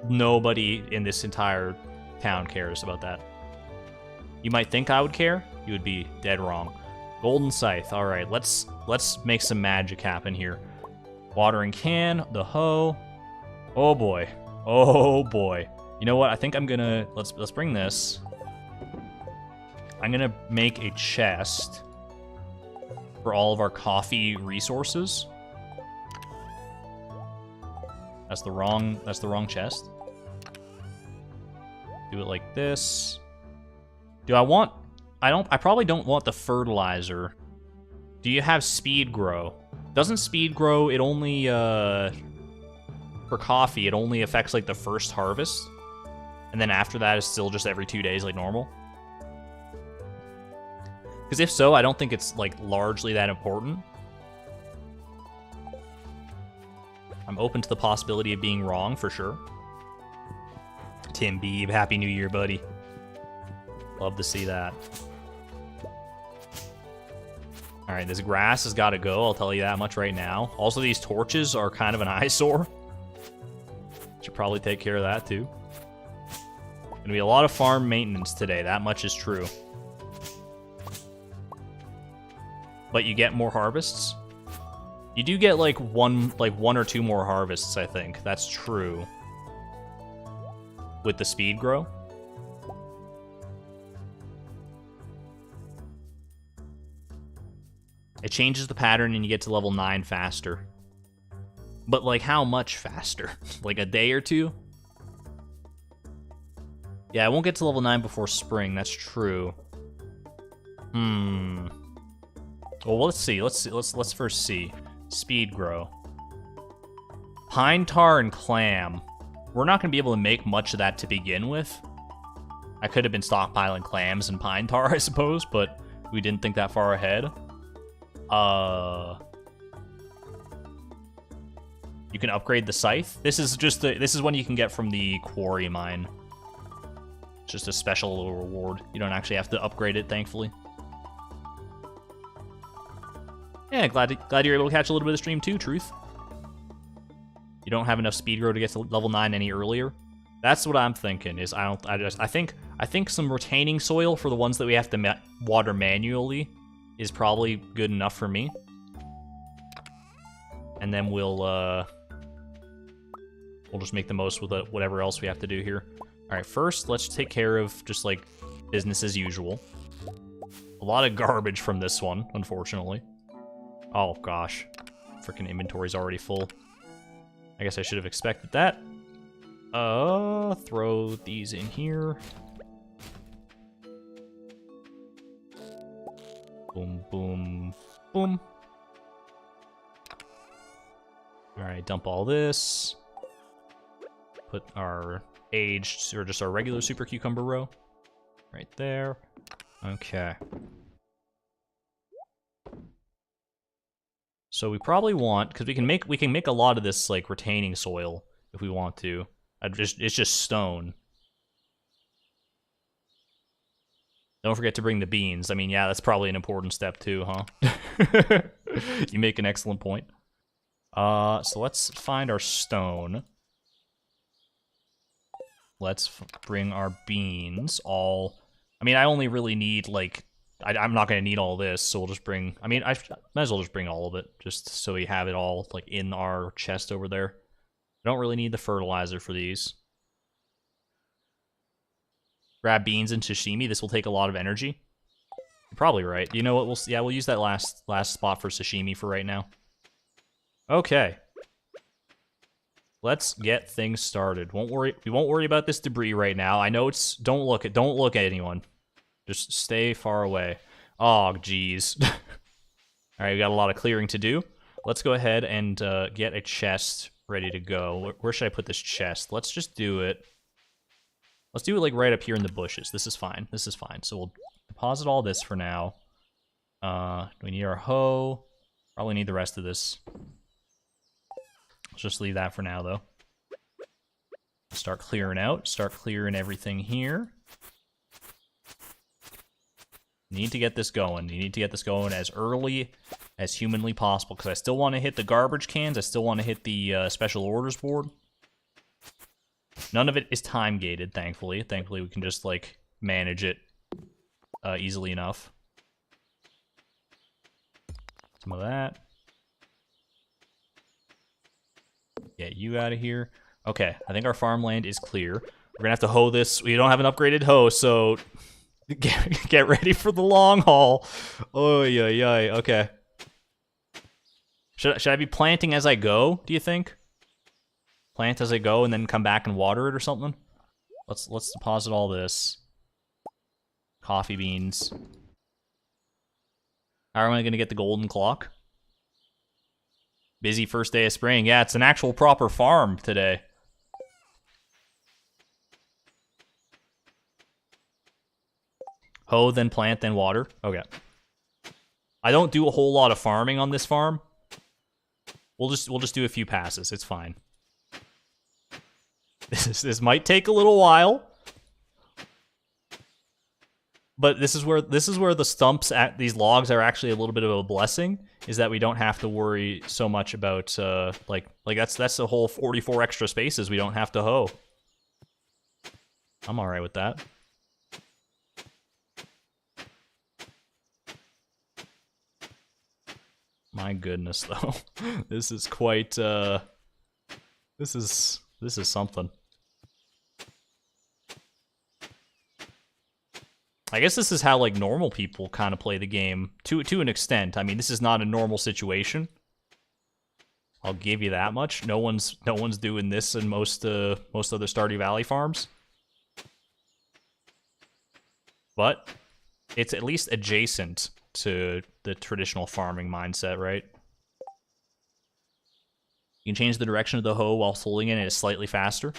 Nobody in this entire town cares about that. You might think I would care. You would be dead wrong. Golden Scythe. All right, let's make some magic happen here. Watering can, the hoe. Oh boy. Oh boy. You know what? I think I'm gonna let's bring this. I'm gonna make a chest for all of our coffee resources. That's the wrong chest. Do it like this. Do I want... I probably don't want the fertilizer. Do you have speed grow? Doesn't speed grow, it only, for coffee, it only affects, like, the first harvest? And then after that, it's still just every 2 days, like normal? Because if so, I don't think it's, like, largely that important. I'm open to the possibility of being wrong, for sure. Tim Beebe. Happy New Year, buddy. Love to see that. Alright, this grass has got to go, I'll tell you that much right now. Also, these torches are kind of an eyesore. Should probably take care of that, too. Gonna be a lot of farm maintenance today, that much is true. But you get more harvests? You do get like one or two more harvests, I think. That's true. With the speed grow. It changes the pattern and you get to level 9 faster. But like how much faster? Like a day or two? Yeah, I won't get to level 9 before spring, that's true. Well, let's see. Let's first see. Speed grow. Pine tar and clam. We're not gonna be able to make much of that to begin with. I could have been stockpiling clams and pine tar, I suppose, but we didn't think that far ahead. You can upgrade the scythe. This is just this is one you can get from the quarry mine. It's just a special little reward. You don't actually have to upgrade it, thankfully. Yeah, glad you're able to catch a little bit of stream too, Truth. You don't have enough speed grow to get to level 9 any earlier. That's what I'm thinking. Is I think some retaining soil for the ones that we have to water manually is probably good enough for me. And then we'll just make the most with whatever else we have to do here. All right, first let's take care of just like business as usual. A lot of garbage from this one, unfortunately. Oh gosh, freaking inventory's already full. I guess I should have expected that. Throw these in here. Boom, boom, boom. All right, dump all this. Put our aged, or just our regular super cucumber row right there. Okay. So we probably want, because we can make a lot of this like retaining soil if we want to. It's just stone. Don't forget to bring the beans. I mean, yeah, that's probably an important step too, huh? You make an excellent point. So let's find our stone. Let's bring our beans all. I mean, I only really need like. I'm not gonna need all this, so we'll just bring. I mean, I might as well just bring all of it, just so we have it all like in our chest over there. I don't really need the fertilizer for these. Grab beans and sashimi. This will take a lot of energy. You're probably right. You know what? We'll use that last spot for sashimi for right now. Okay. Let's get things started. We won't worry about this debris right now. I know it's don't look at anyone. Just stay far away. Oh, jeez. All right, we got a lot of clearing to do. Let's go ahead and get a chest ready to go. Where should I put this chest? Let's just do it. Let's do it like right up here in the bushes. This is fine. This is fine. So we'll deposit all this for now. We need our hoe. Probably need the rest of this. Let's just leave that for now, though. Start clearing out. Start clearing everything here. Need to get this going. You need to get this going as early as humanly possible, because I still want to hit the garbage cans. I still want to hit the special orders board. None of it is time gated, thankfully. Thankfully, we can just like manage it easily enough. Some of that. Get you out of here. Okay, I think our farmland is clear. We're gonna have to hoe this. We don't have an upgraded hoe, so get ready for the long haul. Oh yeah. Okay. Should I be planting as I go? Do you think? Plant as I go and then come back and water it or something? Let's deposit all this. Coffee beans. How am I gonna get the golden clock? Busy first day of spring. Yeah, it's an actual proper farm today. Hoe, then plant, then water. Okay. I don't do a whole lot of farming on this farm. We'll just do a few passes. It's fine. This might take a little while. But this is where the stumps at these logs are actually a little bit of a blessing, is that we don't have to worry so much about like that's the whole 44 extra spaces we don't have to hoe. I'm all right with that. My goodness, though, this is quite this is something. I guess this is how, like, normal people kind of play the game, to an extent. I mean, this is not a normal situation. I'll give you that much. No one's doing this in most other Stardew Valley farms. But it's at least adjacent to the traditional farming mindset, right? You can change the direction of the hoe while holding it, and it's slightly faster.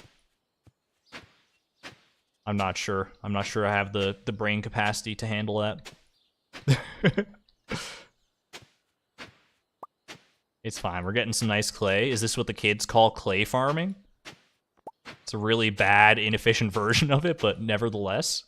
I'm not sure. I'm not sure I have the brain capacity to handle that. It's fine. We're getting some nice clay. Is this what the kids call clay farming? It's a really bad, inefficient version of it, but nevertheless.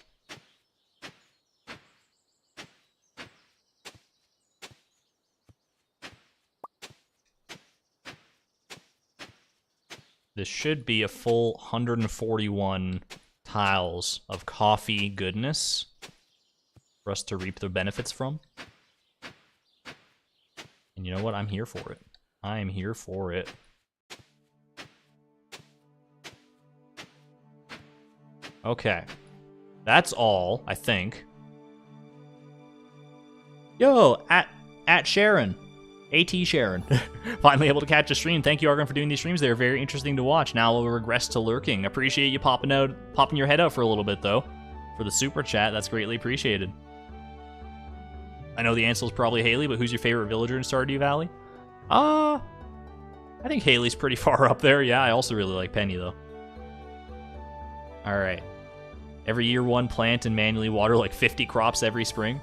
This should be a full 141 tiles of coffee goodness for us to reap the benefits from. And you know what? I'm here for it. I am here for it. Okay. That's all, I think. Yo, at Sharon. AT Sharon. Finally able to catch a stream. Thank you, Argon, for doing these streams. They're very interesting to watch. Now we'll regress to lurking. Appreciate you popping your head out for a little bit, though. For the super chat, that's greatly appreciated. I know the answer is probably Haley, but who's your favorite villager in Stardew Valley? I think Haley's pretty far up there. Yeah, I also really like Penny, though. Alright. Every year one, plant and manually water like 50 crops every spring.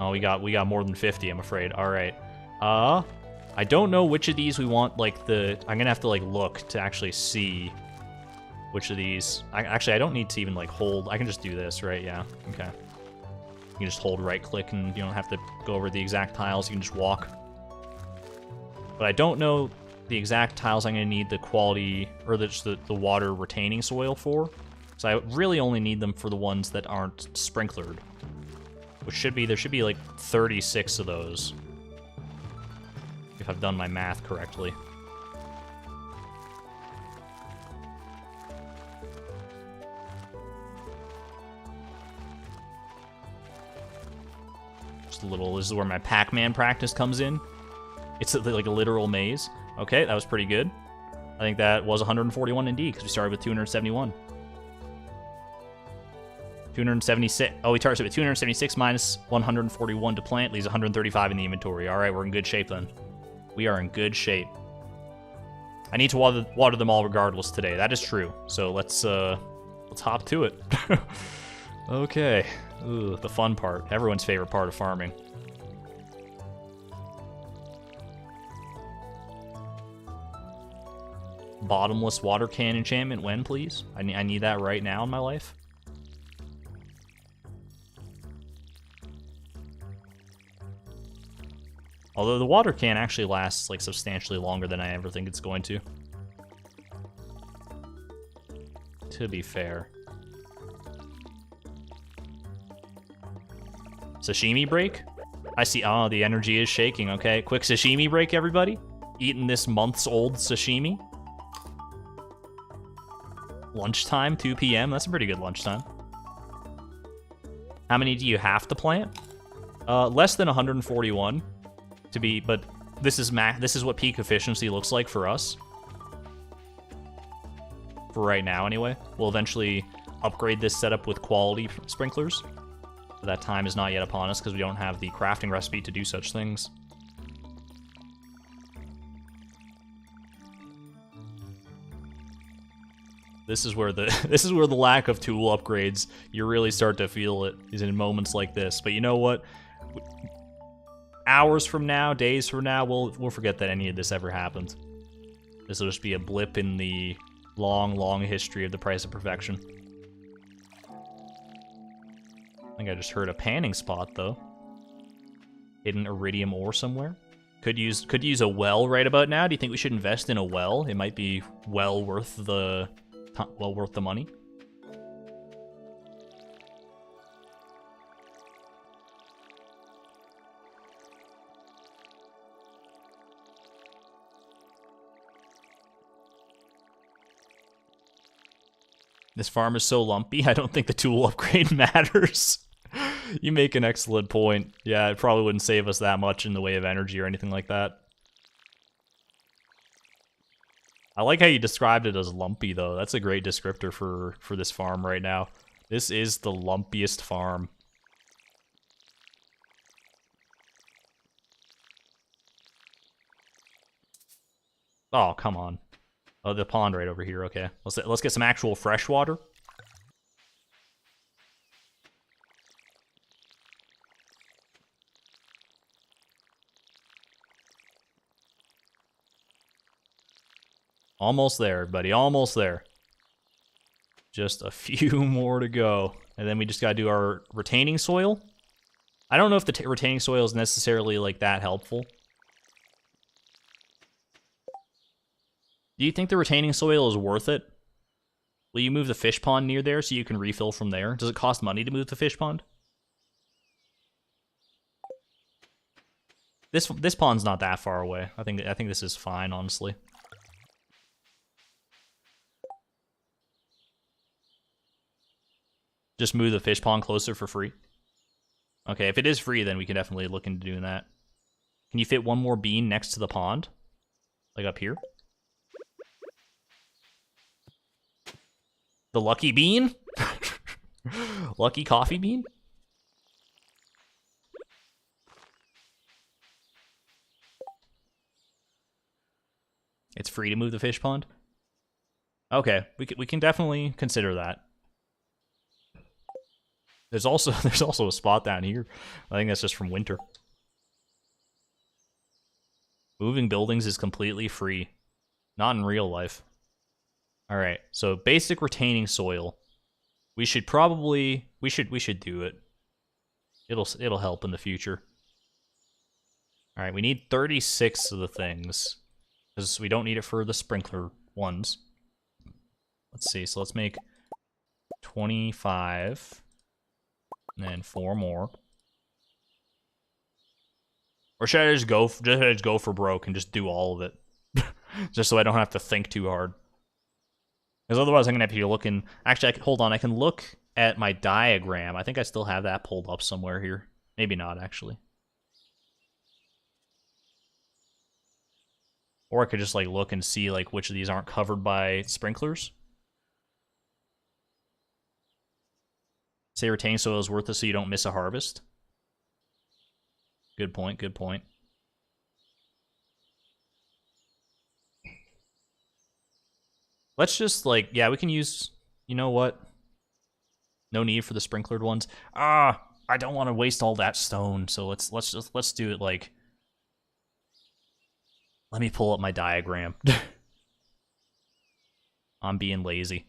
Oh, we got more than 50, I'm afraid. All right. I don't know which of these we want, like, I'm gonna have to, like, look to actually see which of these. Actually, I don't need to even, like, hold. I can just do this, right? Yeah, okay. You can just hold right-click, and you don't have to go over the exact tiles. You can just walk. But I don't know the exact tiles I'm gonna need the quality, or just the water-retaining soil for. So I really only need them for the ones that aren't sprinklered. There should be like 36 of those, if I've done my math correctly. Just a little, this is where my Pac-Man practice comes in. It's like a literal maze. Okay, that was pretty good. I think that was 141 indeed, because we started with 271. 276. Oh, we started with 276 minus 141 to plant leaves 135 in the inventory. All right, we're in good shape then. We are in good shape. I need to water them all regardless today. That is true. So let's hop to it. Okay. Ooh, the fun part. Everyone's favorite part of farming. Bottomless water can enchantment when, please? I need that right now in my life. Although the water can actually lasts like substantially longer than I ever think it's going to. To be fair. Sashimi break? I see. Oh, the energy is shaking. Okay, quick sashimi break, everybody. Eating this month's old sashimi. Lunchtime, 2 p.m. That's a pretty good lunchtime. How many do you have to plant? Less than 141 to be, but this is what peak efficiency looks like for us. For right now, anyway. We'll eventually upgrade this setup with quality sprinklers. But that time is not yet upon us because we don't have the crafting recipe to do such things. This is where the lack of tool upgrades, you really start to feel it, is in moments like this. But you know what? Hours from now, days from now, we'll forget that any of this ever happened. This will just be a blip in the long, long history of the price of perfection. I think I just heard a panning spot, though. Hidden iridium ore somewhere. Could use a well right about now. Do you think we should invest in a well? It might be well worth the money. This farm is so lumpy, I don't think the tool upgrade matters. You make an excellent point. Yeah, it probably wouldn't save us that much in the way of energy or anything like that. I like how you described it as lumpy, though. That's a great descriptor for this farm right now. This is the lumpiest farm. Oh, come on. Oh, the pond right over here. Okay, let's get some actual fresh water. Almost there, buddy. Almost there. Just a few more to go. And then we just gotta do our retaining soil. I don't know if the retaining soil is necessarily, like, that helpful. Do you think the retaining soil is worth it? Will you move the fish pond near there so you can refill from there? Does it cost money to move the fish pond? This pond's not that far away. I think this is fine, honestly. Just move the fish pond closer for free. Okay, if it is free, then we can definitely look into doing that. Can you fit one more bean next to the pond? Like up here? The lucky bean? Lucky coffee bean? It's free to move the fish pond? Okay, we can definitely consider that. There's also a spot down here. I think that's just from winter. Moving buildings is completely free. Not in real life. Alright, so basic retaining soil. We should probably we should do it. It'll help in the future. Alright, we need 36 of the things. Because we don't need it for the sprinkler ones. Let's see, so let's make 25. And then 4 more. Or should I just go for broke and just do all of it? Just so I don't have to think too hard. Because otherwise I'm going to have to be looking... Actually, hold on, I can look at my diagram. I think I still have that pulled up somewhere here. Maybe not, actually. Or I could just, like, look and see, like, which of these aren't covered by sprinklers. Say retaining soil is worth it so you don't miss a harvest. Good point, good point. Let's just, like, yeah, we can use, you know what? No need for the sprinklered ones. I don't want to waste all that stone, so let's do it, like... Let me pull up my diagram. I'm being lazy.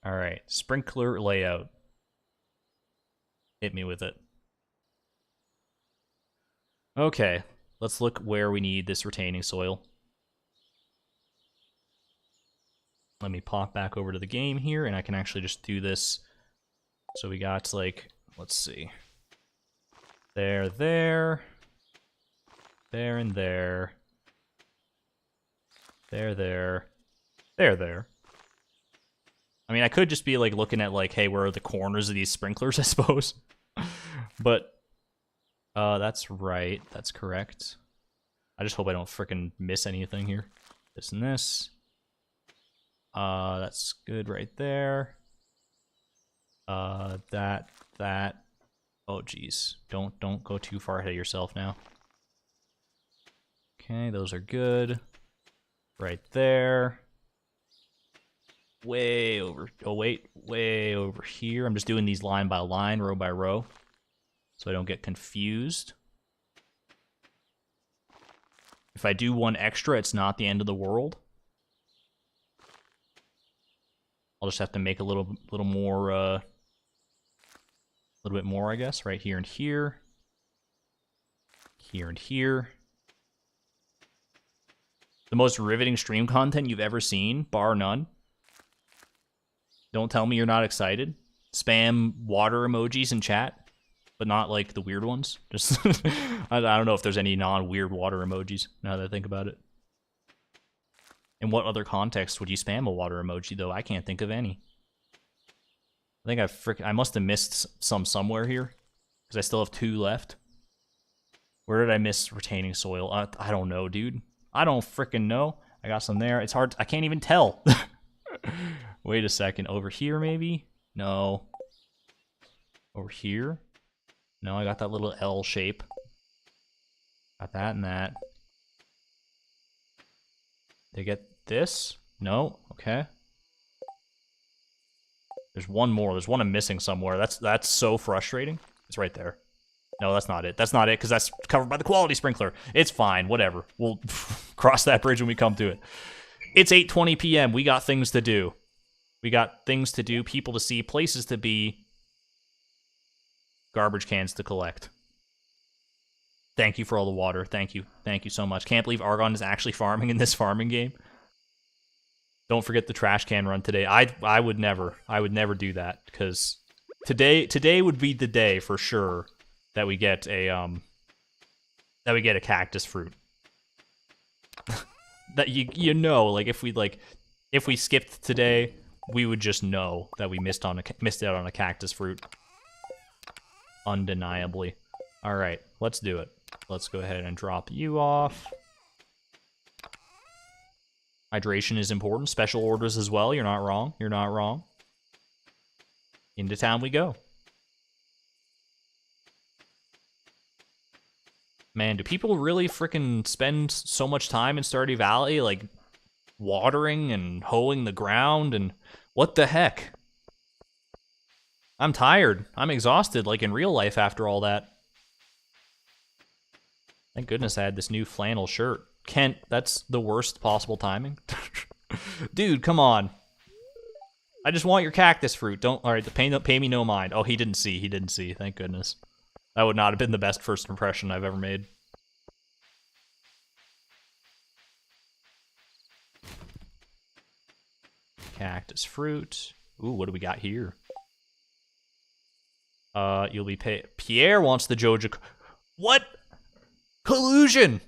Alright, sprinkler layout. Hit me with it. Okay, let's look where we need this retaining soil. Let me pop back over to the game here, and I can actually just do this. So we got, like, let's see. There, and there. There, there. I mean, I could just be, like, looking at, like, hey, where are the corners of these sprinklers, I suppose. But, that's right. That's correct. I just hope I don't frickin' miss anything here. This and this. That's good right there. That. Oh, geez. Don't go too far ahead of yourself now. Okay, those are good. Right there. Way over. Oh, wait. Way over here. I'm just doing these line by line, row by row, so I don't get confused. If I do one extra, it's not the end of the world. I'll just have to make a little more, a little bit more, I guess, right here and here. Here and here. The most riveting stream content you've ever seen, bar none. Don't tell me you're not excited. Spam water emojis in chat, but not like the weird ones. Just I don't know if there's any non-weird water emojis now that I think about it. In what other context would you spam a water emoji though? I can't think of any. I think I must have missed some somewhere here because I still have 2 left. Where did I miss retaining soil? I don't know, dude. I don't freaking know. I got some there. It's hard. I can't even tell. Wait a second. Over here, maybe? No. Over here? No, I got that little L shape. Got that and that. Did I get this? No? Okay. There's one more. There's one I'm missing somewhere. That's so frustrating. It's right there. No, that's not it. That's not it, because that's covered by the quality sprinkler. It's fine. Whatever. We'll cross that bridge when we come to it. It's 8:20 p.m. We got things to do. We got things to do, people to see, places to be, garbage cans to collect. Thank you for all the water. Thank you. Thank you so much. Can't believe Argon is actually farming in this farming game. Don't forget the trash can run today. I would never. I would never do that, because today would be the day for sure that we get a cactus fruit. That you know, like if we skipped today, we would just know that we missed out on a cactus fruit. Undeniably. All right, let's do it. Let's go ahead and drop you off. Hydration is important. Special orders as well. You're not wrong. You're not wrong. Into town we go. Man, do people really freaking spend so much time in Stardew Valley, like, watering and hoeing the ground, and what the heck? I'm tired. I'm exhausted, like in real life after all that. Thank goodness I had this new flannel shirt. Kent, that's the worst possible timing. Dude, come on. I just want your cactus fruit. Don't, all right, pay me no mind. Oh, he didn't see, thank goodness. That would not have been the best first impression I've ever made. Cactus fruit. Ooh, what do we got here? You'll be Pierre wants the Joja. What? Collusion!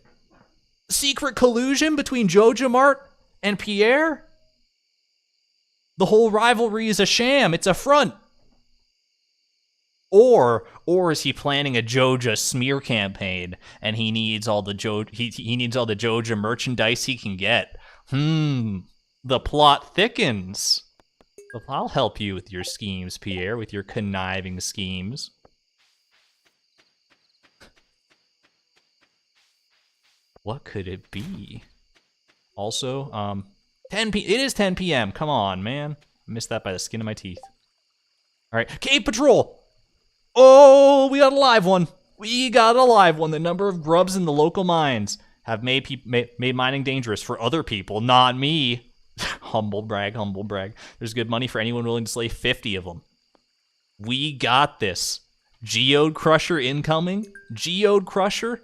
Secret collusion between Joja Mart and Pierre? The whole rivalry is a sham. It's a front. Or is he planning a Joja smear campaign and he needs all the he needs all the Joja merchandise he can get? The plot thickens. I'll help you with your schemes, Pierre, with your conniving schemes. What could it be? Also, it is 10 p.m. Come on, man. I missed that by the skin of my teeth. All right, Cave Patrol. Oh, we got a live one. We got a live one. The number of grubs in the local mines have made mining dangerous for other people, not me. Humble brag, humble brag. There's good money for anyone willing to slay 50 of them. We got this. Geode Crusher incoming? Geode Crusher?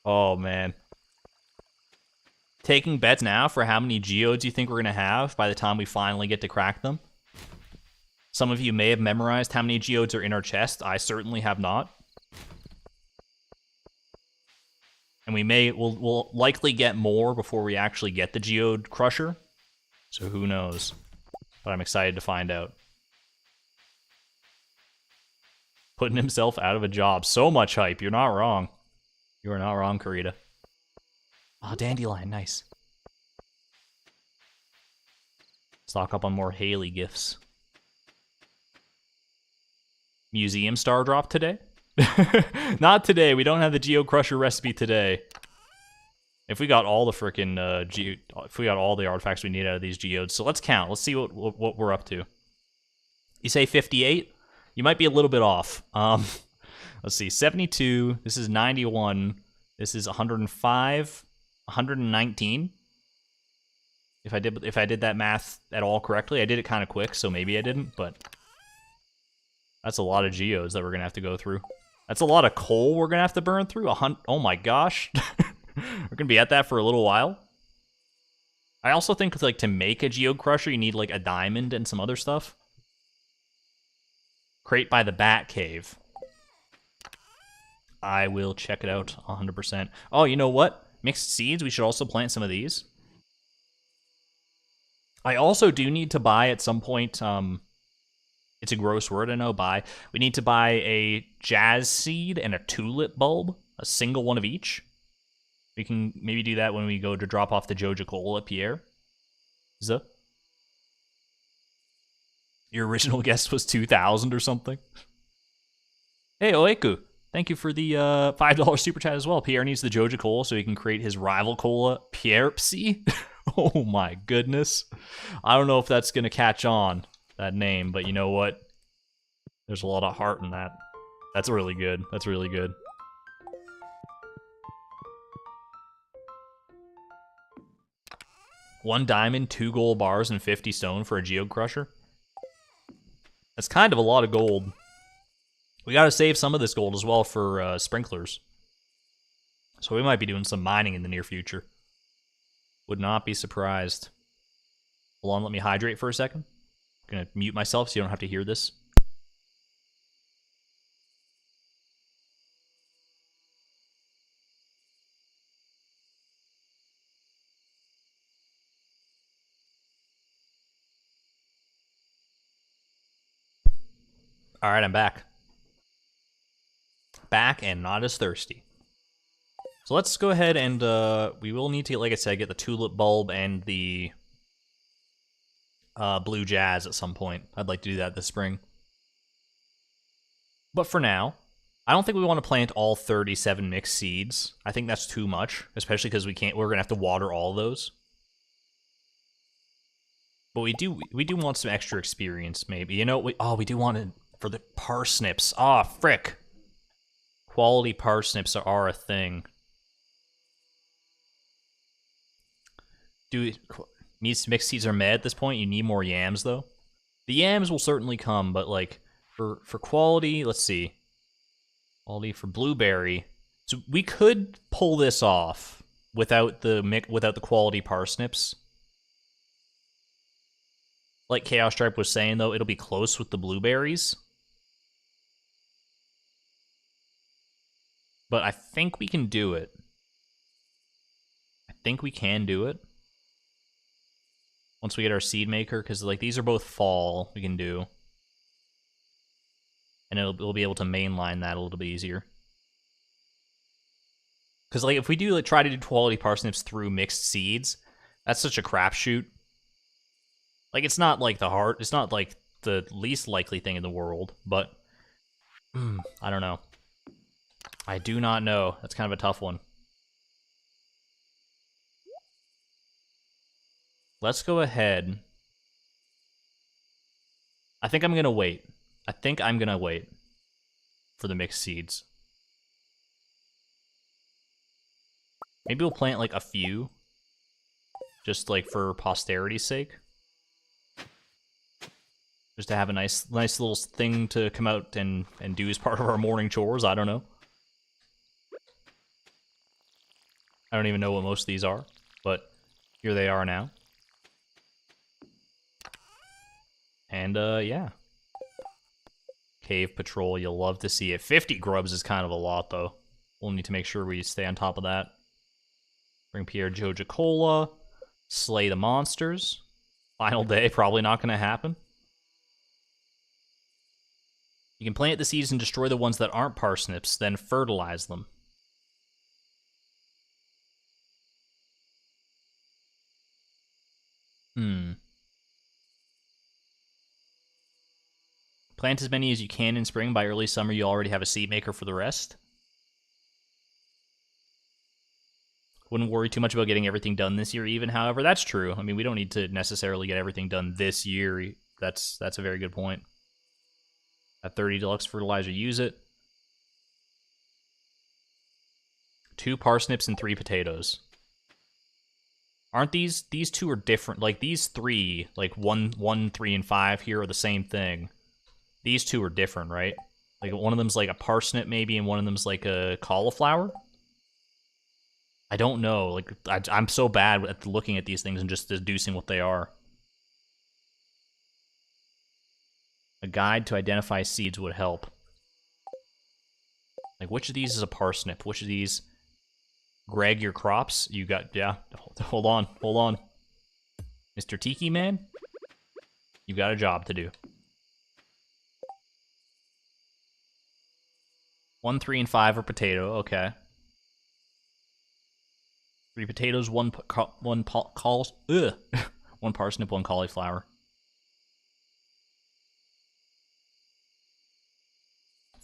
Oh, man. Taking bets now for how many geodes you think we're going to have by the time we finally get to crack them. Some of you may have memorized how many geodes are in our chest. I certainly have not. And we'll likely get more before we actually get the Geode Crusher. So who knows? But I'm excited to find out. Putting himself out of a job. So much hype. You're not wrong. You are not wrong, Karita. Oh, dandelion. Nice. Stock up on more Haley gifts. Museum star drop today? Not today. We don't have the Geo Crusher recipe today. If we got all the frickin' if we got all the artifacts we need out of these geodes, so let's count. Let's see what we're up to. You say 58? You might be a little bit off. Let's see. 72. This is 91. This is 105. 119. If I did that math at all correctly, I did it kind of quick, so maybe I didn't, but that's a lot of geodes that we're gonna have to go through. That's a lot of coal we're gonna have to burn through. Oh my gosh, we're gonna be at that for a little while. I also think like to make a geode crusher, you need like a diamond and some other stuff. Crate by the Bat Cave. I will check it out 100%. Oh, you know what? Mixed seeds. We should also plant some of these. I also do need to buy at some point, it's a gross word, I know, buy. We need to buy a jazz seed and a tulip bulb, a single one of each. We can maybe do that when we go to drop off the Joja Cola at Pierre. Your original guess was 2,000 or something. Hey, Oeku, thank you for the $5 super chat as well. Pierre needs the Joja Cola so he can create his rival cola, Pierre-psy. Oh my goodness. I don't know if that's going to catch on, that name, but you know what? There's a lot of heart in that. That's really good. That's really good. One diamond, 2 gold bars, and 50 stone for a geode crusher. That's kind of a lot of gold. We gotta save some of this gold as well for sprinklers. So we might be doing some mining in the near future. Would not be surprised. Hold on, let me hydrate for a second. I'm gonna mute myself so you don't have to hear this. Alright, I'm back. Back and not as thirsty. So let's go ahead and we will need to, like I said, get the tulip bulb and the blue jazz at some point. I'd like to do that this spring. But for now, I don't think we want to plant all 37 mixed seeds. I think that's too much, especially because we're gonna have to water all those. But we do want some extra experience, maybe. You know, we do want it for the parsnips. Ah, frick. Quality parsnips are a thing. Mixed seeds are mad at this point. You need more yams, though. The yams will certainly come, but like for quality, let's see. Quality for blueberry. So we could pull this off without the quality parsnips. Like Chaos Stripe was saying, though, it'll be close with the blueberries. But I think we can do it. I think we can do it. Once we get our seed maker, because like these are both fall, we can do. And we'll be able to mainline that a little bit easier. Because like if we do like try to do quality parsnips through mixed seeds, that's such a crapshoot. Like it's not like it's not like the least likely thing in the world, but I don't know. I do not know. That's kind of a tough one. Let's go ahead. I think I'm going to wait. I think I'm going to wait for the mixed seeds. Maybe we'll plant like a few. Just like for posterity's sake. Just to have a nice little thing to come out and do as part of our morning chores. I don't know. I don't even know what most of these are, but here they are now. And, yeah. Cave Patrol, you'll love to see it. 50 grubs is kind of a lot, though. We'll need to make sure we stay on top of that. Bring Pierre Joja Cola. Slay the monsters. Final day, probably not going to happen. You can plant the seeds and destroy the ones that aren't parsnips, then fertilize them. Plant as many as you can in spring. By early summer, you already have a seed maker for the rest. Wouldn't worry too much about getting everything done this year even, however. That's true. I mean, we don't need to necessarily get everything done this year. That's a very good point. At 30 deluxe fertilizer, use it. 2 parsnips and 3 potatoes. Aren't these two are different? Like these three, like 1, 3, and 5 here are the same thing. These two are different, right? Like one of them's like a parsnip maybe, and one of them's like a cauliflower. I don't know. Like I'm so bad at looking at these things and just deducing what they are. A guide to identify seeds would help. Like which of these is a parsnip? Which of these? Greg, your crops? You got, yeah. Hold on. Mr. Tiki Man? You got a job to do. 1, 3, and 5 are potato. Okay. 3 potatoes, one one parsnip, 1 cauliflower.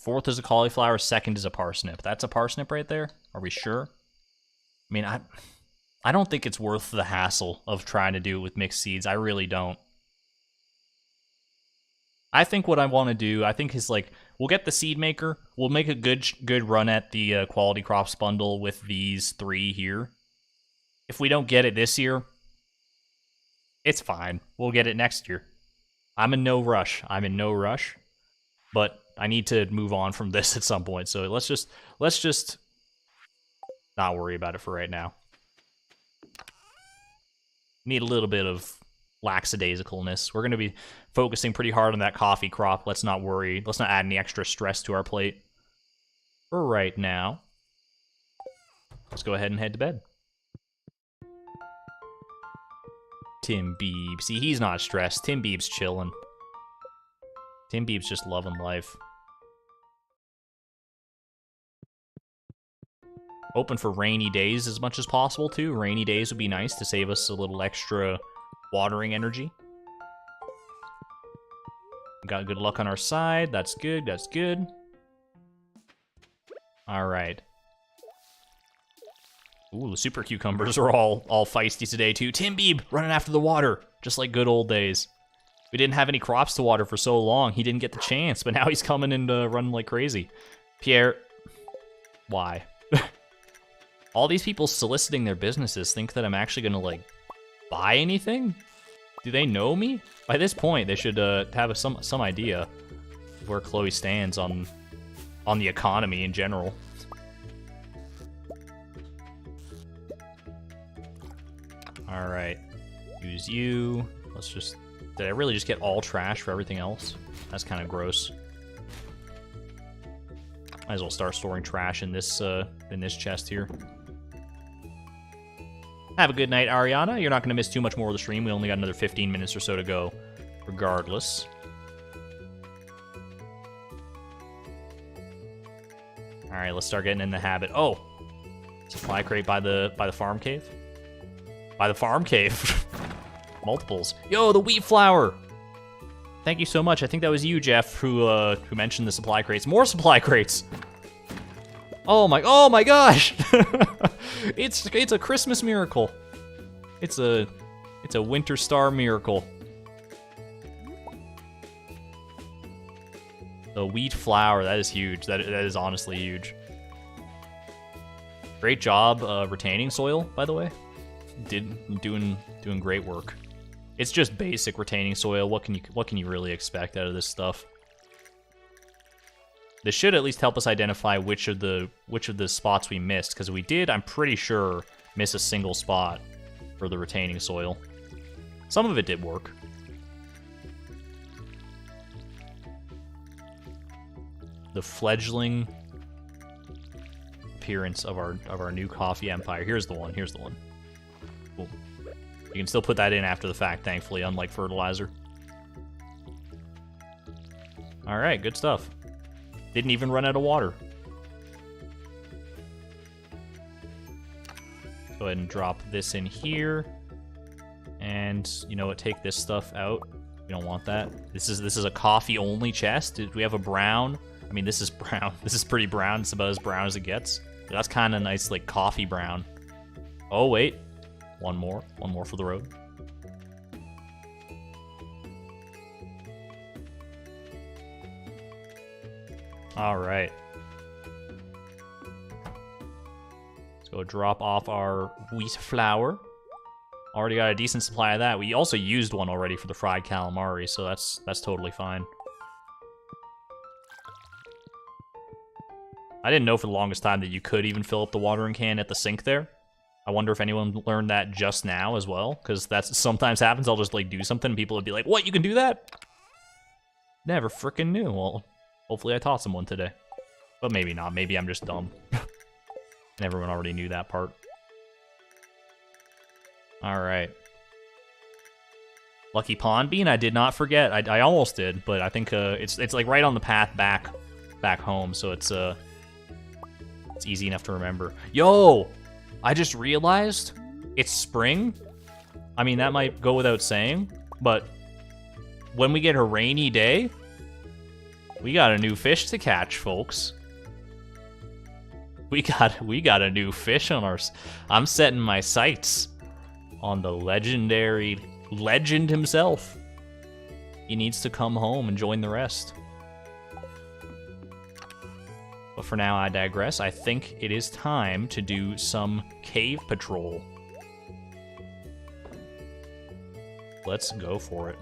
4th is a cauliflower. 2nd is a parsnip. That's a parsnip right there. Are we sure? I mean, I don't think it's worth the hassle of trying to do it with mixed seeds. I really don't. I think what I want to do, I think is like, we'll get the seed maker. We'll make a good run at the quality crops bundle with these 3 here. If we don't get it this year, it's fine. We'll get it next year. I'm in no rush. But I need to move on from this at some point. So let's just not worry about it for right now. Need a little bit of lackadaisicalness. We're going to be focusing pretty hard on that coffee crop. Let's not worry. Let's not add any extra stress to our plate. For right now, let's go ahead and head to bed. Tim Beeb. See, he's not stressed. Tim Beeb's chilling. Tim Beeb's just loving life. Open for rainy days as much as possible, too. Rainy days would be nice to save us a little extra watering energy. Got good luck on our side. That's good. All right. Ooh, the super cucumbers are all feisty today, too. Tim Beeb running after the water, just like good old days. We didn't have any crops to water for so long. He didn't get the chance, but now he's coming and running like crazy. Pierre, why? All these people soliciting their businesses think that I'm actually gonna, like, buy anything? Do they know me? By this point, they should have some idea of where Chloe stands on the economy in general. All right, use you. Let's just. Did I really just get all trash for everything else? That's kind of gross. Might as well start storing trash in this chest here. Have a good night, Ariana. You're not going to miss too much more of the stream. We only got another 15 minutes or so to go, regardless. All right, let's start getting in the habit. Oh, supply crate by the farm cave. By the farm cave. Multiples. Yo, the wheat flour. Thank you so much. I think that was you, Jeff, who mentioned the supply crates. More supply crates. Oh my gosh. It's a Christmas miracle. It's a winter star miracle. The wheat flour, that is huge. That is honestly huge. Great job retaining soil, by the way. Doing great work. It's just basic retaining soil. What can you really expect out of this stuff? This should at least help us identify which of the spots we missed, because we did, I'm pretty sure, miss a single spot for the retaining soil. Some of it did work. The fledgling appearance of our new coffee empire. Here's the one. Cool. You can still put that in after the fact, thankfully, unlike fertilizer. All right, good stuff. Didn't even run out of water. Go ahead and drop this in here. And you know what, take this stuff out. We don't want that. This is a coffee only chest. Do we have a brown? I mean, this is brown. This is pretty brown. It's about as brown as it gets. That's kind of nice, like coffee brown. Oh wait, one more for the road. All right. Let's go drop off our wheat flour. Already got a decent supply of that. We also used one already for the fried calamari, so that's totally fine. I didn't know for the longest time that you could even fill up the watering can at the sink there. I wonder if anyone learned that just now as well, because that's sometimes happens. I'll just like do something and people would be like, what, you can do that? Never freaking knew. Well, hopefully I taught someone today. But maybe not. Maybe I'm just dumb. And everyone already knew that part. Alright. Lucky Pond Bean, I did not forget. I almost did, but I think it's like right on the path back home, so it's easy enough to remember. Yo! I just realized it's spring. I mean, that might go without saying, but when we get a rainy day, we got a new fish to catch, folks. We got a new fish on our... I'm setting my sights on the legendary legend himself. He needs to come home and join the rest. But for now, I digress. I think it is time to do some cave patrol. Let's go for it.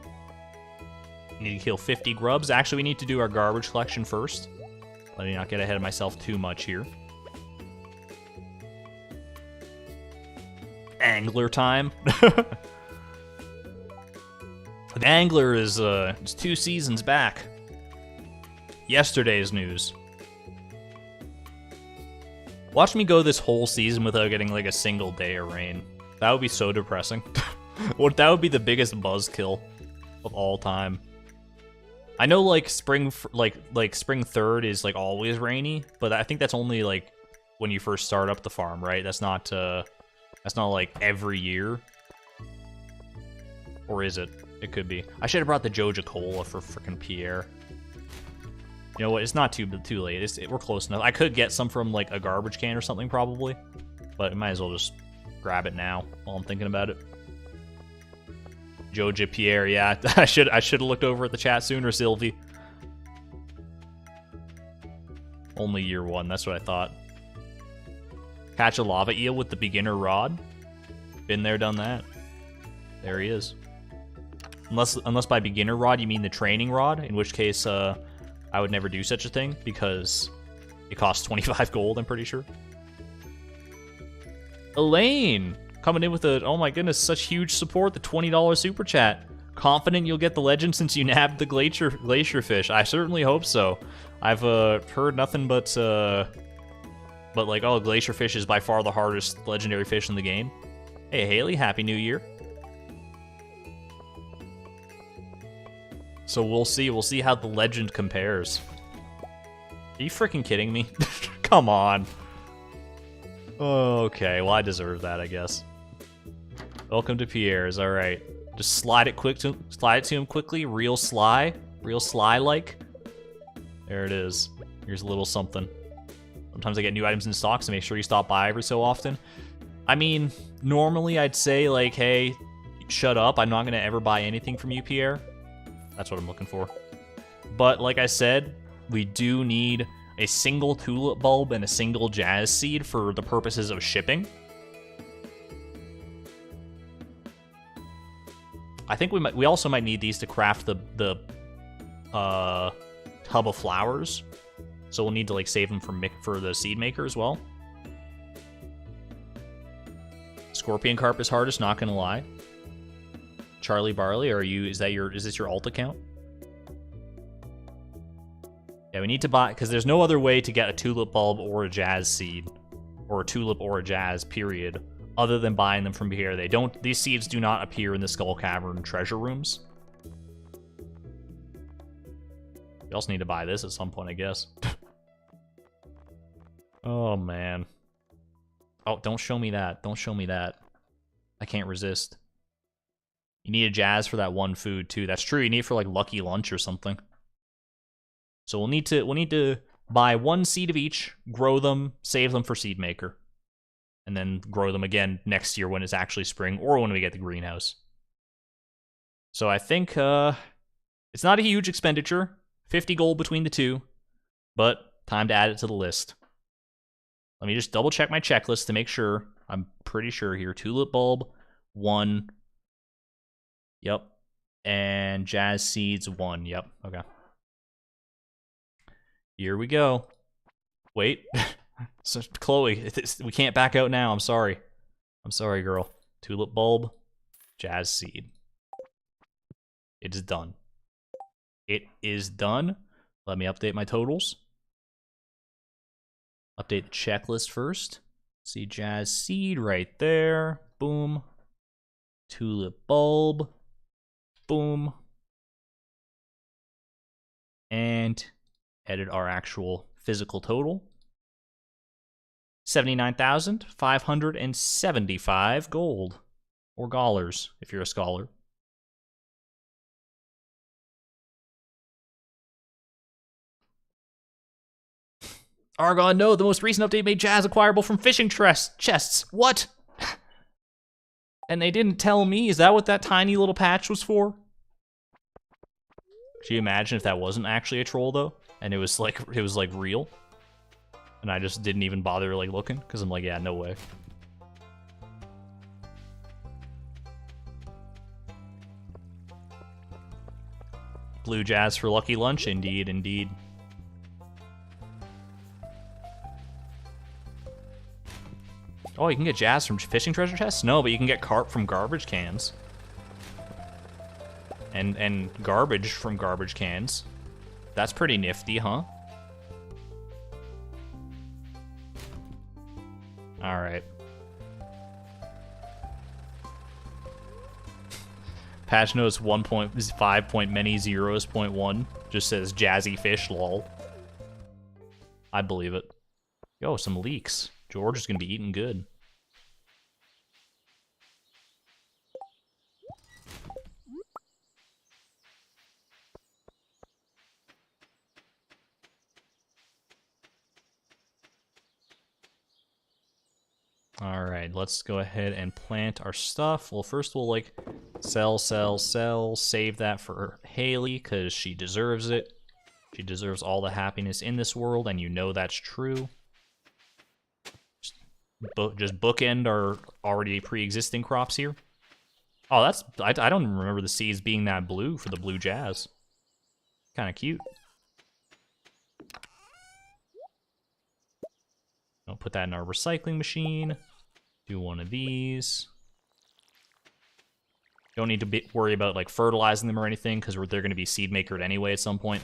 Need to kill 50 grubs. Actually, we need to do our garbage collection first. Let me not get ahead of myself too much here. Angler time. The angler is 2 seasons back. Yesterday's news. Watch me go this whole season without getting like a single day of rain. That would be so depressing. That would be the biggest buzzkill of all time. I know like spring spring 3rd is like always rainy, but I think that's only like when you first start up the farm, right? That's not like every year. Or is it? It could be. I should have brought the Joja Cola for frickin' Pierre. You know what? It's not too late. We're close enough. I could get some from like a garbage can or something probably, but I might as well just grab it now while I'm thinking about it. Joja Pierre, yeah. I should have looked over at the chat sooner, Sylvie. Only year 1. That's what I thought. Catch a lava eel with the beginner rod. Been there, done that. There he is. Unless by beginner rod you mean the training rod, in which case I would never do such a thing because it costs 25 gold, I'm pretty sure. Elaine coming in with a, oh my goodness, such huge support, the $20 super chat. Confident you'll get the legend since you nabbed the glacier fish. I certainly hope so. I've heard nothing but like, oh, glacier fish is by far the hardest legendary fish in the game. Hey Haley, happy new year. So we'll see how the legend compares. Are you freaking kidding me? Come on. Okay, well I deserve that, I guess. Welcome to Pierre's, alright. Just slide it to him quickly, real sly like. There it is. Here's a little something. Sometimes I get new items in stock, so make sure you stop by every so often. I mean, normally I'd say like, hey, shut up, I'm not gonna ever buy anything from you, Pierre. That's what I'm looking for. But like I said, we do need a single tulip bulb and a single jazz seed for the purposes of shipping. I think we also might need these to craft the tub of flowers. So we'll need to like save them for the seed maker as well. Scorpion Carp is hardest, not gonna lie. Charlie Barley, is this your alt account? Yeah, we need to buy, because there's no other way to get a tulip bulb or a jazz seed, or a tulip or a jazz, period, other than buying them from here. These seeds do not appear in the Skull Cavern treasure rooms. We also need to buy this at some point, I guess. Oh, man. Oh, don't show me that. Don't show me that. I can't resist. You need a jazz for that one food, too. That's true. You need it for, like, Lucky Lunch or something. So we'll need to buy one seed of each, grow them, save them for Seed Maker. And then grow them again next year when it's actually spring, or when we get the greenhouse. So I think it's not a huge expenditure. 50 gold between the two. But time to add it to the list. Let me just double check my checklist to make sure. I'm pretty sure here. Tulip bulb, 1. Yep. And Jazz Seeds 1. Yep. Okay. Here we go. Wait. So, Chloe, we can't back out now. I'm sorry. I'm sorry, girl. Tulip Bulb, Jazz Seed. It is done. It is done. Let me update my totals. Update the checklist first. See Jazz Seed right there. Boom. Tulip Bulb. Boom. And edit our actual physical total. 79,575 gold. Or dollars, if you're a scholar. Argon, no, the most recent update made Jazz acquirable from fishing chests. What? And they didn't tell me. Is that what that tiny little patch was for? Could you imagine if that wasn't actually a troll, though? And it was like real? And I just didn't even bother like looking? Because I'm like, yeah, no way. Blue Jazz for Lucky Lunch, indeed, indeed. Oh, you can get Jazz from fishing treasure chests? No, but you can get carp from garbage cans. And garbage from garbage cans. That's pretty nifty, huh? Alright. Patch notes 1.5.many-0.1 just says Jazzy Fish, lol. I believe it. Yo, some leeks. George is gonna be eating good. Alright, let's go ahead and plant our stuff. Well, first we'll, like, sell, save that for Haley, because she deserves it. She deserves all the happiness in this world, and you know that's true. Just bookend our already pre-existing crops here. Oh, that's... I don't remember the seeds being that blue for the blue Jazz. Kind of cute. I'll put that in our recycling machine. Do one of these. Don't need to worry about like fertilizing them or anything because they're going to be seed makered anyway at some point.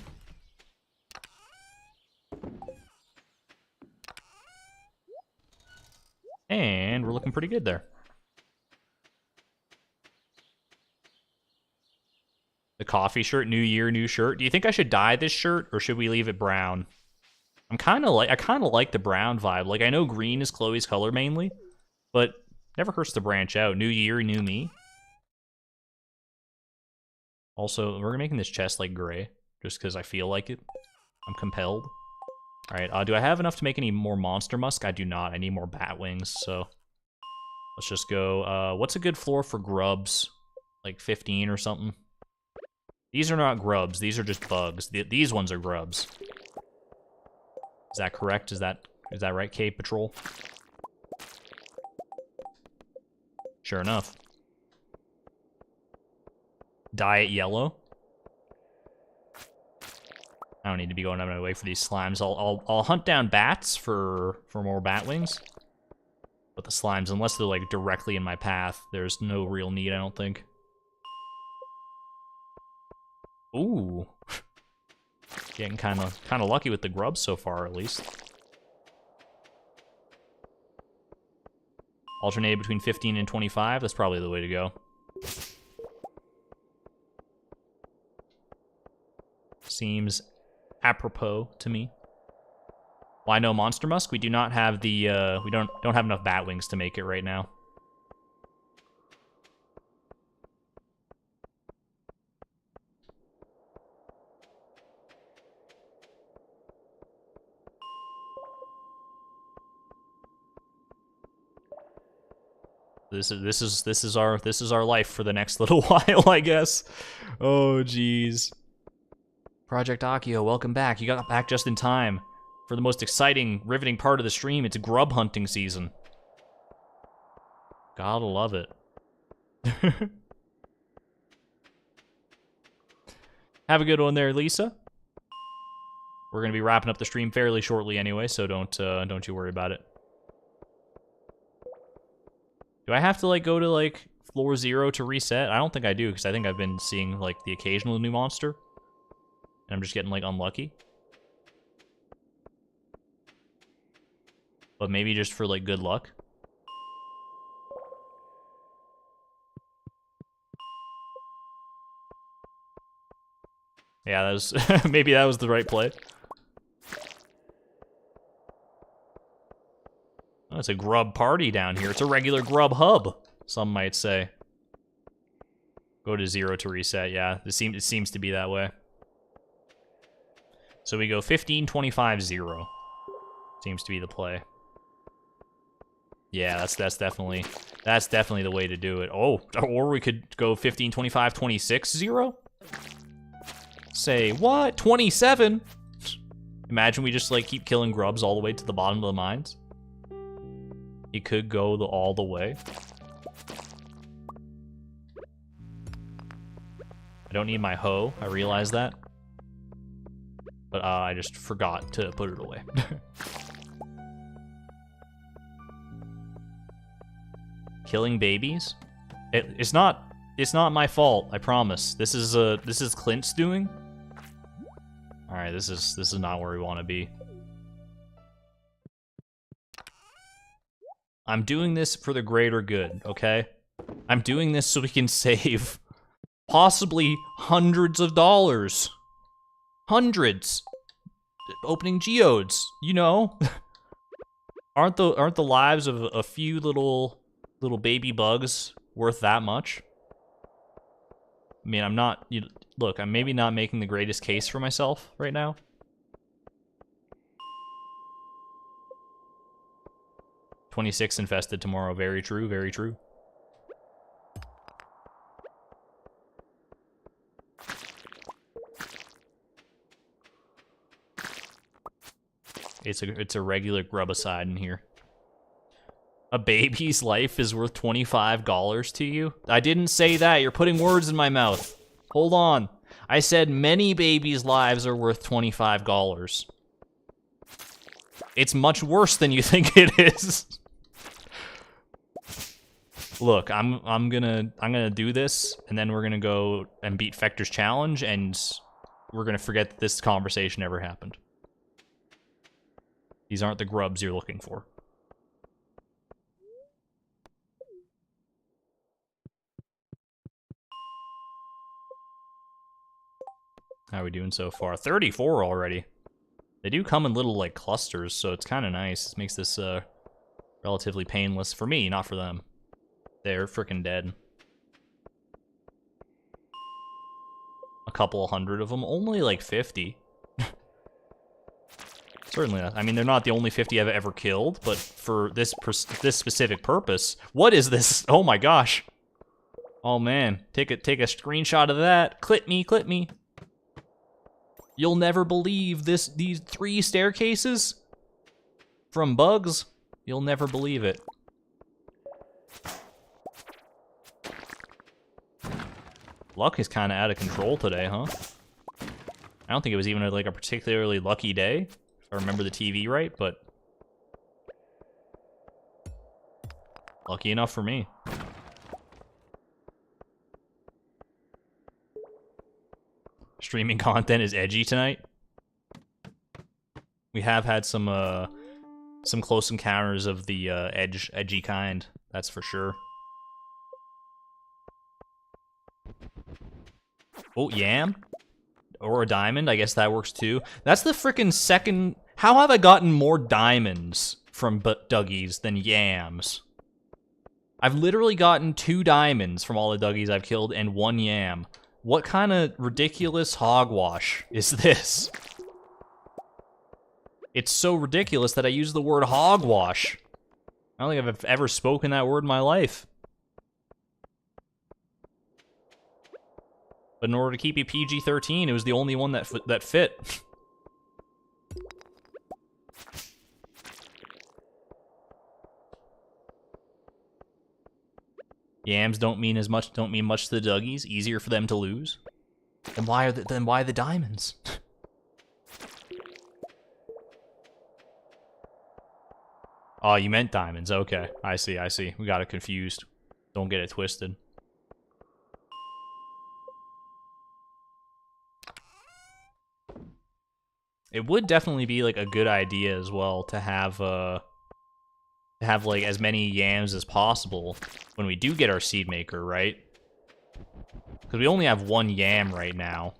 And we're looking pretty good there. The coffee shirt, new year, new shirt. Do you think I should dye this shirt or should we leave it brown? I kind of like the brown vibe. Like I know green is Chloe's color mainly, but never hurts to branch out. New year, new me. Also, we're making this chest like gray just because I feel like it. I'm compelled. All right, do I have enough to make any more monster musk? I do not. I need more bat wings, so let's just go. What's a good floor for grubs? Like 15 or something. These are not grubs. These are just bugs. These ones are grubs. Is that correct? Is that right, Cave Patrol? Sure enough. Dye it yellow. I don't need to be going out of my way for these slimes. I'll hunt down bats for more bat wings. But the slimes, unless they're like directly in my path, there's no real need, I don't think. Ooh. Getting kind of lucky with the grubs so far, at least. Alternate between 15 and 25. That's probably the way to go. Seems apropos to me. Why no monster musk? We do not have the we don't have enough bat wings to make it right now. This is our life for the next little while, I guess. Oh jeez. Project Akio, welcome back. You got back just in time for the most exciting, riveting part of the stream. It's grub hunting season. Gotta love it. Have a good one there, Lisa. We're gonna be wrapping up the stream fairly shortly anyway, so don't you worry about it. Do I have to like go to like floor 0 to reset? I don't think I do, because I think I've been seeing like the occasional new monster. And I'm just getting like unlucky. But maybe just for like good luck. Yeah, that was maybe that was the right play. Oh, it's a grub party down here. It's a regular grub hub, some might say. Go to 0 to reset. Yeah, it seems to be that way. So we go 15, 25, 0. Seems to be the play. Yeah, that's definitely the way to do it. Oh, or we could go 15, 25, 26, 0. Say what? 27? Imagine we just like keep killing grubs all the way to the bottom of the mines. It could go all the way. I don't need my hoe. I realize that. But I just forgot to put it away. Killing babies? It's not my fault, I promise. This is Clint's doing. All right, this is not where we want to be. I'm doing this for the greater good, okay? I'm doing this so we can save possibly hundreds of dollars. Hundreds. Opening geodes, you know. Aren't the lives of a few little baby bugs worth that much? I mean, I'm not... Look, I'm maybe not making the greatest case for myself right now. "26 infested tomorrow." Very true, very true. It's a regular grub-a-side in here. A baby's life is worth $25 to you? I didn't say that. You're putting words in my mouth. Hold on. I said many babies' lives are worth $25. It's much worse than you think it is. Look, I'm gonna do this, and then we're gonna go and beat Fector's challenge, and we're gonna forget that this conversation ever happened. These aren't the grubs you're looking for. How are we doing so far? 34 already. They do come in little, like, clusters, so it's kind of nice. This makes this, relatively painless for me, not for them. They're freaking dead. A couple hundred of them. Only, like, 50. Certainly not. I mean, they're not the only 50 I've ever killed, but for this specific purpose... What is this? Oh my gosh. Oh man. Take a screenshot of that. Clip me, clip me. You'll never believe these 3 staircases from bugs. You'll never believe it. Luck is kind of out of control today, huh? I don't think it was even like a particularly lucky day, if I remember the TV right, but lucky enough for me. Streaming content is edgy tonight. We have had some close encounters of the edgy kind, that's for sure. Oh, yam? Or a diamond, I guess that works too. That's the frickin' second... How have I gotten more diamonds from Duggies than yams? I've literally gotten 2 diamonds from all the Duggies I've killed and 1 yam. What kind of ridiculous hogwash is this? It's so ridiculous that I use the word hogwash. I don't think I've ever spoken that word in my life. But in order to keep it PG-13, it was the only one that fit. Yams don't mean much to the Dougies. Easier for them to lose. Then why the diamonds? Oh, you meant diamonds. Okay, I see. We got it confused. Don't get it twisted. It would definitely be like a good idea as well to have like as many yams as possible when we do get our seed maker, right? Because we only have one yam right now.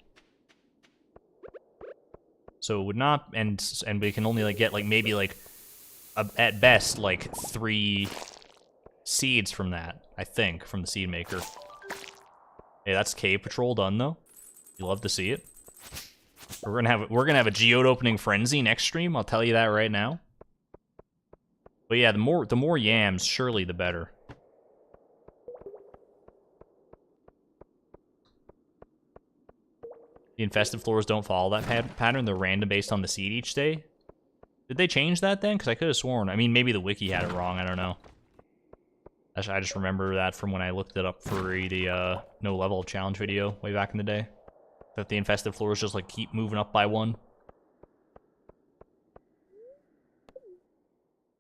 So it would not, and we can only like get like maybe like at best like 3 seeds from that, I think, from the seed maker. Hey, that's cave patrol done though. You love to see it. We're gonna have a geode opening frenzy next stream. I'll tell you that right now. But yeah, the more yams, surely the better. The infested floors don't follow that pattern. They're random based on the seed each day. Did they change that then? Because I could have sworn. I mean, maybe the wiki had it wrong. I don't know. I just remember that from when I looked it up for the no level up challenge video way back in the day. That the infested floors just like keep moving up by 1.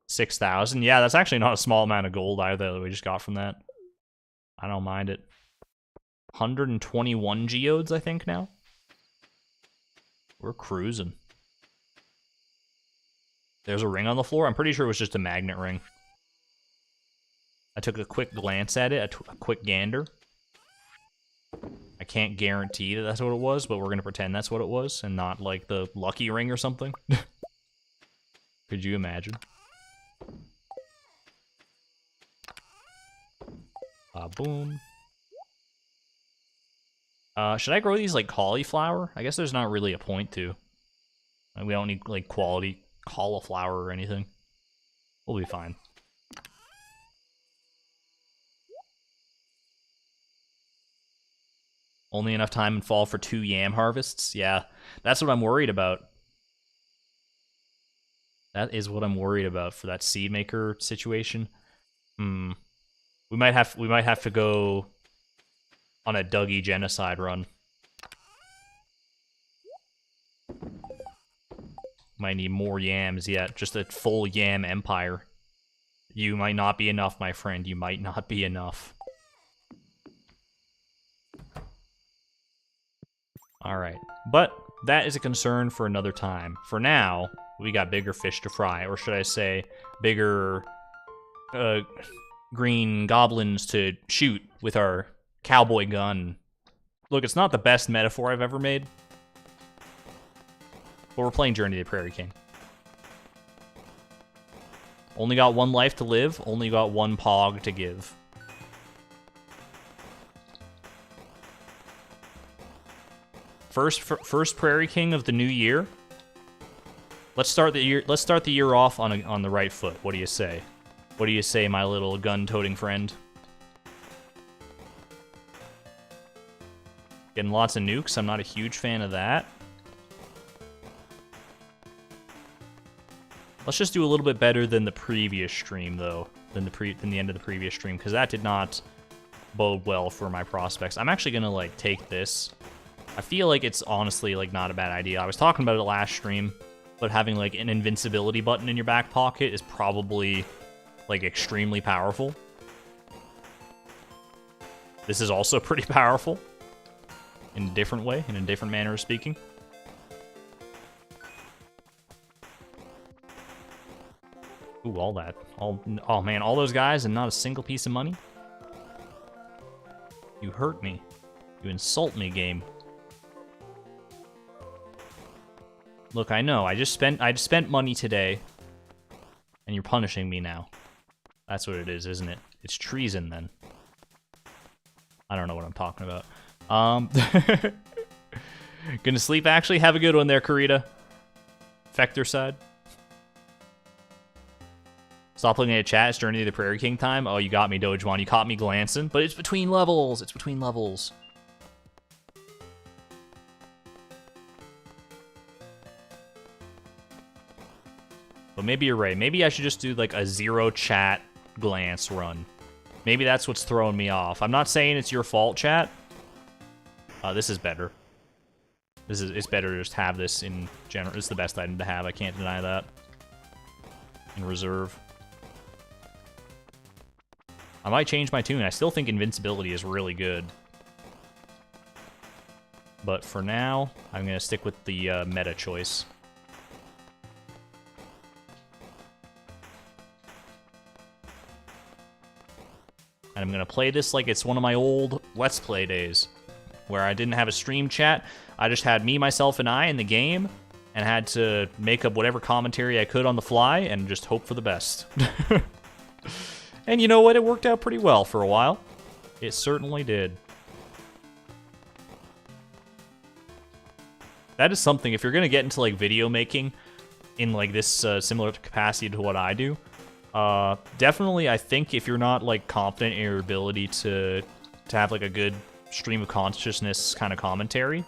6,000. Yeah, that's actually not a small amount of gold either that we just got from that. I don't mind it. 121 geodes, I think, now. We're cruising. There's a ring on the floor. I'm pretty sure it was just a magnet ring. I took a quick glance at it, a quick gander. I can't guarantee that that's what it was, but we're going to pretend that's what it was and not like the lucky ring or something. Could you imagine? Boom. Should I grow these like cauliflower? I guess there's not really a point to. We don't need like quality cauliflower or anything. We'll be fine. Only enough time in fall for 2 yam harvests? Yeah, that's what I'm worried about. That is what I'm worried about for that seed maker situation. We might have to go on a Dougie genocide run. Might need more yams yet. Just a full yam empire. You might not be enough, my friend. You might not be enough. Alright. But that is a concern for another time. For now, we got bigger fish to fry. Or should I say, bigger green goblins to shoot with our cowboy gun. Look, it's not the best metaphor I've ever made. But we're playing Journey to the Prairie King. Only got 1 life to live, only got 1 pog to give. First Prairie King of the new year. Let's start the year off on the right foot. What do you say? What do you say, my little gun-toting friend? Getting lots of nukes. I'm not a huge fan of that. Let's just do a little bit better than the previous stream, though. Than the end of the previous stream, because that did not bode well for my prospects. I'm actually gonna like take this. I feel like it's honestly like not a bad idea. I was talking about it last stream, but having like an invincibility button in your back pocket is probably like extremely powerful. This is also pretty powerful in a different way, in a different manner of speaking. Ooh, all that. Oh man, all those guys and not a single piece of money? You hurt me. You insult me, game. Look, I know. I just spent money today, and you're punishing me now. That's what it is, isn't it? It's treason, then. I don't know what I'm talking about. Gonna sleep, actually? Have a good one there, Karita. Fector side. Stop looking at chat. It's Journey to the Prairie King time. Oh, you got me, Dojuan. You caught me glancing. But it's between levels. It's between levels. But maybe you're right. Maybe I should just do like a 0 chat glance run. Maybe that's what's throwing me off. I'm not saying it's your fault, chat. This is better. It's better to just have this in general. It's the best item to have. I can't deny that. In reserve. I might change my tune. I still think invincibility is really good. But for now, I'm going to stick with the meta choice. And I'm going to play this like it's one of my old Let's Play days, where I didn't have a stream chat. I just had me, myself, and I in the game, and had to make up whatever commentary I could on the fly, and just hope for the best. And you know what? It worked out pretty well for a while. It certainly did. That is something, if you're going to get into, like, video making in, like, this similar capacity to what I do, definitely, I think if you're not, like, confident in your ability to have, like, a good stream of consciousness kind of commentary,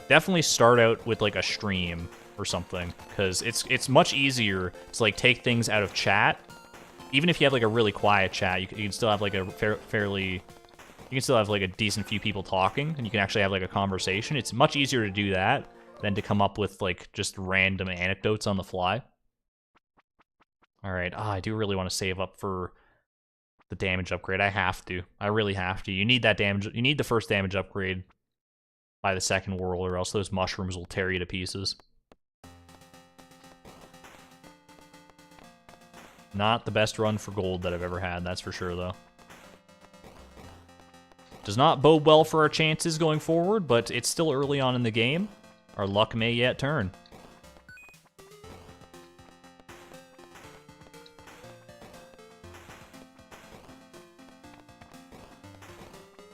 definitely start out with, like, a stream or something, because it's much easier to, like, take things out of chat. Even if you have, like, a really quiet chat, you can still have, like, a fairly... You can still have, like, a decent few people talking, and you can actually have, like, a conversation. It's much easier to do that than to come up with, like, just random anecdotes on the fly. Alright, I do really want to save up for the damage upgrade. I have to. I really have to. You need that damage. You need the first damage upgrade by the second world, or else those mushrooms will tear you to pieces. Not the best run for gold that I've ever had, that's for sure, though. Does not bode well for our chances going forward, but it's still early on in the game. Our luck may yet turn.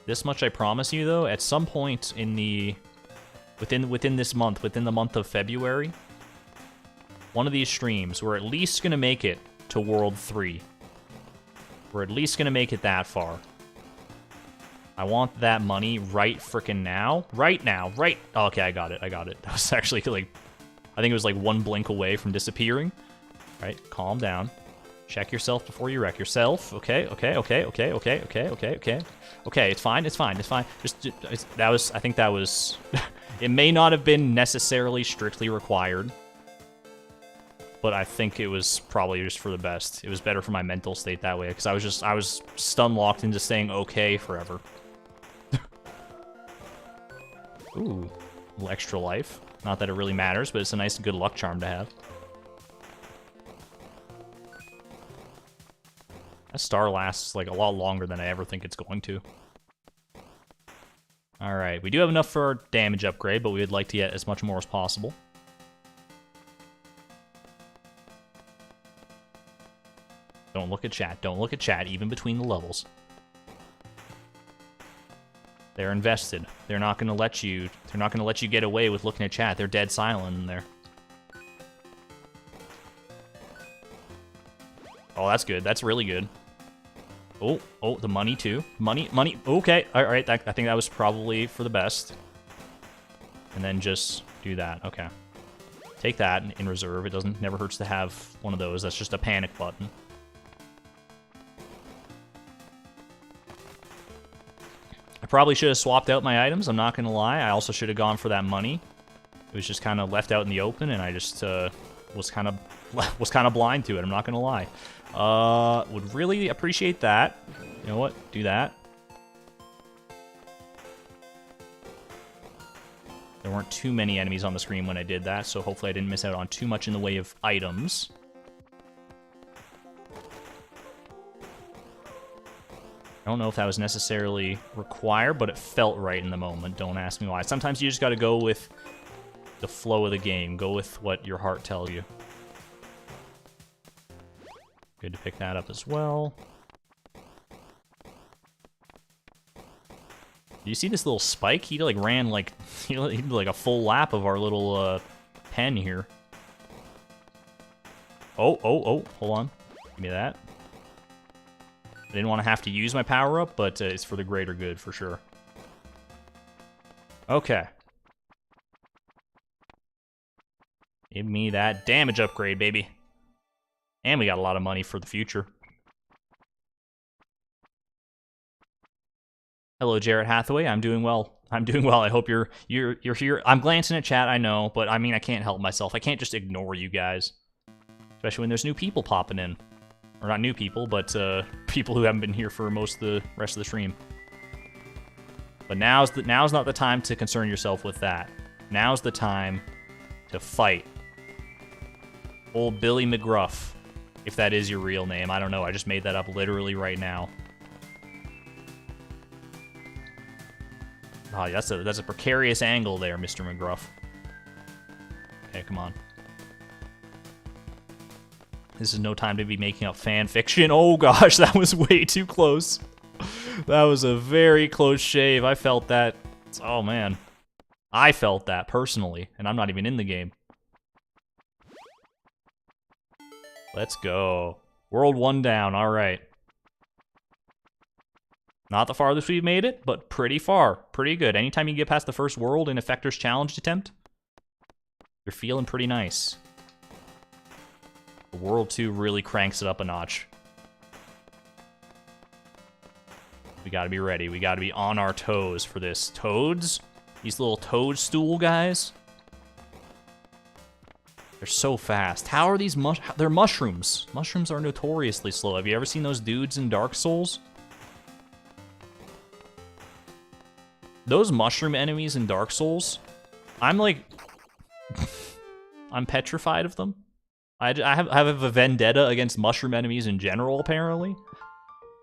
This much I promise you, though, at some point in the... Within this month, within the month of February, one of these streams, we're at least going to make it to World 3. We're at least going to make it that far. I want that money right frickin' now. Right now. Right... Oh, okay, I got it. I got it. That was actually, like... I think it was, like, one blink away from disappearing. Alright, calm down. Check yourself before you wreck yourself. Okay, okay, okay, okay, okay, okay, okay, okay. Okay, it's fine, it's fine, it's fine. That was... I think that was... It may not have been necessarily strictly required, but I think it was probably just for the best. It was better for my mental state that way, because I was stun locked into saying okay forever. Ooh, a little extra life. Not that it really matters, but it's a nice good luck charm to have. That star lasts like a lot longer than I ever think it's going to. Alright, we do have enough for our damage upgrade, but we would like to get as much more as possible. Don't look at chat. Don't look at chat, even between the levels. They're invested. They're not gonna let you. They're not gonna let you get away with looking at chat. They're dead silent in there. Oh, that's good. That's really good. Oh, the money too. Money. Okay, all right. I think that was probably for the best. And then just do that. Okay. Take that in reserve. It never hurts to have one of those. That's just a panic button. I probably should have swapped out my items, I'm not gonna lie. I also should have gone for that money. It was just kind of left out in the open, and I just was kind of blind to it, I'm not gonna lie. Would really appreciate that. You know what? Do that. There weren't too many enemies on the screen when I did that, so hopefully I didn't miss out on too much in the way of items. I don't know if that was necessarily required, but it felt right in the moment. Don't ask me why. Sometimes you just gotta go with the flow of the game. Go with what your heart tells you. Good to pick that up as well. Do you see this little spike? He like ran like he did like a full lap of our little pen here. Oh, hold on. Give me that. I didn't want to have to use my power-up, but it's for the greater good, for sure. Okay. Give me that damage upgrade, baby. And we got a lot of money for the future. Hello, Jarrett Hathaway. I'm doing well. I'm doing well. I hope you're here. I'm glancing at chat, I know, but I mean, I can't help myself. I can't just ignore you guys, especially when there's new people popping in, or not new people, but people who haven't been here for most of the rest of the stream. But now's not the time to concern yourself with that. Now's the time to fight old Billy McGruff, if that is your real name. I don't know. I just made that up literally right now. Oh, that's a precarious angle there, Mr. McGruff. Okay, come on. This is no time to be making up fan fiction. Oh gosh, that was way too close. That was a very close shave. I felt that. Oh man. I felt that personally, and I'm not even in the game. Let's go. World 1 down, alright. Not the farthest we've made it, but pretty far. Pretty good. Anytime you get past the first world in Effector's Challenge attempt, you're feeling pretty nice. World 2 really cranks it up a notch. We gotta be ready. We gotta be on our toes for this. Toads? These little toadstool guys? They're so fast. How are these they're mushrooms. Mushrooms are notoriously slow. Have you ever seen those dudes in Dark Souls? Those mushroom enemies in Dark Souls, I'm like... I'm petrified of them. I have a vendetta against mushroom enemies in general, apparently.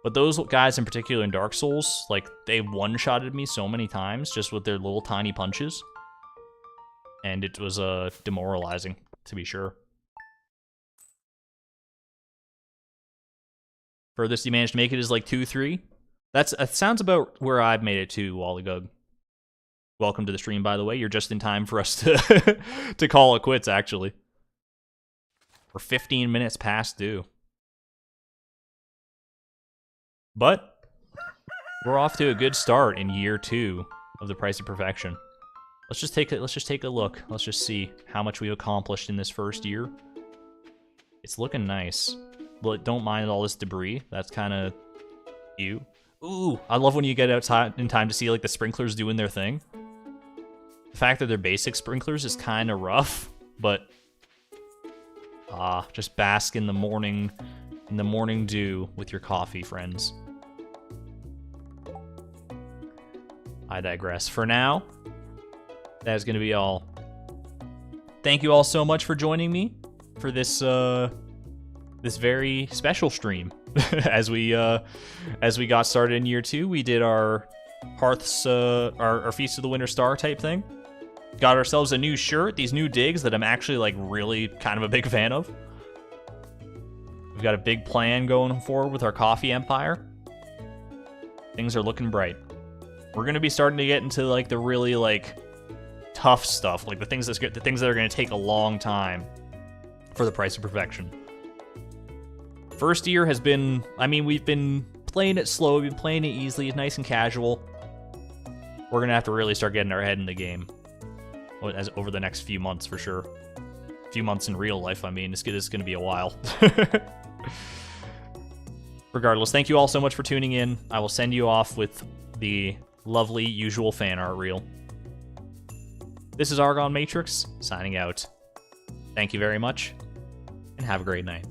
But those guys in particular in Dark Souls, like, they one-shotted me so many times just with their little tiny punches. And it was demoralizing, to be sure. Furthest you managed to make it is like 2-3. That sounds about where I've made it to, Wallygug. Welcome to the stream, by the way. You're just in time for us to to call it quits, actually. We're 15 minutes past due. But we're off to a good start in year 2 of the Price of Perfection. Let's just take a look. Let's just see how much we've accomplished in this first year. It's looking nice. But don't mind all this debris. That's kind of cute. Ooh, I love when you get outside in time to see like the sprinklers doing their thing. The fact that they're basic sprinklers is kind of rough, but just bask in the morning dew with your coffee, friends. I digress. For now, that is going to be all. Thank you all so much for joining me for this this very special stream. as we got started in year 2, we did our Hearths, our Feast of the Winter Star type thing. Got ourselves a new shirt, these new digs that I'm actually like really kind of a big fan of. We've got a big plan going forward with our coffee empire. Things are looking bright. We're gonna be starting to get into like the really like tough stuff, like the things that are gonna take a long time for the Price of Perfection. First year has been, I mean, we've been playing it slow, we've been playing it easily, nice and casual. We're gonna have to really start getting our head in the game over the next few months for sure. A few months in real life, I mean, it's gonna be a while. Regardless, thank you all so much for tuning in. I will send you off with the lovely usual fan art reel. This is Argon Matrix, signing out. Thank you very much, and have a great night.